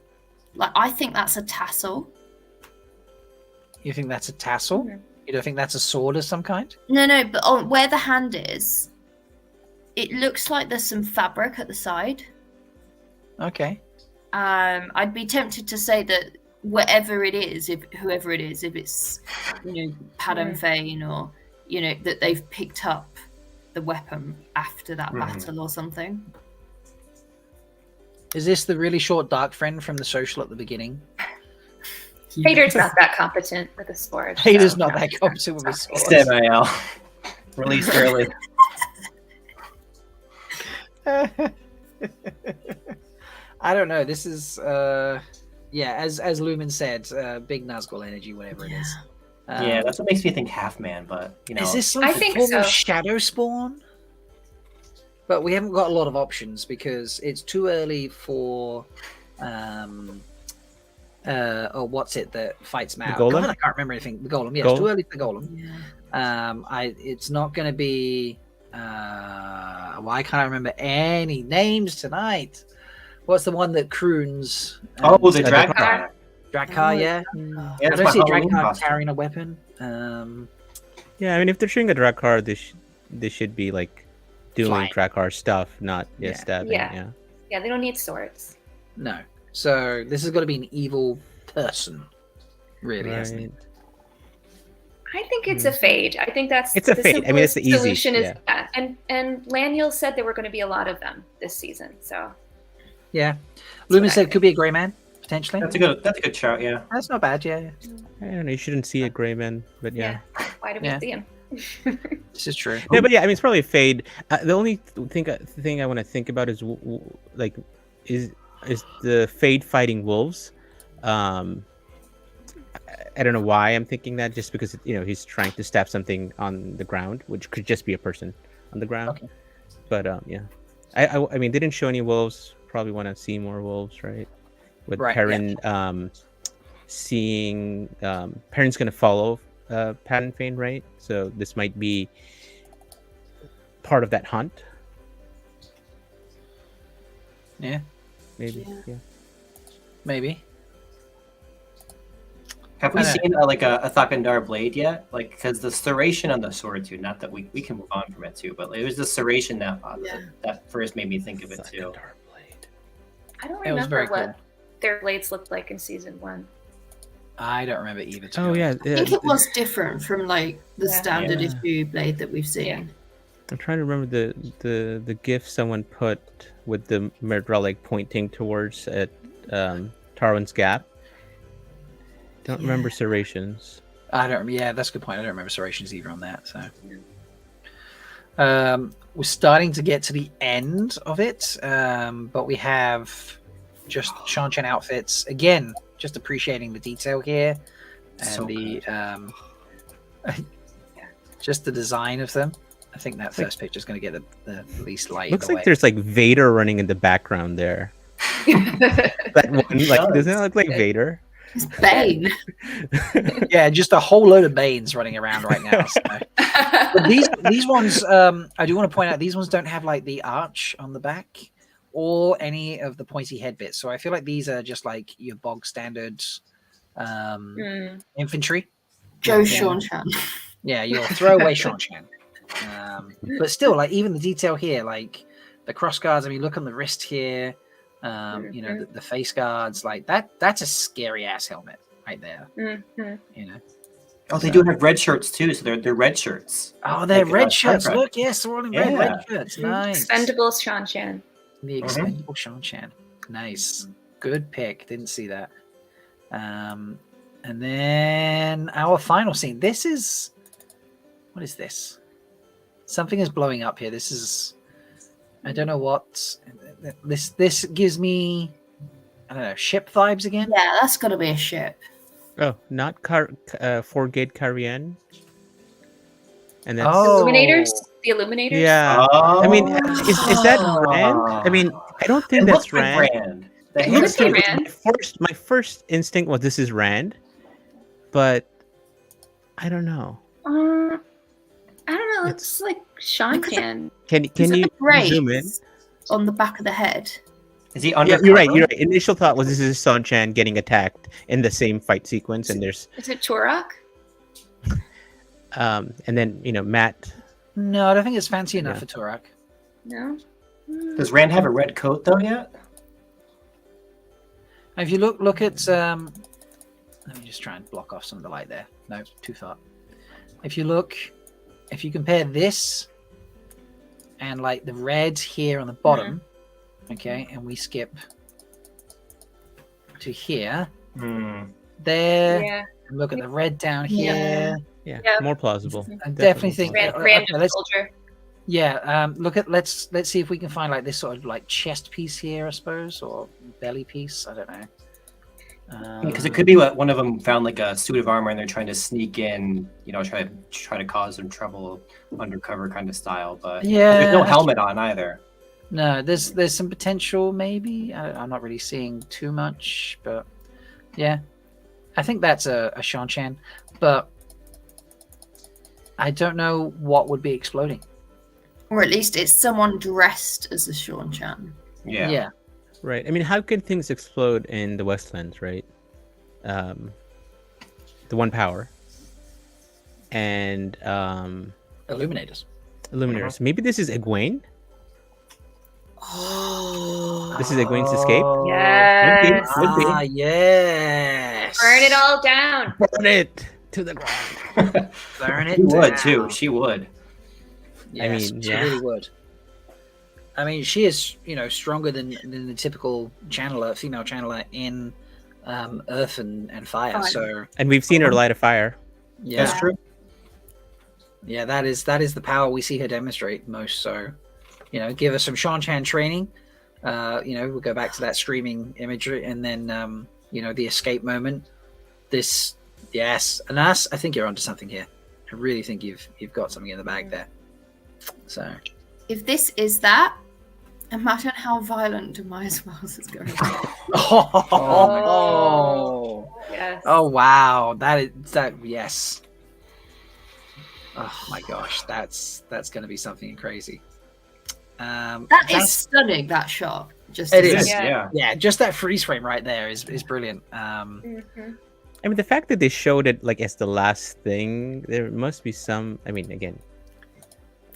Like, I think that's a tassel. You think that's a tassel? You don't think that's a sword of some kind? No, but on where the hand is, it looks like there's some fabric at the side. Okay. I'd be tempted to say that whoever it is, if it's Padam Fane, or that they've picked up the weapon after that battle or something. Is this the really short dark friend from the social at the beginning? Hader's not that competent with a sword. Hader's not that competent with a sword. STEM-IL. Released early. I don't know. This is as Lumen said, big Nazgul energy, whatever it is. Yeah, that's what makes me think half man, but is this some I think form so. of shadow spawn? But we haven't got a lot of options because it's too early for what's it that fights Mao? The golem? God, I can't remember anything. The golem, yeah, Golem? it's too early for the golem. Yeah. It's not going to be. Why can't I remember any names tonight? What's the one that croons? the Drakkar. Drakkar, yeah. Yeah, I don't see Drakkar carrying a weapon. Yeah, I mean, if they're shooting a Drakkar, they should be doing Flying. Drakkar stuff, not stabbing. Yeah. Yeah, they don't need swords. No. So this is going to be an evil person, really, Right. isn't it? I think it's a fade. I think that's It's a fade. I mean, it's the simplest easy- solution. Is yeah. and Laniel said there were going to be a lot of them this season. So Yeah. Lumen what I said it think. could be a grey man, potentially. That's a good shout. Yeah. That's not bad, yeah. I don't know. You shouldn't see a gray man, but yeah. why do we Yeah. see him? This is true. Yeah, but yeah, I mean, it's probably a fade. The only thing I want to think about is is the fade fighting wolves. I don't know why I'm thinking that, just because he's trying to stab something on the ground, which could just be a person on the ground. Okay. But yeah. I mean, they didn't show any wolves. Probably want to see more wolves, right? With Right, Perrin seeing Perrin's going to follow Pat and Fane, right? So this might be part of that hunt. Yeah, Maybe. Yeah. maybe. Have we I don't seen like a Thakandar blade yet? Like, because the serration on the sword too. Not that we can move on from it too, but it was the serration that first made me think of it too. I don't It was very remember what cool. their blades looked like in season 1. I don't remember either. To be Oh honest. yeah. I think it was different from like the Yeah. standard Yeah. issue blade that we've seen. Yeah. I'm trying to remember the gif someone put with the Merdra like pointing towards at Tarwin's Gap. Don't remember serrations. I don't. Yeah, that's a good point. I don't remember serrations either on that. So, we're starting to get to the end of it, but we have just Shan-Chen outfits again. Just appreciating the detail here and So the just the design of them. I think that first picture is going to get the least light. Looks in the like way. there's like Vader running in the background there. That one, like, doesn't it look like Vader? It's Bane. Yeah, just a whole load of Banes running around right now. So. But these ones, I do want to point out, these ones don't have like the arch on the back or any of the pointy head bits. So I feel like these are just like your bog standard infantry. Joe Sean-Chan. Yeah, your throwaway Shan-Chan. But still, like even the detail here, like the cross guards. I mean, look on the wrist here. You know, the face guards, like that's a scary ass helmet right there. You know. Oh, they do have red shirts too, so they're red shirts. Oh, they're Like, red shirts. Starcraft. Look, yes, they're all in red shirts. Nice. Expendable Shan-Chan. The expendable Shan-Chan. Nice. Good pick. Didn't see that. And then our final scene. This is what is this? Something is blowing up here. This is I don't know what this gives me. I don't know, ship vibes again. Yeah, that's got to be a ship. Oh, not Forgate Carrion. And that's Illuminators? The Illuminators? yeah. Oh. I mean, is that Rand? I mean, I don't think It that's looks like Rand. Rand. The It hair looks like too. Rand. My first instinct was this is Rand, but I don't know. I don't know. It's like Shan-Chan. Can Is it you the braids zoom in? on the back of the head? Is he Yeah, undercover? you're right. You're right. Initial thought was this is Son-Chan getting attacked in the same fight sequence, and there's Is it Turok? and then Matt. No, I don't think it's fancy enough Yeah. for Turok. No? Does Rand have a red coat though yet? If you look at let me just try and block off some of the light there. No, too far. If you compare this and like the red here on the bottom, okay, and we skip to here, there, Yeah. and look at the red down here. Yeah, Yeah. more plausible. I definitely think plausible. Random okay, let's soldier. let's see if we can find like this sort of like chest piece here, I suppose, or belly piece. I don't know. Because it could be what one of them found like a suit of armor and they're trying to sneak in, try to cause some trouble, undercover kind of style. But Yeah, there's no that's helmet on either. No, there's some potential maybe. I'm not really seeing too much, but yeah, I think that's a Shan-Chan, but I don't know what would be exploding. Or at least it's someone dressed as a Sean-Chan. Yeah. Right. I mean, how could things explode in the Westlands, right? The One Power and Illuminators. Illuminators. Maybe this is Egwene. Oh. This is Egwene's escape. Yes. Would be. Ah, yes. Burn it all down. Burn it to the ground. Burn it. She would down. too. She would. Yes, mean, she yeah. really would. I mean, she is, stronger than the typical channeler, female channeler in Earth and Fire. So And we've seen her light a fire. yeah, That's true. yeah, that is the power we see her demonstrate most. So, give us some Shan-Chan training. We'll go back to that screaming imagery, and then the escape moment. This, yes, Anas, I think you're onto something here. I really think you've got something in the bag there. So If this is that, Imagine how violent Demise Wells is going to be. Oh, Yes. oh wow, yes. Oh my gosh, that's going to be something crazy. That is stunning, that shot. Just It to is, say. yeah. Just that freeze frame right there is brilliant. Mhm. I mean, the fact that they showed it like as the last thing, there must be some. I mean, again,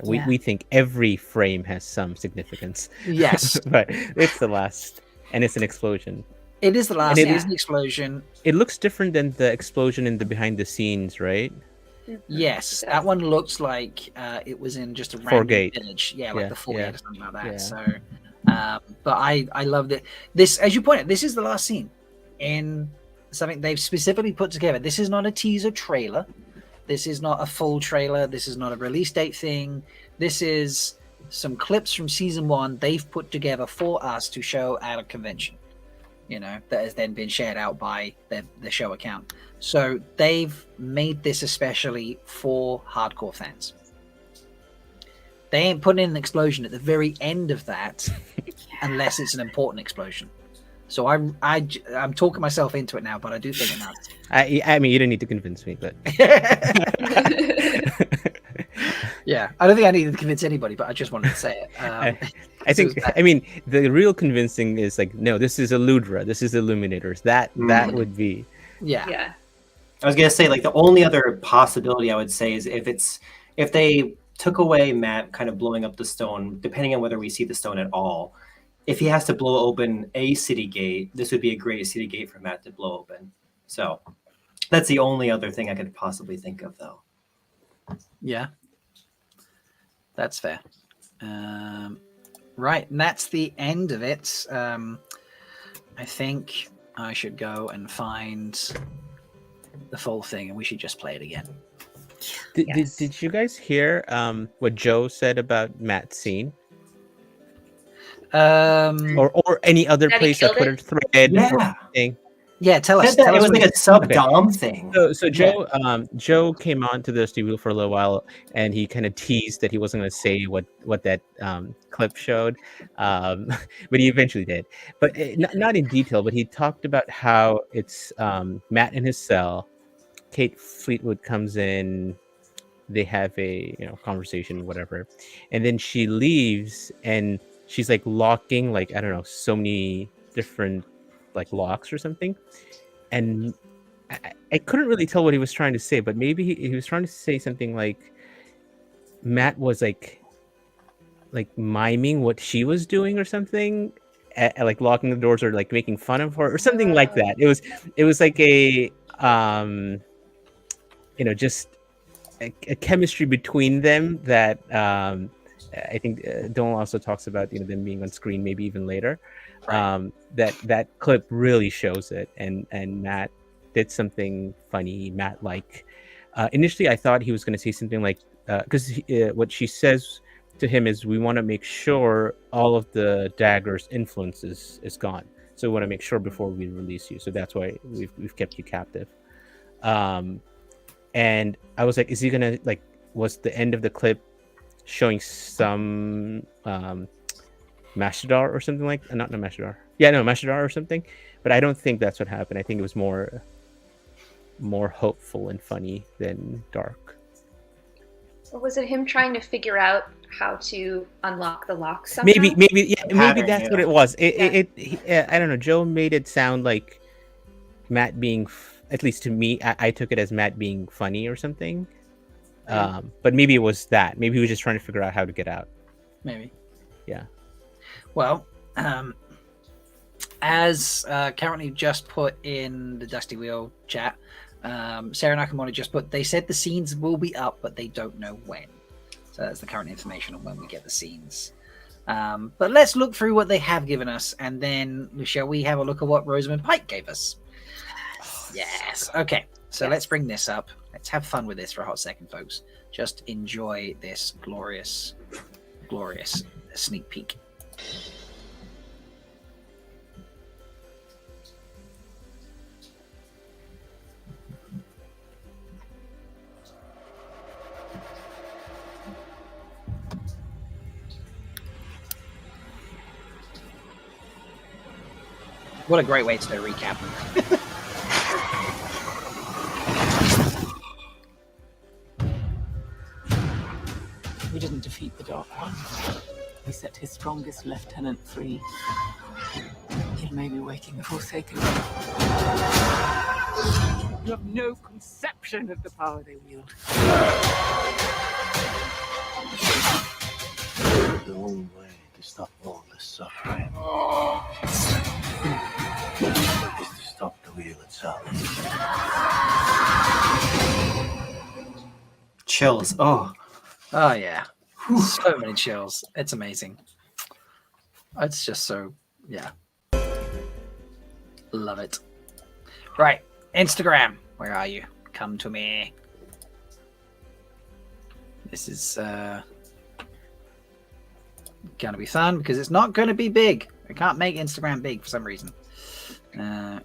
we think every frame has some significance. Yes. But it's the last, and it's an explosion. It is the last. And It is an explosion. It looks different than the explosion in the behind the scenes, right? Yes, that one looks like it was in just a random Foregate. village. Yeah, like the Foregate or something like that. Yeah. So, but I loved it. This, as you pointed out, this is the last scene in something they've specifically put together. This is not a teaser trailer. This is not a full trailer. This is not a release date thing. This is some clips from season 1 they've put together for us to show at a convention. You know, that has then been shared out by the show account. So they've made this especially for hardcore fans. They ain't putting in an explosion at the very end of that unless it's an important explosion. So I'm talking myself into it now, but I do think it matters. I mean, you don't need to convince me, but yeah, I don't think I needed to convince anybody, but I just wanted to say it. I think, I mean, the real convincing is like, no, this is Eludra, this is Illuminators. That would be. Yeah. I was gonna say, like, the only other possibility I would say is if they took away Matt kind of blowing up the stone, depending on whether we see the stone at all. If he has to blow open a city gate, this would be a great city gate for Matt to blow open. So that's the only other thing I could possibly think of, though. Yeah, that's fair. Right, and that's the end of it. I think I should go and find the full thing, and we should just play it again. Did you guys hear what Joe said about Matt's scene? Or any other place, a Twitter thread? Yeah, tell us. It was like a sub-dom thing. So Joe came on to the studio for a little while, and he kind of teased that he wasn't going to say what that clip showed, but he eventually did. But not in detail. But he talked about how it's Matt in his cell. Kate Fleetwood comes in. They have a conversation, whatever, and then she leaves, and she's like locking, like, I don't know, so many different like locks or something. And I couldn't really tell what he was trying to say, but maybe he was trying to say something like Matt was like miming what she was doing or something, like locking the doors or like making fun of her or something like that. It was like a just a chemistry between them that I think Don also talks about them being on screen maybe even later. Right. That clip really shows it, and Matt did something funny. Matt initially I thought he was going to say something like because what she says to him is, we want to make sure all of the dagger's influences is gone, so we want to make sure before we release you, so that's why we've kept you captive. And I was like, is he gonna was the end of the clip showing some Mashadar or something like not Mashadar. Yeah, no, Mashadar or something. But I don't think that's what happened. I think it was more hopeful and funny than dark. Or was it him trying to figure out how to unlock the lock somehow? Maybe that's what it was. I don't know. Joe made it sound like Matt being, at least to me, I took it as Matt being funny or something. But maybe it was that. Maybe he was just trying to figure out how to get out. Maybe. Yeah. Well, as currently just put in the Dusty Wheel chat, Sarah Nakamura just put, they said the scenes will be up, but they don't know when. So that's the current information on when we get the scenes. But let's look through what they have given us, and then shall we have a look at what Rosamund Pike gave us? Yes. Okay. So let's bring this up. Let's have fun with this for a hot second, folks. Just enjoy this glorious, glorious sneak peek. What a great way to do a recap. We didn't defeat the Dark One. We set his strongest lieutenant free. He may be waking the Forsaken. You have no conception of the power they wield. The only way to stop all this suffering is to stop the wheel itself. Chills. Oh, Yeah. So many chills. It's amazing. It's just so, yeah. Love it. Right. Instagram. Where are you? Come to me. This is gonna be fun because it's not gonna be big. I can't make Instagram big for some reason.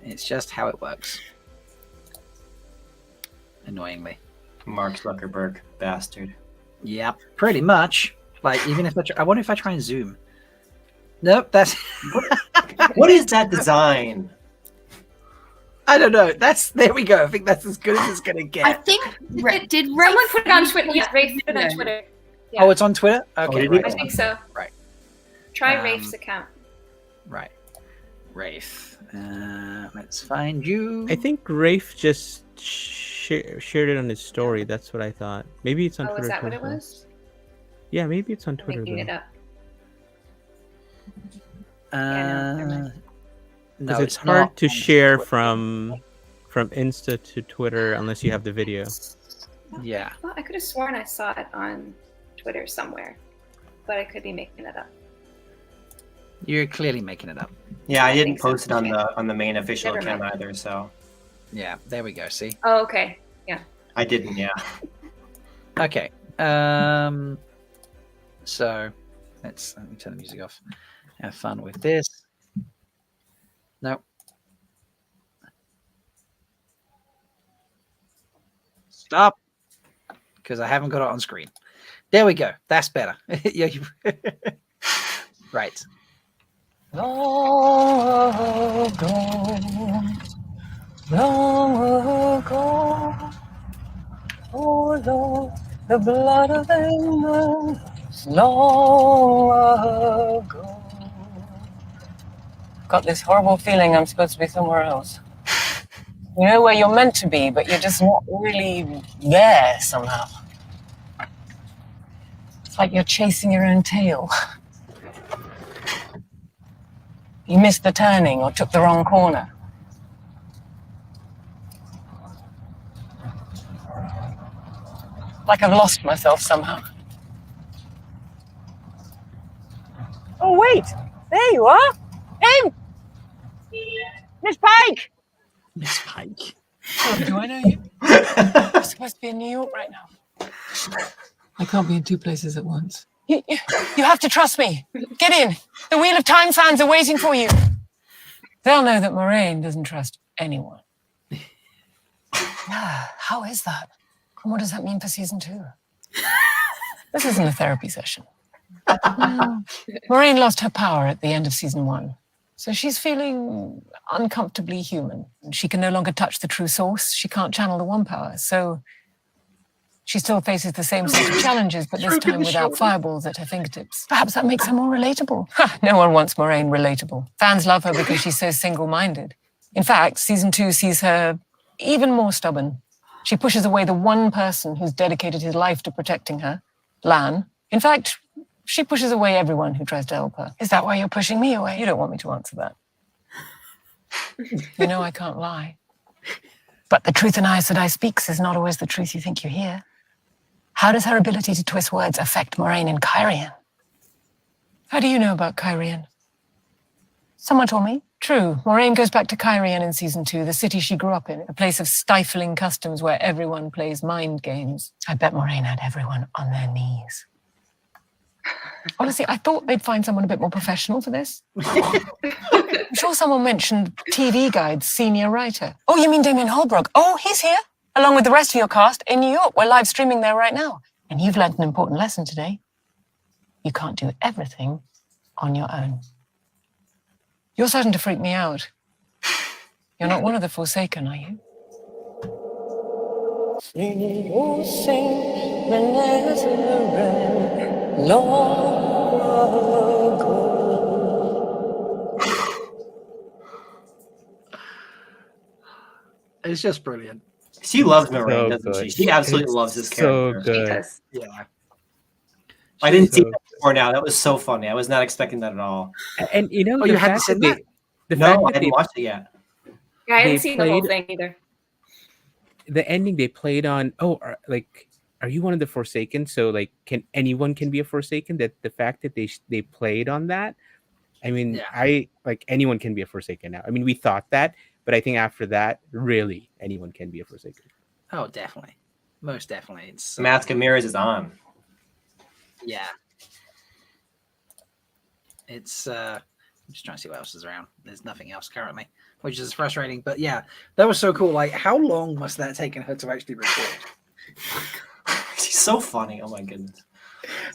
It's just how it works. Annoyingly. Mark Zuckerberg, bastard. Yeah, pretty much. Like, even if I wonder if I try and zoom. Nope, that's. What is that design? I don't know. There we go. I think that's as good as it's gonna I get. think did Someone put it on Twitter. Yeah, Rafe put it on Twitter. Yeah, Oh, it's on Twitter. Okay, did we? right. I think so. Right. Try Rafe's account. Right. Rafe. Let's find you. I think Rafe just shared it on his story. That's what I thought. Maybe it's on Oh, Twitter. is that what too, it though. was? Yeah, maybe it's on I'm Twitter. making it though. up. never mind. No, Because it's not hard to on share Twitter. from Insta to Twitter unless you have the video. Yeah. Well, I could have sworn I saw it on Twitter somewhere, but I could be making it up. You're clearly making it up. Yeah, I I didn't think so. post it on the main official Never account mind. either, so Yeah, there we go. See? Oh, okay. I didn't. Yeah. Okay. So let me turn the music off. Have fun with this. No. Stop. Because I haven't got it on screen. There we go. That's better. Yeah. Right. Long ago, long ago, oh Lord, the blood of animals, long ago. Got this horrible feeling I'm supposed to be somewhere else. You know where you're meant to be, but you're just not really there somehow. It's like you're chasing your own tail. You missed the turning or took the wrong corner. Like I've lost myself somehow. Oh, wait! There you are! Hey! Miss Pike! Miss Pike. Do I know you? I'm supposed to be in New York right now. I can't be in two places at once. You have to trust me. Get in. The Wheel of Time fans are waiting for you. They'll know that Moraine doesn't trust anyone. How is that? And what does that mean for season 2? This isn't a therapy session. Moraine lost her power at the end of season 1. So she's feeling uncomfortably human. She can no longer touch the true source. She can't channel the one power. So she still faces the same sort of challenges, but this time without fireballs at her fingertips. Perhaps that makes her more relatable. No one wants Moraine relatable. Fans love her because she's so single-minded. In fact, season 2 sees her even more stubborn. She pushes away the one person who's dedicated his life to protecting her, Lan. In fact, she pushes away everyone who tries to help her. Is that why you're pushing me away? You don't want me to answer that. You know I can't lie. But the truth in Aes Sedai speaks is not always the truth you think you hear. How does her ability to twist words affect Moraine and Kyrian? How do you know about Kyrian? Someone told me. True, Moraine goes back to Kyrian in season 2, the city she grew up in, a place of stifling customs where everyone plays mind games. I bet Moraine had everyone on their knees. Honestly, I thought they'd find someone a bit more professional for this. I'm sure someone mentioned TV Guide's senior writer. Oh, you mean Damien Holbrook? Oh, he's here, along with the rest of your cast in New York. We're live streaming there right now. And you've learned an important lesson today. You can't do everything on your own. You're starting to freak me out. You're not one of the Forsaken, are you? It's just brilliant. She loves Moraine, So doesn't she? good. She absolutely It's loves his so character. She good. does. Yeah. I didn't see So that before now. That was so funny. I was not expecting that at all. And you know Oh, the you hadn't fact seen that the No, fact I that hadn't watched it yet. Yeah, I they hadn't seen the whole played thing either. the ending they played on. Oh, are you one of the Forsaken? So like, can anyone can be a Forsaken? That the fact that they played on that. I mean, Yeah. I like anyone can be a Forsaken now. I mean, we thought that, but I think after that, really, anyone can be a Forsaken. Oh, definitely. Most definitely. It's Mask of Mirrors is on. yeah. It's I'm just trying to see what else is around. There's nothing else currently, which is frustrating. But yeah, that was so cool. Like, how long must that have taken her to actually record? She's so funny. Oh my goodness.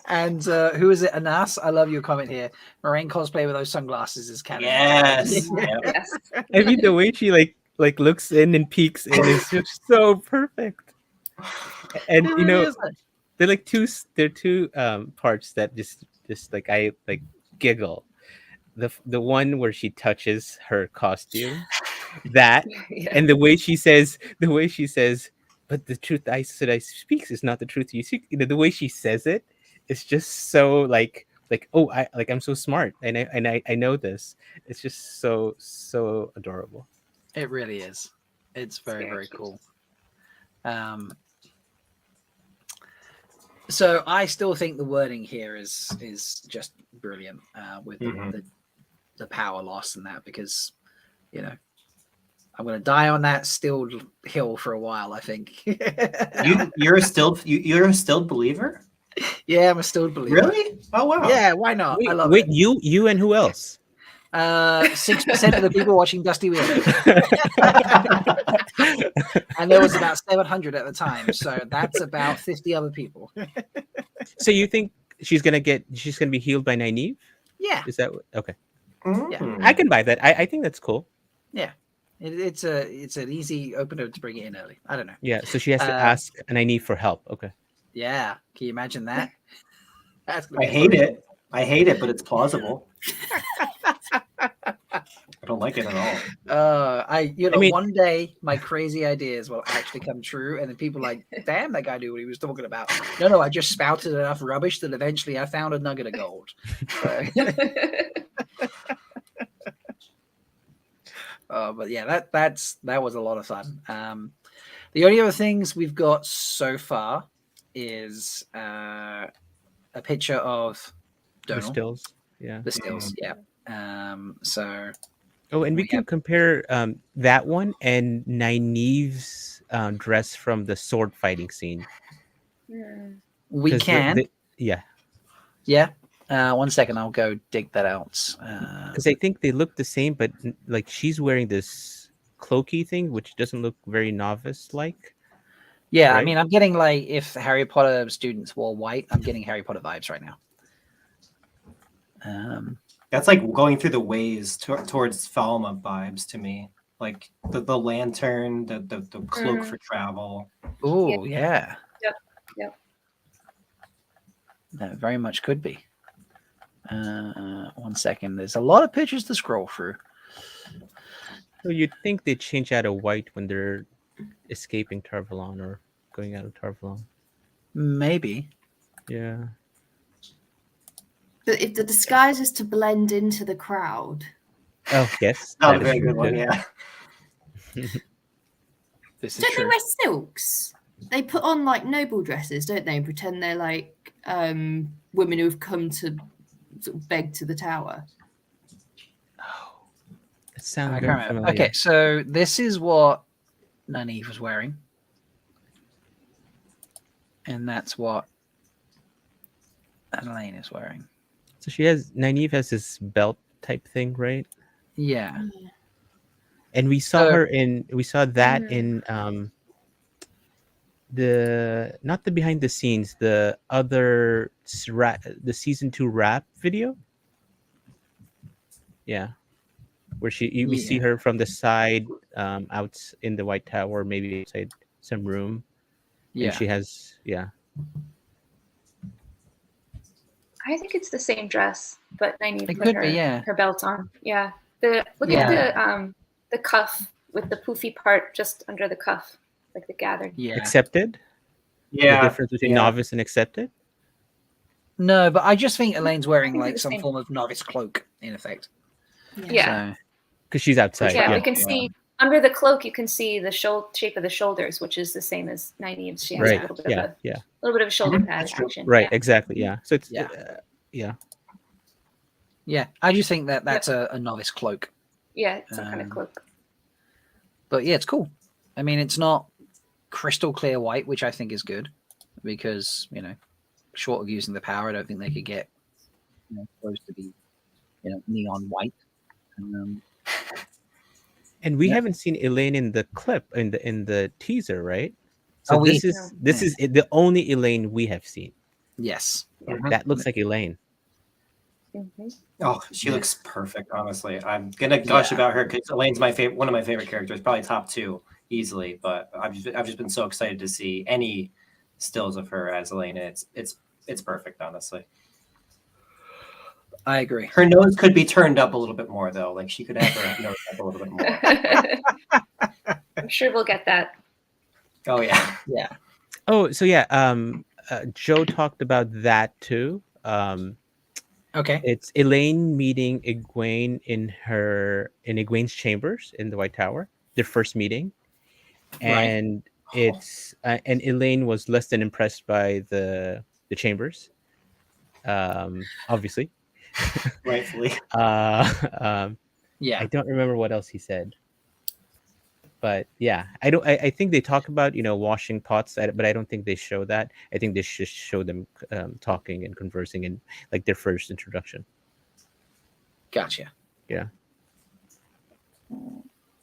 And who is it? Anas, I love your comment here. Moraine cosplay with those sunglasses is canon. Yes. Yep. Yes. I mean, the way she like looks in and peeks in is just so perfect. And It you really know, is. they're like two parts that just like I like giggle. The one where she touches her costume, that Yeah. and the way she says, but the truth I speaks is not the truth you speak. You know, the way she says it, it's just so like oh, I'm so smart and I know this. It's just so adorable. It really is. It's very, very cool. So I still think the wording here is just brilliant with the power loss and that, because you know I'm going to die on that still hill for a while. I think. You're a still believer? Yeah, I'm a still believer. Really? Oh wow. Yeah, why not? I love Wait, it. you and who else? 6% of the people watching Dusty Wheeler, and there was about 700 at the time, so that's about 50 other people. So you think she's gonna be healed by Nynaeve? Yeah, Is that okay? yeah, I can buy that. I think that's cool. yeah. It's an easy opener to bring it in early. I don't know. Yeah, so she has to ask Nynaeve for help. Okay. Yeah, can you imagine that? That's I hate it. I hate it, but it's plausible. I don't like it at all. I mean, one day my crazy ideas will actually come true, and then people are like, damn, that guy knew what he was talking about. No, I just spouted enough rubbish that eventually I found a nugget of gold. So. But yeah, that was a lot of fun. The only other things we've got so far is a picture of The Donal. stills. Yeah. The stills, yeah. So. Oh, and we can compare that one and Nynaeve's dress from the sword fighting scene. We can. Yeah. Yeah. 1 second, I'll go dig that out. Because I think they look the same, but like she's wearing this cloaky thing, which doesn't look very novice-like. Yeah, right? I mean, I'm getting like if Harry Potter students wore white, I'm getting Harry Potter vibes right now. That's like going through the ways towards Falma vibes to me. Like the lantern, the cloak for travel. Oh yeah. Yep. That very much could be. 1 second. There's a lot of pictures to scroll through. So you'd think they'd change out of white when they're escaping Tarvalon or going out of Tarvalon. Maybe. Yeah. But if the disguise is to blend into the crowd. Oh yes. Not that a is very true, good one, too. yeah. This is Don't they true. wear silks? They put on like noble dresses, don't they? And pretend they're like women who have come to sort of beg to the tower. Oh, it sounds I very can't remember. familiar. Okay, so this is what Nynaeve was wearing. And that's what Elaine is wearing. So Nynaeve has this belt type thing, right? Yeah. And we saw So- that in the not the behind the scenes, the other the season 2 wrap video. Yeah. where we see her from the side, out in the White Tower, maybe outside some room. Yeah. And she has, I think it's the same dress, but Nynaeve It put could her, be, yeah. her belt on. Yeah. Look Yeah. at the cuff with the poofy part just under the cuff, like the gathered. Yeah. accepted. Yeah. The difference between novice and accepted. No, but I just think Elaine's wearing I think like the some same. form of novice cloak, in effect. Yeah. So, Because she's outside. Yeah, Yeah. we can see under the cloak. You can see the shape of the shoulders, which is the same as Nynaeve's. She has Right. a little bit Yeah. of a Yeah. little bit of a shoulder Mhm. pad That's true. action. Right. Yeah. Exactly. Yeah. So it's Yeah. yeah, I just think that that's a novice cloak. Yeah, it's some kind of cloak. But yeah, it's cool. I mean, it's not crystal clear white, which I think is good because, short of using the power, I don't think they could get close to be, neon white. And we haven't seen Elaine in the clip in the teaser, right? So Oh, this is the only Elaine we have seen. Yes. That looks like Elaine. Mm-hmm. Oh, she looks perfect. Honestly, I'm gonna gush about her because Elaine's one of my favorite characters, probably top 2 easily. But I've just been so excited to see any stills of her as Elaine. It's perfect, honestly. I agree. Her nose could be turned up a little bit more, though. Like she could have her nose up a little bit more. I'm sure we'll get that. Oh yeah, yeah. Oh, so yeah. Joe talked about that too. Okay. It's Elaine meeting Egwene in Egwene's chambers in the White Tower. Their first meeting, and it's and Elaine was less than impressed by the chambers. Obviously. rightfully. Yeah. I don't remember what else he said. But yeah, I think they talk about washing pots, but I don't think they show that. I think they just show them talking and conversing in like their first introduction. Gotcha. Yeah.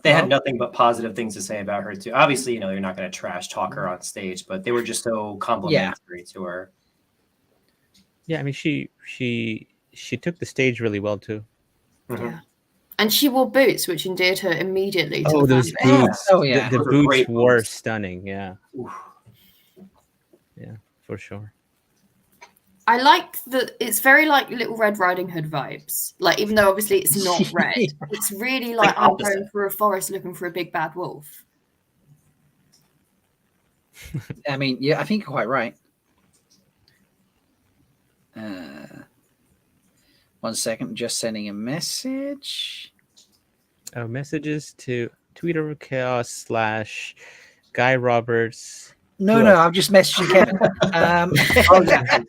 They had nothing but positive things to say about her too. Obviously, you're not going to trash talk her on stage, but they were just so complimentary to her. Yeah, I mean she took the stage really well too. Mm-hmm. Yeah. And she wore boots, which endeared her immediately to Oh, the those fan base. boots! Oh, yeah. the Those are boots great were boots. stunning. Yeah, Oof. yeah, for sure. I like it's very like Little Red Riding Hood vibes. Like, even though obviously it's not red, it's really like I'm opposite. going through a forest looking for a big bad wolf. I mean, yeah, I think you're quite right. 1 second, just sending a message. Oh, messages to Twitter Chaos / Guy Roberts. No, I'm just messaging Kevin. Oh, yeah.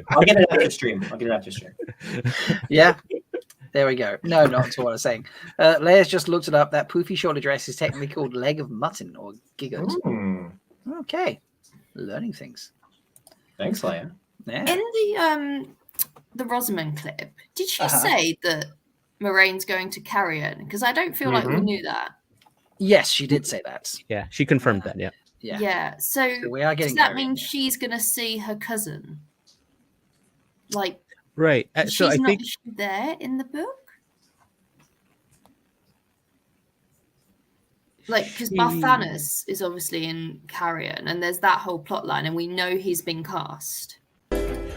I'll get it after stream. Yeah. There we go. No, not at all what I was saying. Leia's just looked it up. That poofy shoulder dress is technically called leg of mutton or gigot. Okay. Learning things. Thanks, Leia. Yeah. In the Rosamund clip, did she say that Moraine's going to Carrion? Because I don't feel like we knew that. Yes, she did say that. Yeah, she confirmed that. Yeah. Yeah. So we are getting does that Carrion, mean she's going to see her cousin? Like, Right. she's So I not think there in the book? Like, because Barthanas is obviously in Carrion, and there's that whole plot line, and we know he's been cast.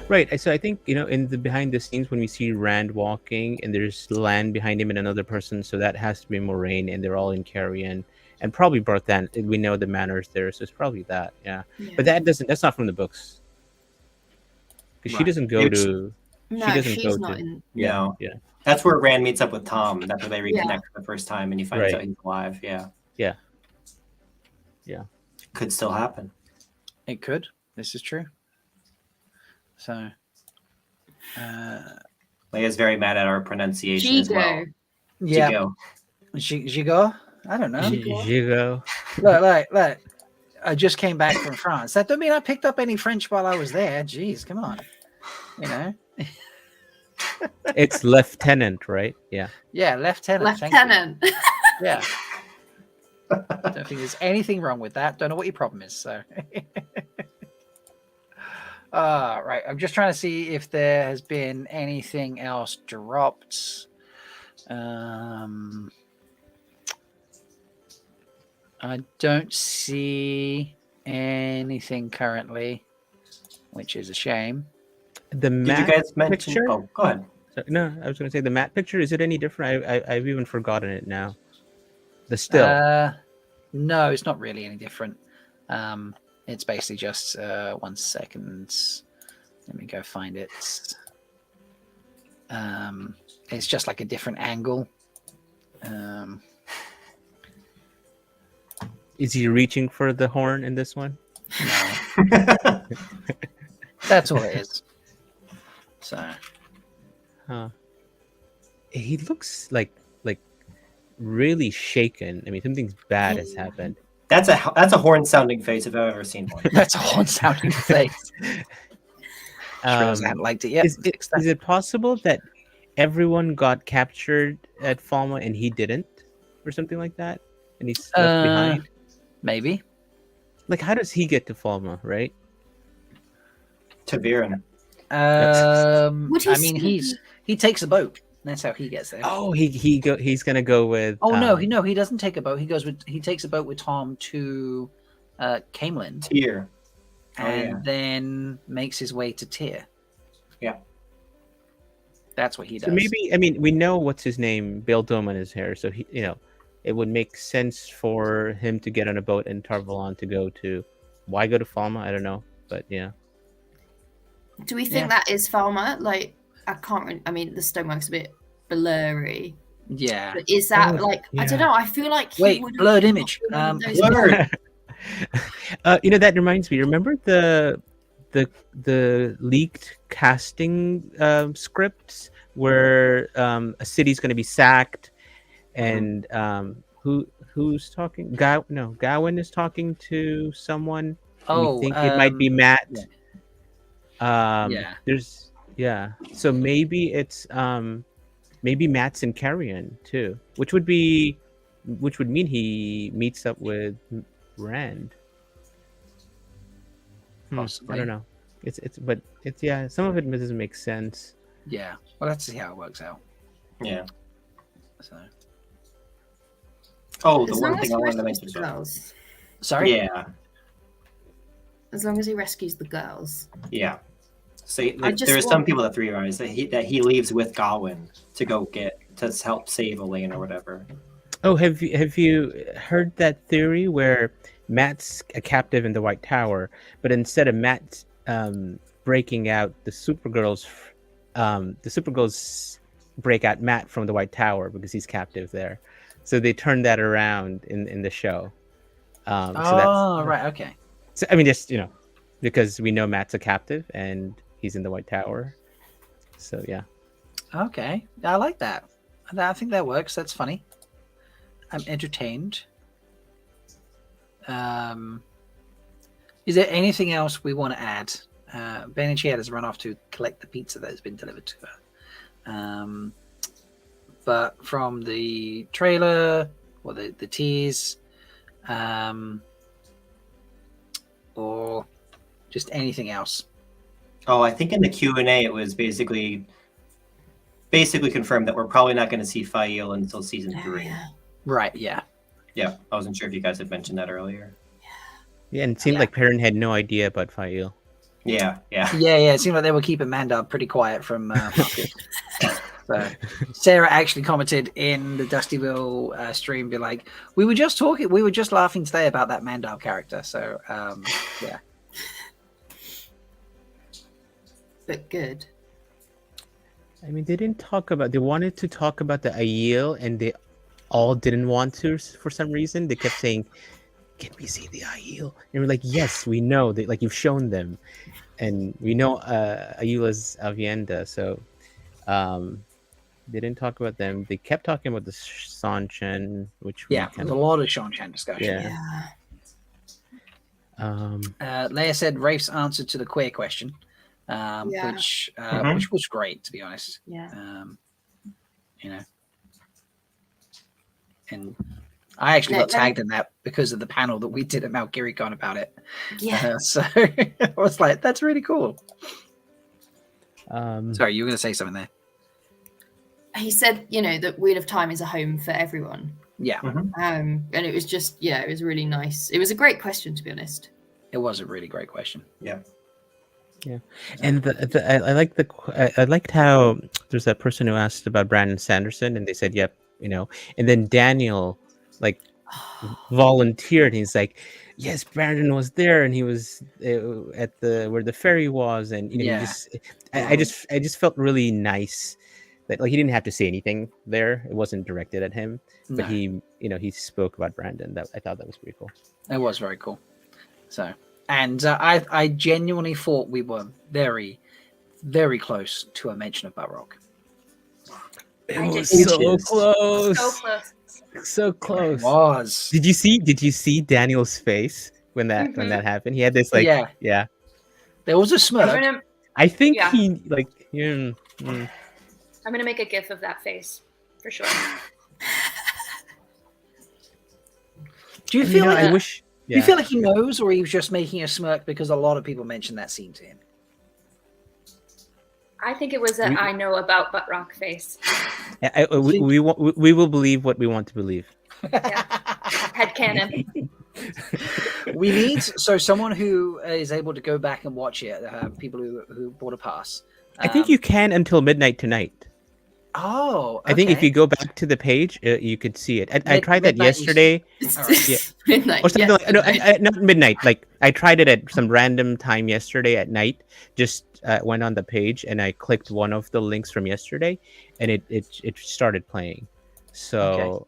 right. So I think in the behind the scenes when we see Rand walking and there's land behind him and another person, so that has to be Moraine, and they're all in Carrion, and probably Barthan. We know the manor's there, so it's probably that. Yeah. But that's not from the books. Because she doesn't go to. No, she doesn't she's go not to. in. Yeah. No. Yeah. That's where Rand meets up with Tom. That's where they reconnect Yeah. for the first time, and he finds Right. out he's alive. Yeah. Yeah. Yeah. Could still happen. It could. This is true. So, Leia's very mad at our pronunciation as well. yeah. Jigo. Jigo? I don't know. Jigo. Look. I just came back from France. That don't mean I picked up any French while I was there. Jeez, come on. It's lieutenant, right? Yeah. Yeah, lieutenant. thank you. Lieutenant. Yeah. Don't think there's anything wrong with that. Don't know what your problem is. So, right. I'm just trying to see if there has been anything else dropped. I don't see anything currently, which is a shame. The Did you map guys mention? picture? Oh, go ahead. No, I was going to say the map picture. Is it any different? I've even forgotten it now. The still. No, it's not really any different. It's basically just 1 second. Let me go find it. It's just like a different angle. Is he reaching for the horn in this one? No. That's all it is. So. Huh. He looks like really shaken. I mean, something's bad has happened. That's a horn sounding face if I've ever seen one. That's a horn sounding face. I hadn't liked it yet. Is it possible that everyone got captured at Falma and he didn't, or something like that, and he's left behind? Maybe. Like, how does he get to Falma, right? To Viren. I mean, he takes a boat. That's how he gets there. Oh, he's gonna go with. Oh no, he doesn't take a boat. He takes a boat with Tom to Camelin. Tyr. And then makes his way to Tyr. Yeah. That's what he does. So maybe, I mean, we know what's his name, Bill Doman is here, so he, it would make sense for him to get on a boat and Tarvalon to go to. Why go to Falma? I don't know, but yeah. Do we think that is Falma? Like, I can't really, I mean, the stonework's a bit blurry. Yeah. But is that I don't know, I feel like Wait, blurred image. Blurred. That reminds me. Remember the leaked casting scripts where a city's going to be sacked, and who's talking? Gawain is talking to someone. Oh, we think it might be Matt. Yeah. So maybe it's maybe Matt's in Carrion too, which would mean he meets up with Rand. Possibly. I don't know. But some of it doesn't make sense. Yeah. Well, let's see how it works out. Yeah. So. Oh, the one thing I wanted to mention. Girls. Sorry. Yeah. As long as he rescues the girls. Yeah. So there's some people that theorize that he leaves with Gawain to go to help save Elaine or whatever. Oh, have you heard that theory where Matt's a captive in the White Tower, but instead of Matt breaking out the Supergirls break out Matt from the White Tower because he's captive there. So they turned that around in the show. Right, okay. So I mean, just because we know Matt's a captive and he's in the White Tower. So yeah. Okay, I like that. I think that works. That's funny. I'm entertained. Is there anything else we want to add? Benicia has run off to collect the pizza that has been delivered to her. But from the trailer or the tease, or just anything else? Oh, I think in the Q&A it was basically confirmed that we're probably not going to see Fael until season 3. Yeah. Right, yeah. Yeah, I wasn't sure if you guys had mentioned that earlier. Yeah, and it seemed like Perrin had no idea about Fael. Yeah. It seemed like they were keeping Mandar pretty quiet from So Sarah actually commented in the Dustyville stream, be like, we were just laughing today about that Mandar character. So yeah. But good. I mean, they wanted to talk about the Aiel, and they all didn't want to for some reason. They kept saying, can we see the Aiel? And we're like, yes, we know. Like, you've shown them. And we know Aiel is Avienda, so they didn't talk about them. They kept talking about the Seanchan, which there's a lot of Seanchan discussion. Yeah. Leia said Rafe's answer to the queer question, which was great, to be honest. Yeah. And I actually got tagged in that because of the panel that we did at Mount Giricon about it. Yeah. So I was like, that's really cool. Sorry, you were going to say something there. he said, that Wheel of Time is a home for everyone. Yeah, And it was just, it was really nice. It was a great question, to be honest. it was a really great question. Yeah. And I liked how there's that person who asked about Brandon Sanderson, and they said, "Yep," and then Daniel volunteered. And he's like, "Yes, Brandon was there, and he was at where the ferry was, and I just felt really nice that he didn't have to say anything there. It wasn't directed at him, but he spoke about Brandon. That I thought that was pretty cool. It was very cool. So. And I genuinely thought we were very, very close to a mention of Butt Rock. It was so close. So close. It was. Did you see Daniel's face when that happened? He had this yeah. There was a smirk. I think he I'm gonna make a gif of that face for sure. Do you feel I wish? Do you feel like he knows, or he was just making a smirk because a lot of people mentioned that scene to him? I think it was an I know about Butt Rock face. We will believe what we want to believe. Headcanon. We need someone who is able to go back and watch it. People who bought a pass. I think you can until midnight tonight. Oh, okay. I think if you go back to the page, you could see it. I tried that yesterday. Midnight. Or something not midnight. I tried it at some random time yesterday at night. Just went on the page and I clicked one of the links from yesterday, and it started playing. So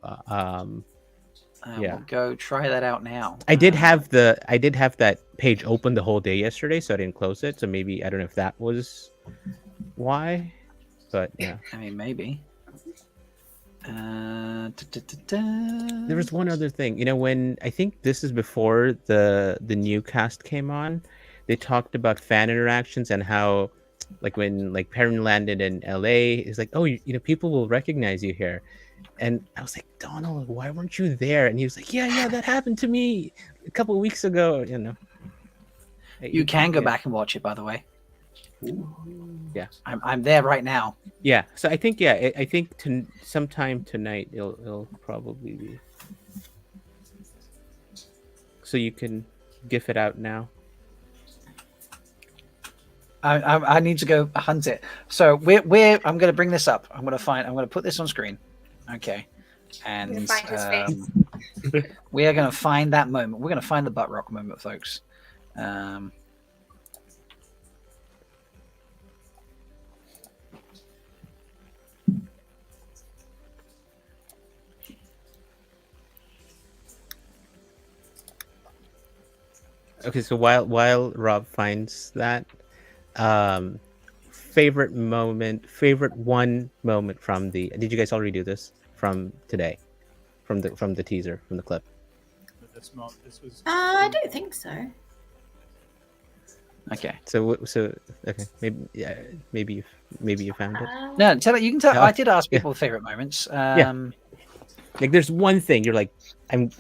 we'll go try that out now. I did have that page open the whole day yesterday, so I didn't close it. So maybe I don't know if that was why. But yeah, I mean, maybe. There was one other thing. When I think this is before the new cast came on, they talked about fan interactions and how, when Perrin landed in LA, it's like, oh, people will recognize you here, and I was like, Donald, why weren't you there? And he was like, yeah, that happened to me a couple of weeks ago. You can go back and watch it, by the way. Yeah, I'm there right now. Yeah, so I think sometime tonight it'll probably be. So you can gif it out now. I need to go hunt it. So we're I'm going to bring this up. I'm going to put this on screen. Okay, and find his face. we are going to find that moment. We're going to find the Butt Rock moment, folks. Okay, so while Rob finds that, favorite moment from the. Did you guys already do this from today, from the teaser, from the clip? This was. I don't think so. Okay, so okay, maybe you found it. No, tell it. You can tell. Oh, I did ask people favorite moments. There's one thing you're like,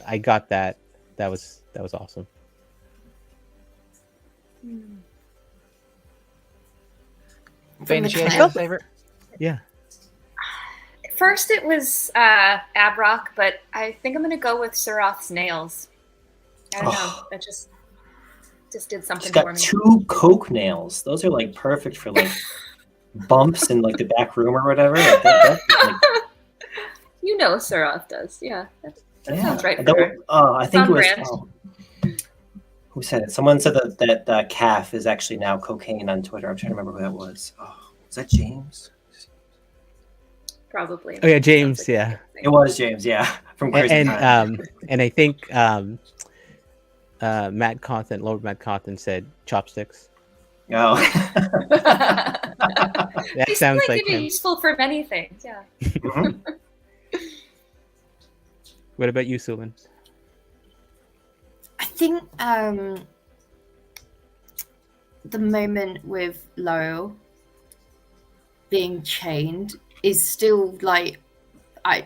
I got that. That was awesome. Favorite? Yeah. First, it was Abrock, but I think I'm gonna go with Surath's nails. I don't know. That just did something She's for got me. 2 Coke nails. Those are perfect for bumps in the back room or whatever. Surath does. Yeah, that sounds right for her. I think it was. Brand. Who said it? Someone said that calf is actually now cocaine on Twitter. I'm trying to remember who that was. Oh, was that James? Probably. Oh yeah, James. Yeah, it was James. Yeah, from Crazy Time. And I think Matt Cawthon, Lord Matt Cawthon said chopsticks. Oh, that These sounds might like be him. useful for many things. Yeah. What about you, Sulin? I think the moment with Laurel being chained is still I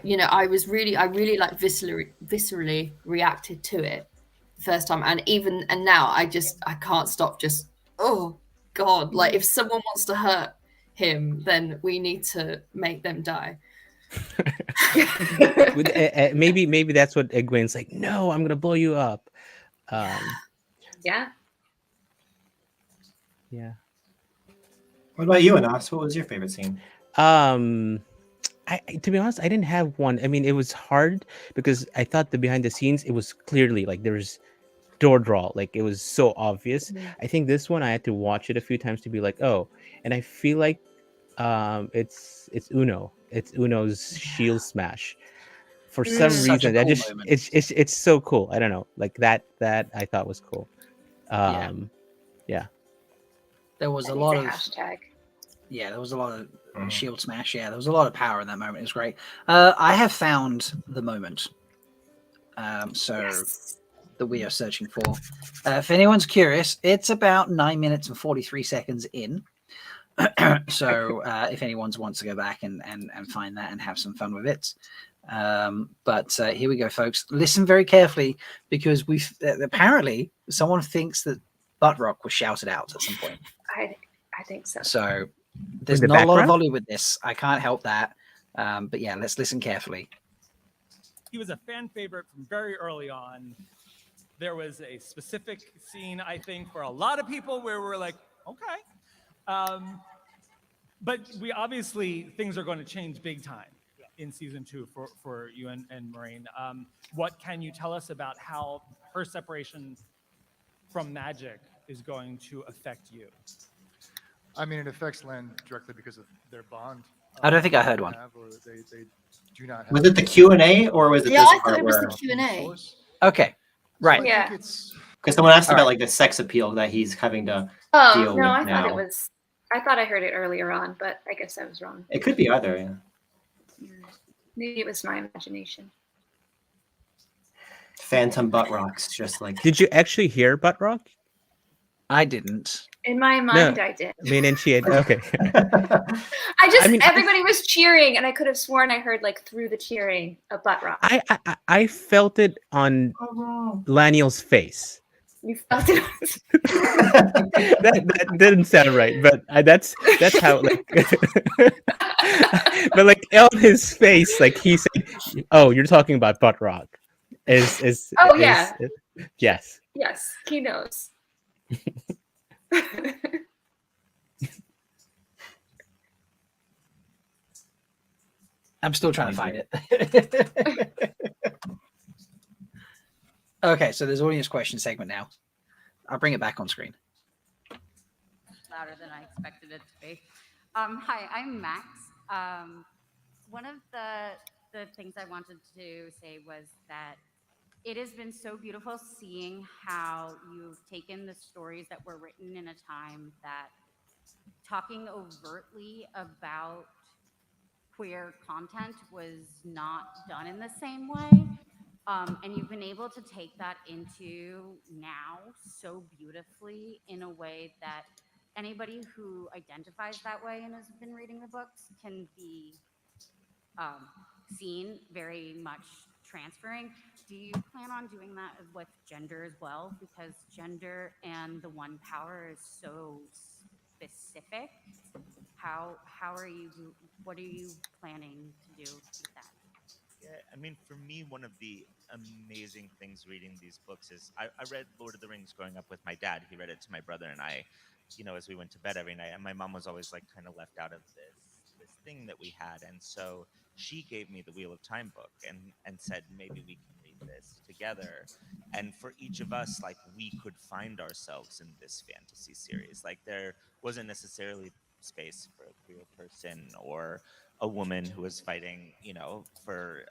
really viscerally reacted to it the first time, and now I can't stop just, oh God, if someone wants to hurt him, then we need to make them die. Maybe that's what Egwene's like. No, I'm gonna blow you up. Yeah. Yeah. What about you, Anas? What was your favorite scene? To be honest, I didn't have one. I mean, it was hard because I thought the behind the scenes, it was clearly like there was door draw, like it was so obvious. I think this one I had to watch it a few times to be like, oh, and I feel like it's Uno. It's Uno's shield smash. For some Such a reason, that cool just moment. it's so cool. I don't know, like that I thought was cool. Yeah. There was That a needs lot a of hashtag. yeah, there was a lot of shield smash. Yeah, there was a lot of power in that moment. It was great. I have found the moment. That we are searching for. If anyone's curious, it's about 9 minutes and 43 seconds in. So if anyone wants to go back and find that and have some fun with it. But here we go, folks. Listen very carefully because we've apparently someone thinks that Butt Rock was shouted out at some point. I think so. So there's the not a lot of background? volume with this. I can't help that. But yeah, let's listen carefully. He was a fan favorite from very early on. There was a specific scene, I think, for a lot of people where we're like, okay. But we obviously, things are going to change big time in season 2 for you and Maureen. What can you tell us about how her separation from magic is going to affect you? I mean, it affects Len directly because of their bond. I don't think I heard one. They do not have. Was it the Q&A or was it Yeah, this I part thought it was where? the Q&A. Okay, right. Yeah. Because someone asked All about right. like the sex appeal that he's having to Oh deal no, with I now. thought it was. I thought I heard it earlier on, but I guess I was wrong. It could be either. Yeah. Maybe it was my imagination. Phantom butt rocks, just like. Did you actually hear Butt Rock? I didn't. In my No, mind, I did. I mean, and she had okay. Everybody was cheering, and I could have sworn I heard like through the cheering a butt rock. I felt it on Laniel's face. You felt it. that didn't sound right, but that's how like. But like on his face, like he said, "Oh, you're talking about Butt Rock." Oh, yeah. Yes. Yes, he knows. I'm still trying to find it. Okay, so there's audience question segment now. I'll bring it back on screen. Louder than I expected it to be. Hi, I'm Max. One of the things I wanted to say was that it has been so beautiful seeing how you've taken the stories that were written in a time that talking overtly about queer content was not done in the same way. And you've been able to take that into now so beautifully in a way that anybody who identifies that way and has been reading the books can be seen very much transferring. Do you plan on doing that with gender as well? Because gender and the one power is so specific. How are you? What are you planning to do with that? Yeah, I mean, for me, one of the amazing things reading these books is I read Lord of the Rings growing up with my dad. He read it to my brother and I, as we went to bed every night. And my mom was always like kind of left out of this thing that we had. And so she gave me the Wheel of Time book and said, maybe we can read this together. And for each of us, like we could find ourselves in this fantasy series. Like there wasn't necessarily space for a queer person or a woman who was fighting, for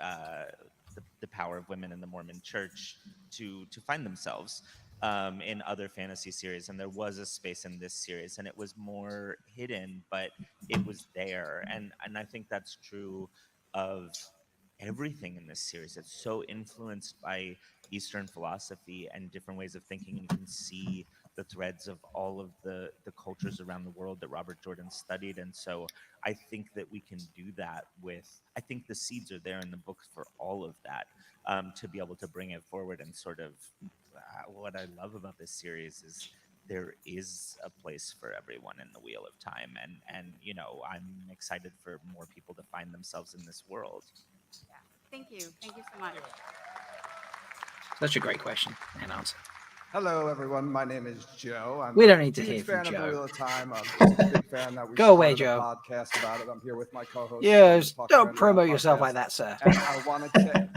the power of women in the Mormon Church to find themselves in other fantasy series. And there was a space in this series, and it was more hidden, but it was there. And I think that's true of everything in this series. It's so influenced by Eastern philosophy and different ways of thinking. You can see the threads of all of the cultures around the world that Robert Jordan studied. And so I think that we can do that I think the seeds are there in the books for all of that, to be able to bring it forward. And sort of what I love about this series is there is a place for everyone in the Wheel of Time, and you know, I'm excited for more people to find themselves in this world. Yeah. Thank you so much. Such a great question and answer. Hello, everyone. My name is Joe. I'm We don't need a to hear huge from fan of Joe. the Wheel of Time. I'm just a big fan that we Go away, started a Joe. podcast about it. I'm here with my co-host. Yes, from the Talking don't Underground promote yourself podcast. like that, sir. And I wanted to.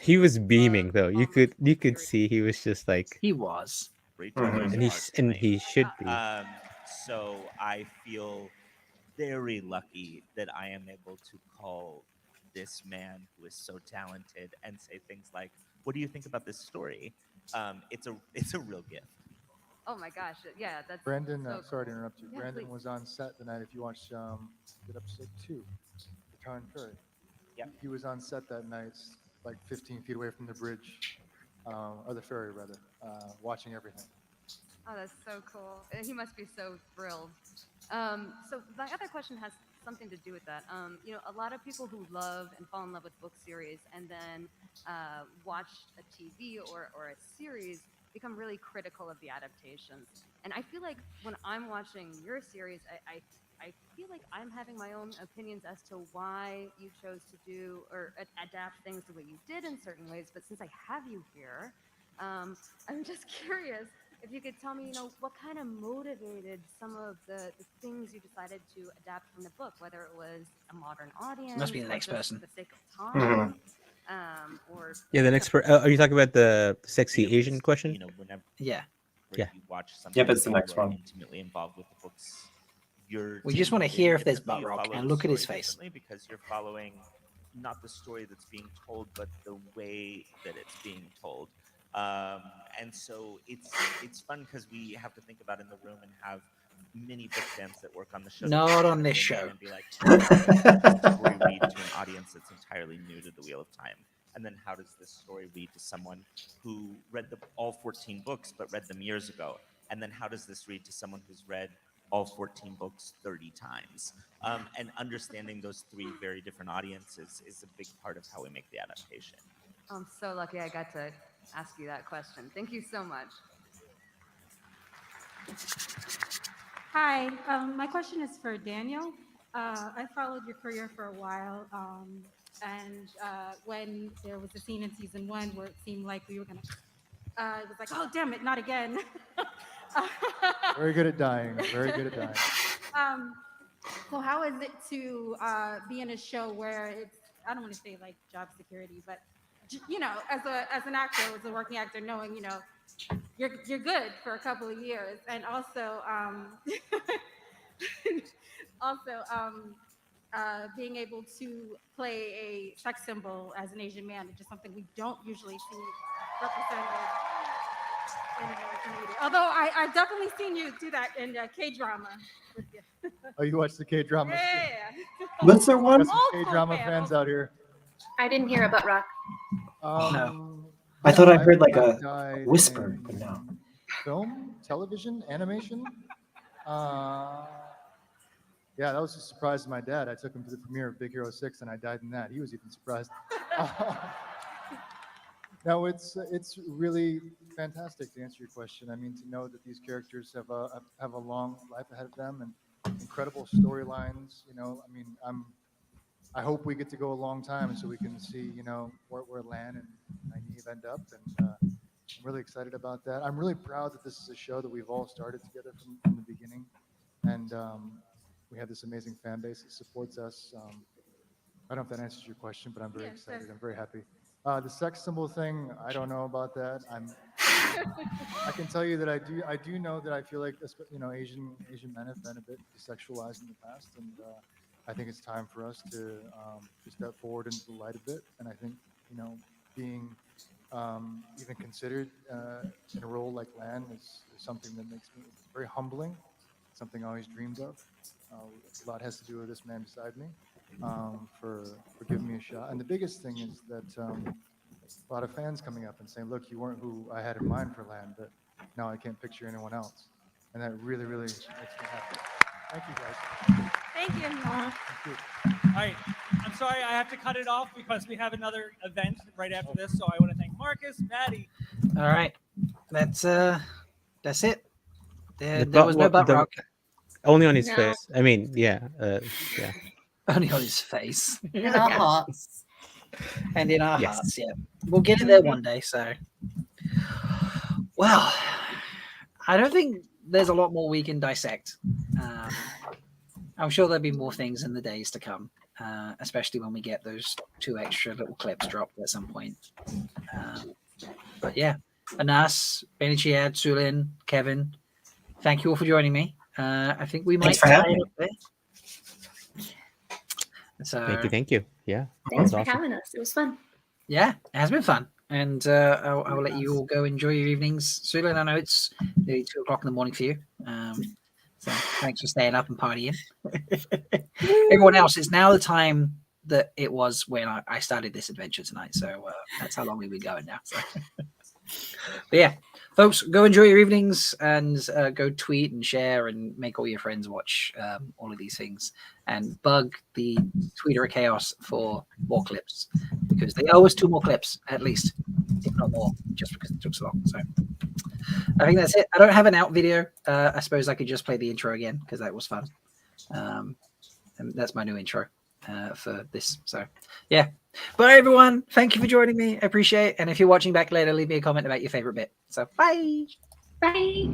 He was beaming though. You could see he was just like he was. And he should be. So I feel very lucky that I am able to call this man who is so talented and say things like, "What do you think about this story?" It's a real gift. Oh my gosh, yeah, that's Brandon, so sorry to cool. interrupt you. Yeah, Brandon please. was on set the night. If you watched episode 2, The Tar and Ferry. Yep. He was on set that night, like 15 feet away from the bridge, or the ferry rather, watching everything. Oh, that's so cool. He must be so thrilled. So my other question has something to do with that. You know, a lot of people who love and fall in love with book series and then watch a TV or a series become really critical of the adaptations. And I feel like when I'm watching your series, I feel like I'm having my own opinions as to why you chose to do or adapt things the way you did in certain ways. But since I have you here, I'm just curious if you could tell me, you know, what kind of motivated some of the things you decided to adapt from the book, whether it was a modern audience, Must be the or next just person. the sake of time, or Yeah, the next are you talking about the sexy Asian question? You know, whenever Yeah. Yeah. you watch something, Yep, it's the you next are one. intimately involved with the books. You're We just taking wanna it in hear if there's differently, butt you rock, follow and the look at his story face. differently because you're following not the story that's being told, but the way that it's being told. And so it's fun because we have to think about in the room and have many book fans that work on the show. that Not kind on of this lean in show. And be like, how does this story read to an audience that's entirely new to the Wheel of Time? And then how does this story read to someone who read all 14 books but read them years ago? And then how does this read to someone who's read all 14 books 30 times? And understanding those three very different audiences is a big part of how we make the adaptation. I'm so lucky I got to ask you that question. Thank you so much. Hi, my question is for Daniel. I followed your career for a while, and when there was a scene in season 1 where it seemed like we were gonna, it was like, oh damn it, not again. Very good at dying. Very good at dying. So how is it to be in a show where it's, I don't want to say like job security, but you know, as an actor, as a working actor, knowing, you know, you're good for a couple of years, and also being able to play a sex symbol as an Asian man is just something we don't usually see represented in American media. Although I've definitely seen you do that in K-drama. With you. Oh, you watch the K-drama? Yeah. What's there one? Got some K-drama fans out here. I didn't hear about Rock. No. I thought I heard like a died whisper, in but no. Film, television, animation. Yeah, that was a surprise to my dad. I took him to the premiere of Big Hero 6, and I died in that. He was even surprised. No, it's really fantastic to answer your question. I mean, to know that these characters have a long life ahead of them and incredible storylines. You know, I mean, I hope we get to go a long time so we can see, you know, where Lan and Nynaeve end up, and I'm really excited about that. I'm really proud that this is a show that we've all started together from the beginning, and we have this amazing fan base that supports us. I don't know if that answers your question, but I'm very excited. I'm very happy. The sex symbol thing, I don't know about that. I can tell you that I do know that I feel like, you know, Asian men have been a bit desexualized in the past, and I think it's time for us to step forward into the light a bit. And I think, you know, being even considered in a role like Lan is something that makes me very humbling. Something I always dreamed of. A lot has to do with this man beside me for giving me a shot. And the biggest thing is that a lot of fans coming up and saying, "Look, you weren't who I had in mind for Lan, but now I can't picture anyone else," and that really, really makes me happy. Thank you, guys. Thank you. Thank you. All right. I'm sorry I have to cut it off because we have another event right after this. So I want to thank Marcus, Maddie, All right, that's it. There The was no butt rock. Only on his No. face. I mean, yeah. Only on his face. In our hearts. And in our Yes. hearts, yeah. We'll get it there one day, so. Well, I don't think there's a lot more we can dissect. I'm sure there'll be more things in the days to come, especially when we get those 2 extra little clips dropped at some point. But yeah, Anas, Benichiad, Sulin, Kevin, thank you all for joining me. I think we might Thanks for having tie it up there. So, Thank you. Yeah. Thanks that for was awesome. having us. It was fun. yeah, it has been fun. And I will let you all go enjoy your evenings. Sulin, I know it's nearly 2 o'clock in the morning for you. So thanks for staying up and partying. Everyone else, it's now the time that it was when I started this adventure tonight. So that's how long we've been going now. So. But yeah, folks, go enjoy your evenings and go tweet and share and make all your friends watch all of these things and bug the Tweeter of Chaos for more clips because they owe us 2 more clips at least, if not more, just because it took so long. So I think that's it. I don't have an out video. I suppose I could just play the intro again because that was fun. And that's my new intro for this. So yeah. Bye everyone. Thank you for joining me. I appreciate it. And if you're watching back later, leave me a comment about your favorite bit. So bye. Bye.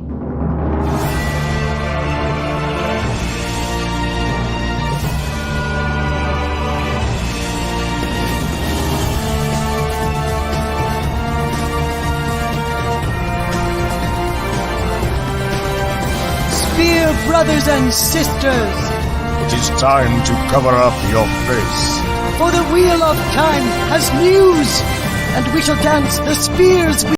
Spear brothers and sisters, It is time to cover up your face. for the wheel of time has news, and we shall dance the spears.